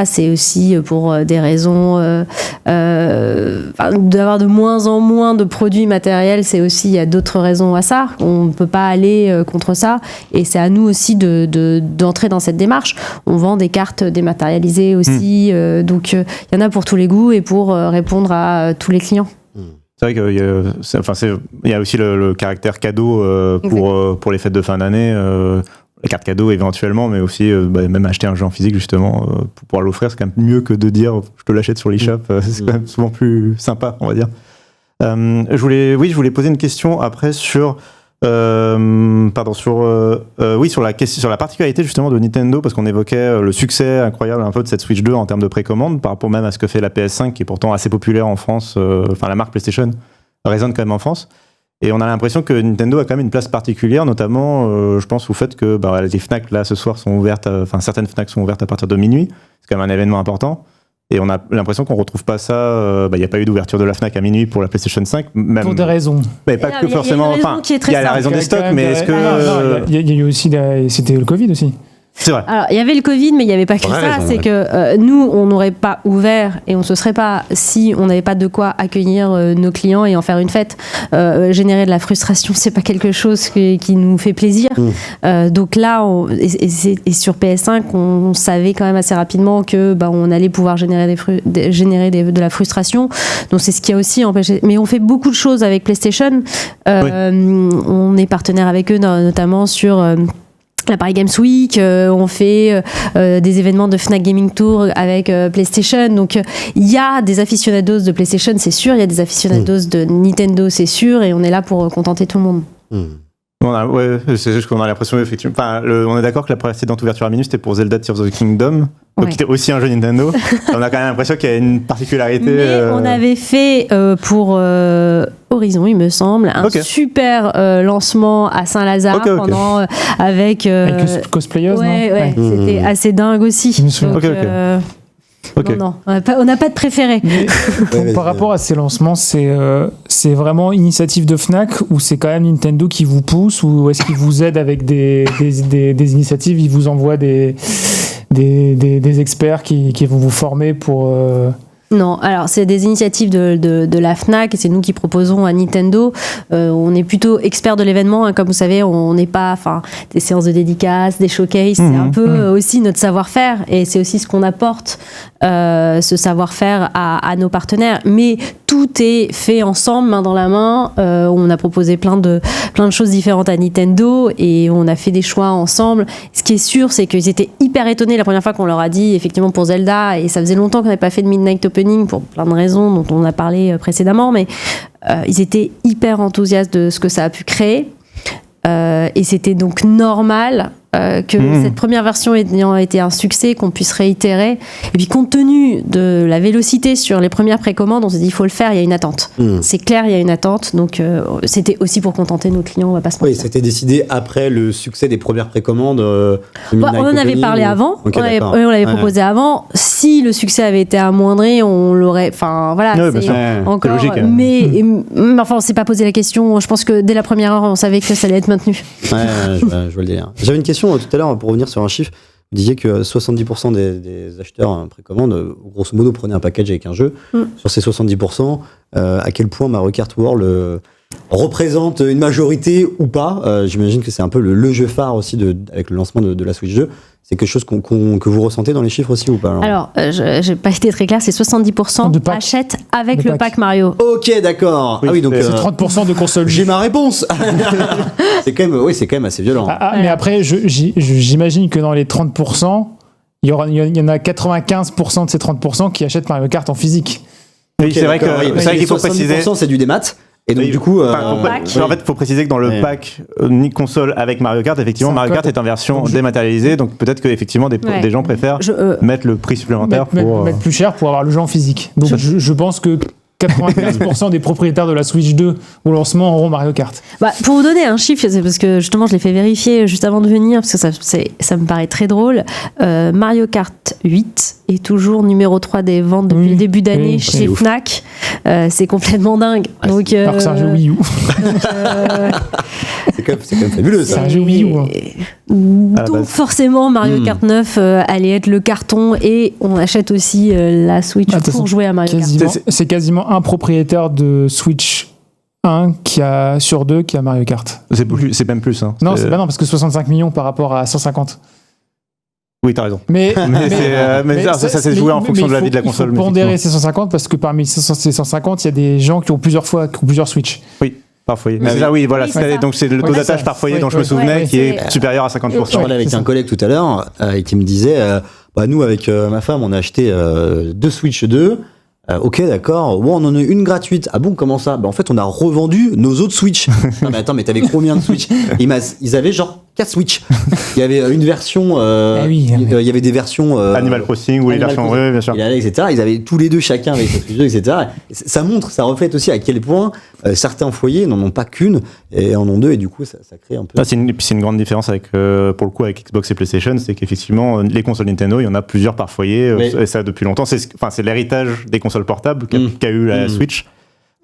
c'est aussi pour des raisons d'avoir de moins en moins de produits matériels, c'est aussi, il y a d'autres raisons à ça, on ne peut pas aller contre ça, et c'est à nous aussi d'entrer dans cette démarche. On vend des cartes dématérialisées aussi, donc il y en a pour tous les goûts et pour répondre à tous les clients. C'est vrai qu'il y a aussi le caractère cadeau pour les fêtes de fin d'année, les cartes cadeaux éventuellement, mais aussi même acheter un jeu en physique justement pour pouvoir l'offrir, c'est quand même mieux que de dire je te l'achète sur l'eShop, c'est quand même souvent plus sympa, on va dire. Je voulais poser une question après sur Sur la particularité justement de Nintendo, parce qu'on évoquait le succès incroyable un peu de cette Switch 2 en termes de précommande par rapport même à ce que fait la PS5 qui est pourtant assez populaire en France, la marque PlayStation résonne quand même en France, et on a l'impression que Nintendo a quand même une place particulière, notamment je pense au fait que les Fnac là ce soir sont ouvertes, certaines Fnac sont ouvertes à partir de minuit, c'est quand même un événement important. Et on a l'impression qu'on retrouve pas ça. Il n'y a pas eu d'ouverture de la Fnac à minuit pour la PlayStation 5. Même, pour des raisons. Mais pas que forcément. Il y a la raison des stocks, mais est-ce que. Il y a eu aussi. C'était le Covid aussi. C'est vrai. Alors, il y avait le Covid, mais il n'y avait pas que ça. C'est que nous, on n'aurait pas ouvert et on ne se serait pas si on n'avait pas de quoi accueillir nos clients et en faire une fête. Générer de la frustration, c'est pas quelque chose qui nous fait plaisir. Donc là, et sur PS5, on savait quand même assez rapidement que on allait pouvoir générer de la frustration. Donc c'est ce qui a aussi empêché. Mais on fait beaucoup de choses avec PlayStation. On est partenaire avec eux, notamment sur la Paris Games Week, on fait des événements de Fnac Gaming Tour avec PlayStation. Donc il y a des aficionados de PlayStation, c'est sûr, il y a des aficionados de Nintendo, c'est sûr, et on est là pour contenter tout le monde. C'est juste qu'on a l'impression, effectivement. On est d'accord que la précédente ouverture à minuit, c'était pour Zelda Tears of the Kingdom, qui était aussi un jeu Nintendo. On a quand même l'impression qu'il y a une particularité. Mais on avait fait pour Horizon, il me semble, un super lancement à Saint-Lazare pendant avec cosplayers. C'était assez dingue aussi. Donc, non, on n'a pas de préféré. Par rapport à ces lancements, c'est vraiment initiative de Fnac ou c'est quand même Nintendo qui vous pousse, ou est-ce qu'ils vous aident avec des initiatives, ils vous envoient des experts qui vont vous former pour... Non, alors c'est des initiatives de la Fnac et c'est nous qui proposons à Nintendo. On est plutôt experts de l'événement, comme vous savez, on n'est pas, des séances de dédicaces, des showcases, c'est un peu aussi notre savoir-faire et c'est aussi ce qu'on apporte, ce savoir-faire à nos partenaires. Mais tout est fait ensemble, main dans la main. On a proposé plein de choses différentes à Nintendo et on a fait des choix ensemble. Ce qui est sûr, c'est qu'ils étaient hyper étonnés la première fois qu'on leur a dit, effectivement pour Zelda, et ça faisait longtemps qu'on n'avait pas fait de Midnight Opening pour plein de raisons dont on a parlé précédemment, mais ils étaient hyper enthousiastes de ce que ça a pu créer. Et c'était donc normal que cette première version ayant été un succès, qu'on puisse réitérer. Et puis compte tenu de la vélocité sur les premières précommandes, on s'est dit il faut le faire, il y a une attente. C'est clair, il y a une attente, donc c'était aussi pour contenter nos clients, on va pas se mentir. Oui, c'était décidé après le succès des premières précommandes. On en avait parlé avant, on l'avait proposé avant. Si le succès avait été amoindri, on l'aurait... Enfin, voilà, encore... logique, mais on s'est pas posé la question. Je pense que dès la première heure, on savait que ça allait être maintenu. Je vois le délire. J'avais une question tout à l'heure pour revenir sur un chiffre. Vous disiez que 70% des acheteurs précommande, grosso modo, prenaient un package avec un jeu. Sur ces 70%, à quel point Mario Kart World représente une majorité ou pas? J'imagine que c'est un peu le jeu phare aussi avec le lancement de la Switch 2. C'est quelque chose que vous ressentez dans les chiffres aussi ou pas? Alors, j'ai pas été très clair, c'est 70% achètent avec le pack Mario. Ok, d'accord. Oui, Donc c'est 30% de consoles. J'ai ma réponse. c'est quand même assez violent. Mais après, j'imagine que dans les 30%, il y en a 95% de ces 30% qui achètent Mario Kart en physique. Oui, c'est vrai qu'il faut préciser. 70% c'est du démat. Et donc, du coup. En fait, il faut préciser que dans le pack console avec Mario Kart, effectivement, Mario Kart est en version dématérialisée. Donc, peut-être qu'effectivement, des gens préfèrent mettre le prix supplémentaire mettre plus cher pour avoir le jeu en physique. Donc, je pense que 95% des propriétaires de la Switch 2 au lancement auront Mario Kart. Pour vous donner un chiffre, c'est parce que justement je l'ai fait vérifier juste avant de venir, parce que ça me paraît très drôle. Mario Kart 8 est toujours numéro 3 des ventes depuis le début d'année chez Fnac. C'est complètement dingue. Donc, alors que c'est un jeu Wii U. C'est quand même fabuleux ça. C'est un jeu Wii U. Donc forcément Mario Kart 9 allait être le carton, et on achète aussi la Switch pour jouer à Mario Kart. C'est quasiment un propriétaire de Switch 1 sur 2 qui a Mario Kart. C'est même plus. Hein. Non, non, parce que 65 millions par rapport à 150. Oui, t'as raison. Mais ça s'est joué en fonction de la vie de la console. Il faut pondérer ces 150 parce que parmi ces 150, il y a des gens qui ont plusieurs Switch. Oui. Par foyer. Donc c'est le taux d'attache par foyer dont je me souvenais qui est supérieur à 50%. Je parlais avec un collègue tout à l'heure et qui me disait nous avec ma femme on a acheté 2 Switch 2. Ok, d'accord. Bon, on en a une gratuite. Ah bon, comment ça? En fait, on a revendu nos autres Switch. Non, mais attends, mais t'avais combien de Switch? Ils avaient genre 4 Switch. Il y avait une version. Il y avait des versions. Animal Crossing ou les versions. Oui, bien sûr. Etc. Ils avaient tous les deux chacun avec sa Switch 2, etc. Ça montre, ça reflète aussi à quel point certains foyers n'en ont pas qu'une et en ont deux, et du coup, ça crée un peu. C'est une grande différence avec, pour le coup, avec Xbox et PlayStation, c'est qu'effectivement, les consoles Nintendo, il y en a plusieurs par foyer, et ça depuis longtemps. C'est l'héritage des consoles portables qu'a eu la Switch,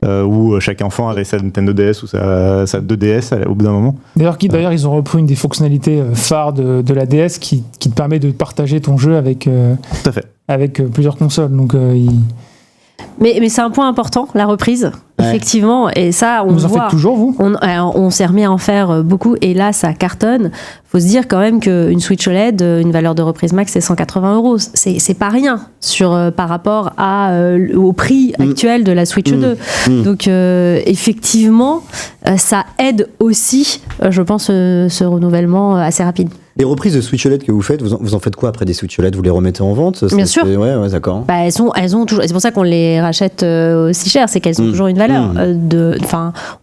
où chaque enfant avait sa Nintendo DS ou sa 2DS au bout d'un moment. D'ailleurs, ils ont repris une des fonctionnalités phares de la DS qui te permet de partager ton jeu avec, tout à fait. Avec plusieurs consoles. Donc, Mais c'est un point important, la reprise, effectivement, et ça, on vous en voit. Faites toujours, vous? On s'est remis à en faire beaucoup, et là, ça cartonne. Faut se dire quand même qu'une Switch OLED, une valeur de reprise max, c'est 180 €. C'est pas rien par rapport au prix actuel de la Switch 2. Donc, effectivement, ça aide aussi, je pense, ce renouvellement assez rapide. Les reprises de Switch OLED que vous faites, vous en faites quoi après des Switch OLED? Vous les remettez en vente? Bien sûr. Ouais, d'accord. Elles ont toujours. C'est pour ça qu'on les rachète aussi cher, c'est qu'elles ont toujours une valeur.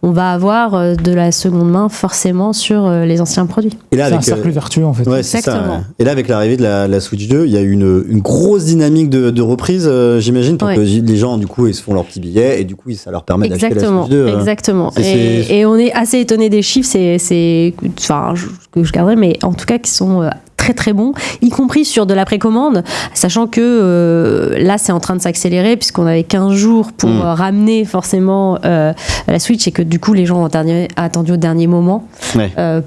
On va avoir de la seconde main forcément sur les anciens produits. Et là, c'est un cercle vertueux en fait. Ouais, exactement. C'est ça, ouais. Et là, avec l'arrivée de la Switch 2, il y a eu une grosse dynamique de reprise, j'imagine, pour que les gens, du coup, ils se font leur petit billet et du coup, ça leur permet d'acheter la Switch 2. Exactement. Et on est assez étonné des chiffres. Que je garderai, mais en tout cas qui sont très très bons, y compris sur de la précommande, sachant que là c'est en train de s'accélérer puisqu'on avait 15 jours pour ramener forcément la Switch, et que du coup les gens ont attendu au dernier moment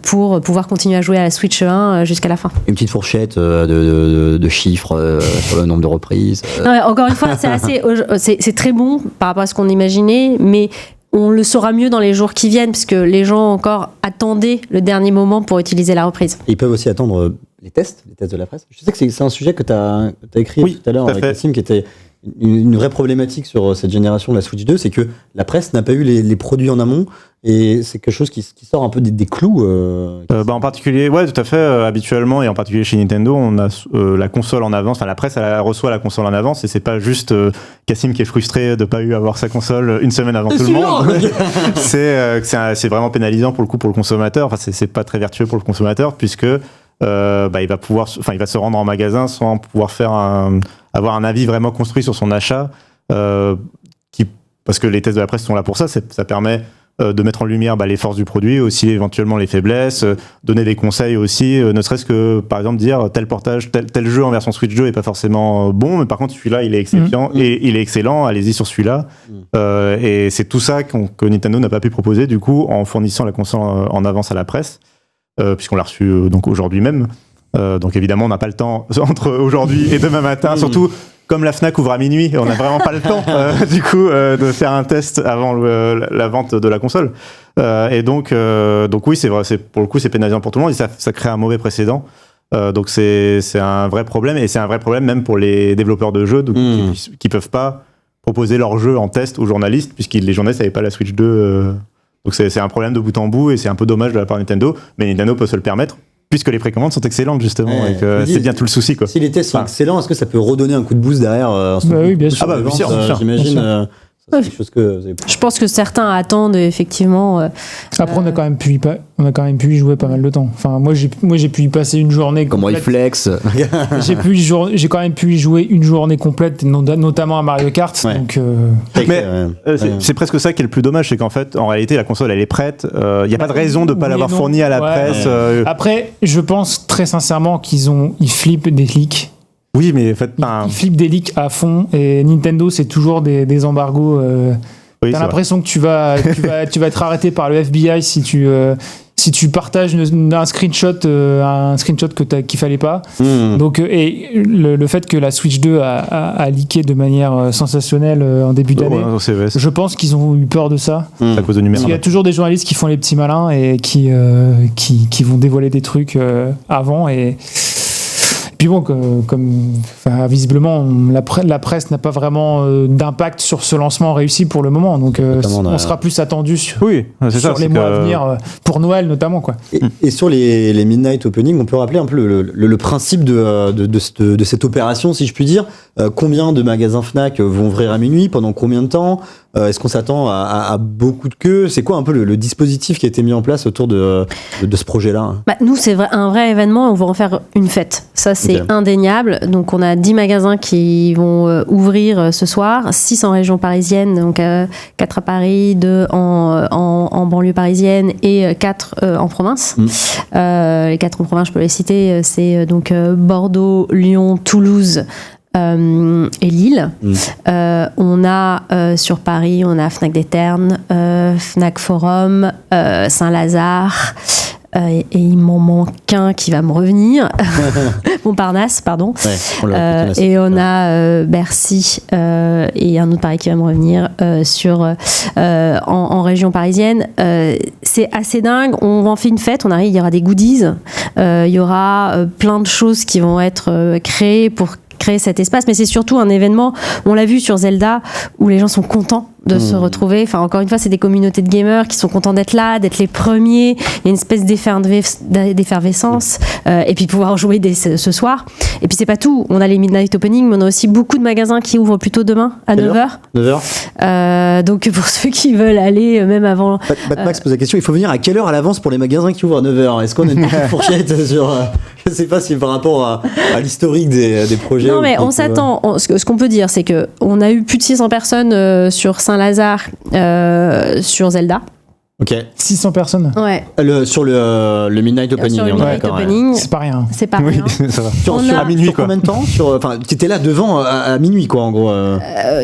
pour pouvoir continuer à jouer à la Switch 1 jusqu'à la fin. Une petite fourchette de chiffres sur le nombre de reprises. Non, encore une fois, c'est très bon par rapport à ce qu'on imaginait, mais on le saura mieux dans les jours qui viennent, puisque les gens encore attendaient le dernier moment pour utiliser la reprise. Et ils peuvent aussi attendre les tests de la presse. Je sais que c'est un sujet que tu as écrit tout à l'heure avec Cassim, qui était une vraie problématique sur cette génération de la Switch 2, c'est que la presse n'a pas eu les produits en amont, et c'est quelque chose qui sort un peu des clous. En particulier, ouais, tout à fait. Habituellement, et en particulier chez Nintendo, on a la console en avance. Enfin, la presse elle reçoit la console en avance, et c'est pas juste Cassim qui est frustré de pas avoir sa console une semaine avant tout le monde. C'est vraiment pénalisant pour le consommateur. Enfin, c'est pas très vertueux pour le consommateur, puisque il va se rendre en magasin sans pouvoir avoir un avis vraiment construit sur son achat, parce que les tests de la presse sont là pour ça. Ça permet de mettre en lumière les forces du produit, aussi éventuellement les faiblesses, donner des conseils aussi, ne serait-ce que par exemple dire tel portage, tel jeu en version Switch 2 est pas forcément bon, mais par contre celui-là il est exceptionnel et il est excellent, allez-y sur celui-là. Et c'est tout ça que Nintendo n'a pas pu proposer du coup en fournissant la console en avance à la presse, puisqu'on l'a reçu donc aujourd'hui même. Donc évidemment on n'a pas le temps entre aujourd'hui et demain matin, surtout comme la Fnac ouvre à minuit, on n'a vraiment pas le temps du coup de faire un test avant la vente de la console. Et donc oui, c'est vrai, pour le coup c'est pénalisant pour tout le monde, et ça crée un mauvais précédent. Donc c'est un vrai problème, et c'est un vrai problème même pour les développeurs de jeux qui peuvent pas proposer leur jeu en test aux journalistes, puisque les journalistes n'avaient pas la Switch 2. Donc c'est un problème de bout en bout, et c'est un peu dommage de la part de Nintendo, mais Nintendo peut se le permettre, puisque les précommandes sont excellentes justement, et que c'est bien tout le souci, quoi. Si les tests sont excellents, est-ce que ça peut redonner un coup de boost derrière oui, bien sûr. Bien sûr. J'imagine. C'est quelque chose que je pense que certains attendent effectivement. Après, on a quand même pu y jouer pas mal de temps. Enfin, moi j'ai pu y passer une journée. Comment il flex. J'ai quand même pu y jouer une journée complète, notamment à Mario Kart. Ouais. Donc, c'est presque ça qui est le plus dommage, c'est qu'en fait, en réalité, la console elle est prête. Il n'y a pas de raison de ne pas l'avoir fournie à la presse. Après, je pense très sincèrement ils flippent des leaks. Oui, mais en fait, ils flippent des leaks à fond, et Nintendo c'est toujours des embargos. T'as l'impression que tu vas être arrêté par le FBI si tu partages un screenshot qu'il fallait pas. Donc et le fait que la Switch 2 a leaké de manière sensationnelle en début d'année, je pense qu'ils ont eu peur de ça. À cause de numéros. Il y a toujours des journalistes qui font les petits malins et qui vont dévoiler des trucs avant, et puis bon, visiblement, la presse n'a pas vraiment d'impact sur ce lancement réussi pour le moment. Donc, on sera plus attendu sur les mois à venir, pour Noël notamment, quoi. Et sur les Midnight Opening, on peut rappeler un peu le principe de cette opération, si je puis dire. Combien de magasins Fnac vont ouvrir à minuit? Pendant combien de temps? Est-ce qu'on s'attend à beaucoup de queues? C'est quoi un peu le dispositif qui a été mis en place autour de ce projet-là? Nous, c'est un vrai événement. On va en faire une fête. Ça, c'est indéniable. Donc, on a 10 magasins qui vont ouvrir ce soir. 6 en région parisienne, donc 4 à Paris, 2 en banlieue parisienne et 4 en province. Les 4 en province, je peux les citer. C'est donc Bordeaux, Lyon, Toulouse, et Lille. On a sur Paris, on a Fnac des Ternes, Fnac Forum, Saint-Lazare, et il m'en manque un qui va me revenir. Montparnasse, pardon. Et on a Bercy et un autre pareil qui va me revenir en région parisienne. C'est assez dingue. On en fait une fête. On arrive, il y aura des goodies. Il y aura plein de choses qui vont être créées pour créer cet espace, mais c'est surtout un événement, on l'a vu sur Zelda, où les gens sont contents de se retrouver. Enfin, encore une fois, c'est des communautés de gamers qui sont contents d'être là, d'être les premiers. Il y a une espèce d'effervescence, et puis pouvoir jouer ce soir. Et puis c'est pas tout, on a les Midnight Opening, mais on a aussi beaucoup de magasins qui ouvrent plutôt demain à 9h. Donc pour ceux qui veulent aller, même avant... Max pose la question, il faut venir à quelle heure à l'avance pour les magasins qui ouvrent à 9h? Est-ce qu'on a une petite fourchette sur... je sais pas si par rapport à l'historique des projets... Non, mais on s'attend. Ce qu'on peut dire, c'est qu'on a eu plus de 600 personnes sur Saint-Lazare, sur Zelda. Ok. 600 personnes. Ouais. Sur le Midnight Opening. Sur le Midnight Opening. C'est pas rien. C'est pas rien. Ça va. À minuit, sur combien de temps? Tu étais là devant à minuit, quoi, en gros.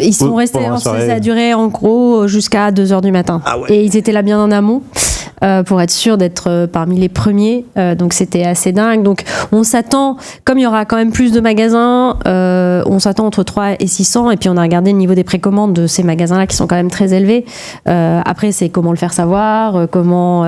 Ils sont restés, ça a duré en gros jusqu'à 2h du matin. Ah ouais. Et ils étaient là bien en amont. Pour être sûr d'être parmi les premiers. Donc c'était assez dingue. Donc on s'attend, comme il y aura quand même plus de magasins, on s'attend entre 3 et 600. Et puis on a regardé le niveau des précommandes de ces magasins-là qui sont quand même très élevés. Après, c'est comment le faire savoir, comment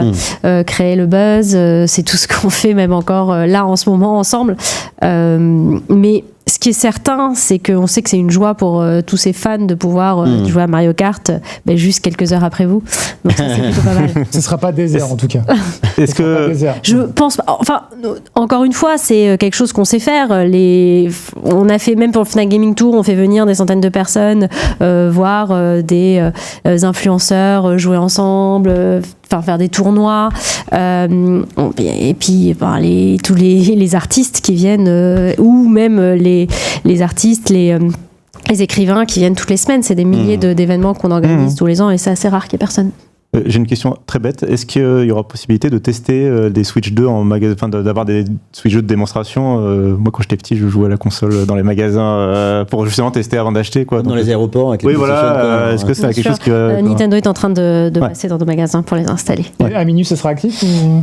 créer le buzz. C'est tout ce qu'on fait même encore là en ce moment ensemble. Mais ce qui est certain, c'est qu'on sait que c'est une joie pour tous ces fans de pouvoir jouer à Mario Kart juste quelques heures après vous. Donc ça, c'est plutôt pas mal. Ce sera pas désert en tout cas. Est-ce que je pense pas. Enfin, encore une fois, c'est quelque chose qu'on sait faire. On a fait même pour le Fnac Gaming Tour, on fait venir des centaines de personnes voir des influenceurs jouer ensemble. Faire des tournois, et puis tous les artistes qui viennent, ou même les artistes, les écrivains qui viennent toutes les semaines. C'est des milliers d'événements qu'on organise tous les ans, et c'est assez rare qu'il y ait personne. J'ai une question très bête. Est-ce qu'il y aura possibilité de tester des Switch 2 en magasin, d'avoir des Switch 2 de démonstration? Moi, quand j'étais petit, je jouais à la console dans les magasins pour justement tester avant d'acheter, quoi. Dans les aéroports. Avec les oui, voilà. Est-ce que c'est quelque chose qui va... Nintendo est en train de passer dans nos magasins pour les installer. Ouais. À minuit, ce sera actif ou...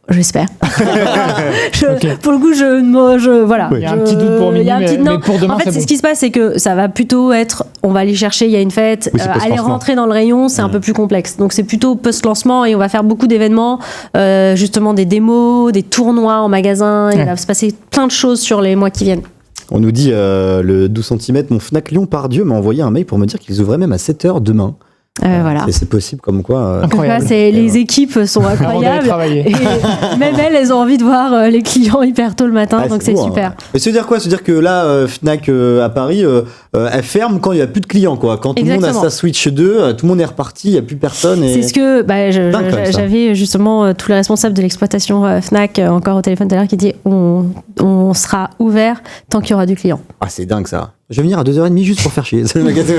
J'espère. Okay. Pour le coup, voilà. Il y a un petit doute pour minuit, mais pour demain, en fait, c'est ce qui se passe, c'est que ça va plutôt être, on va aller chercher, il y a une fête, aller rentrer dans le rayon, c'est un peu plus complexe. Donc c'est plutôt post-lancement, et on va faire beaucoup d'événements, justement des démos, des tournois en magasin. Il va se passer plein de choses sur les mois qui viennent. On nous dit le 12 cm, mon Fnac Lyon Pardieu m'a envoyé un mail pour me dire qu'ils ouvraient même à 7h demain. Voilà. C'est possible comme quoi. Incroyable. Les équipes sont incroyables. Et même elles ont envie de voir les clients hyper tôt le matin, donc c'est super. Mais se dire quoi? Se dire que là, Fnac à Paris, elle ferme quand il n'y a plus de clients, quoi. Quand tout le monde a sa Switch 2, tout le monde est reparti, il n'y a plus personne. Et... C'est ce que j'avais justement tous les responsables de l'exploitation Fnac encore au téléphone tout à l'heure qui dit on sera ouvert tant qu'il y aura du client. Ah, c'est dingue ça. Je vais venir à 2h30 juste pour faire chier. C'est le magasin.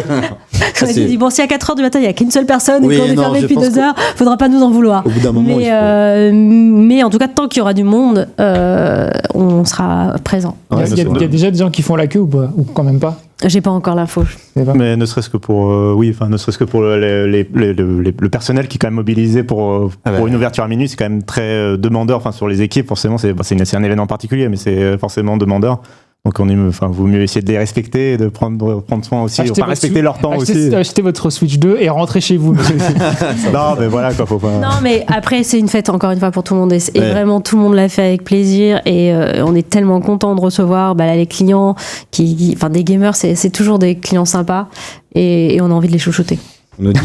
On s'est dit, bon, si à 4h du matin, il n'y a qu'une seule personne et qu'on est fermé depuis 2 heures, il ne faudra pas nous en vouloir. Au bout d'un moment, mais en tout cas, tant qu'il y aura du monde, on sera présent. Ouais, il y a déjà des gens qui font la queue ou pas? Ou quand même pas? J'ai pas encore l'info. Mais ne serait-ce que pour ne serait-ce que pour le personnel qui est quand même mobilisé pour une ouverture à minuit, c'est quand même très demandeur. Enfin, sur les équipes, forcément, c'est un événement particulier, mais c'est forcément demandeur. Donc vaut mieux essayer de les respecter et de prendre soin aussi, respecter leur temps aussi. Achetez votre Switch 2 et rentrez chez vous. Non, mais voilà, quoi, faut pas. Non, mais après, c'est une fête encore une fois pour tout le monde, et vraiment tout le monde l'a fait avec plaisir, et on est tellement content de recevoir les clients des gamers, c'est toujours des clients sympas, et on a envie de les chouchouter. On nous dit,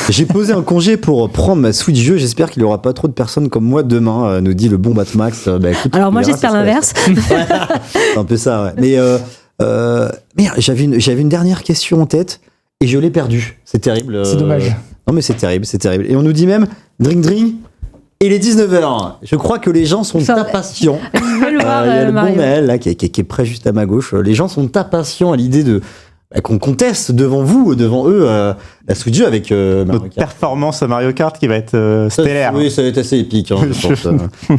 j'ai posé un congé pour prendre ma Switch jeu. J'espère qu'il n'y aura pas trop de personnes comme moi demain, nous dit le bon Batmax. Écoute, alors moi j'espère l'inverse. C'est un peu ça, ouais. Mais Merde, j'avais une dernière question en tête et je l'ai perdue. C'est terrible. C'est dommage. Non mais c'est terrible. Et on nous dit même drink. Et il est 19h. Je crois que les gens sont impatients. Ils veulent voir Il y a le Mario. bon Maël là, qui est prêt juste à ma gauche. Les gens sont impatients à l'idée de qu'on conteste devant vous, devant eux, la Switch 2 avec Mario Notre Kart. performance à Mario Kart qui va être stellaire. Oui, ça va être assez épique. Hein, je pense.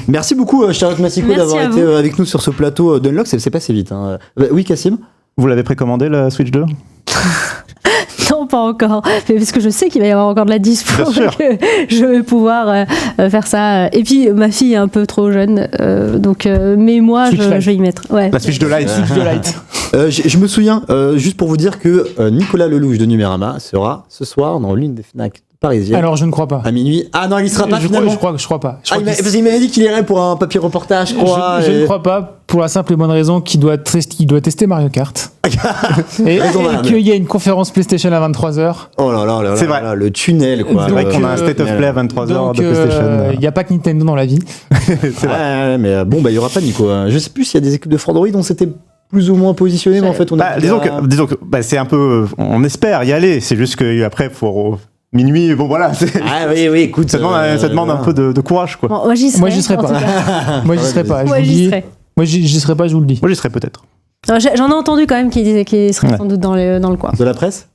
Merci beaucoup, Charlotte Massico, Merci d'avoir à été vous. avec nous sur ce plateau d'Unlock. C'est passé vite. Hein. Oui, Cassim. Vous l'avez précommandé, la Switch 2 Non, pas encore. Mais parce que je sais qu'il va y avoir encore de la dispo. Bien sûr. Que je vais pouvoir faire ça. Et puis, ma fille est un peu trop jeune. Mais moi, Switch je Lite. vais y mettre. Ouais. La Switch de Lite. Switch de Lite. Je me souviens, juste pour vous dire que Nicolas Lelouch de Numérama sera ce soir dans l'une des FNAC parisiennes. Alors, je ne crois pas. À minuit. Ah non, il y sera pas je finalement. crois pas. Je Ah, crois qu'il- parce qu'il m'avait dit qu'il irait pour un papier reportage, je crois. je ne crois pas, pour la simple et bonne raison qu'il doit tester Mario Kart. et Raison valable. qu'il y a une conférence PlayStation à 23h. Oh là là là C'est là vrai. là, le tunnel quoi. C'est vrai Donc, qu'on a un State of Play à 23h Donc, de PlayStation. il n'y a pas que Nintendo dans la vie. C'est vrai. Ouais, mais bon, bah il y aura pas Nico. Je sais plus s'il y a des équipes de Frandroid dont c'était plus ou moins positionné, mais en fait on a. Disons que c'est un peu. On espère y aller. C'est juste qu'après, faut. Minuit, bon voilà. Ah oui, écoute. Ça demande un peu de courage, quoi. Bon, moi, j'y serai. Moi, j'y serai en pas. tout cas. Moi, j'y serai pas. Je Moi, vous le j'y dis. serai. Moi, j'y serai pas, je vous le dis. Moi, j'y serais peut-être. Non, j'en ai entendu quand même qui disait qu'il serait Ouais. sans doute dans le coin. De la presse.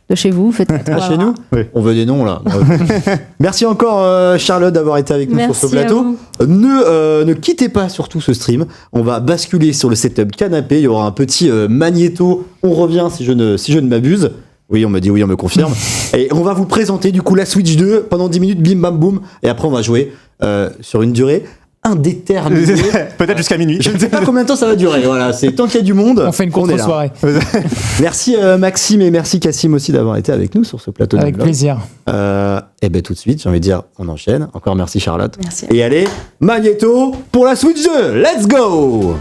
De chez vous, peut-être. Ah, chez nous. Oui. On veut des noms là. Merci encore Charlotte d'avoir été avec nous Merci sur ce à plateau. vous. Ne quittez pas surtout ce stream. On va basculer sur le setup canapé. Il y aura un petit magnéto. On revient si je ne m'abuse. Oui, on me dit oui, on me confirme. Et on va vous présenter du coup la Switch 2 pendant 10 minutes, bim bam boum. Et après on va jouer sur une durée indéterminée. Peut-être jusqu'à minuit. Je ne sais pas combien de temps ça va durer. Voilà, c'est tant qu'il y a du monde. On fait une est là. contre-soirée. Merci Maxime et merci Cassim aussi d'avoir été avec nous sur ce plateau. Avec d'Unlock. plaisir. Et ben tout de suite, j'ai envie de dire, on enchaîne. Encore merci Charlotte. Merci. Et allez, Magneto pour la Switch 2. Let's go!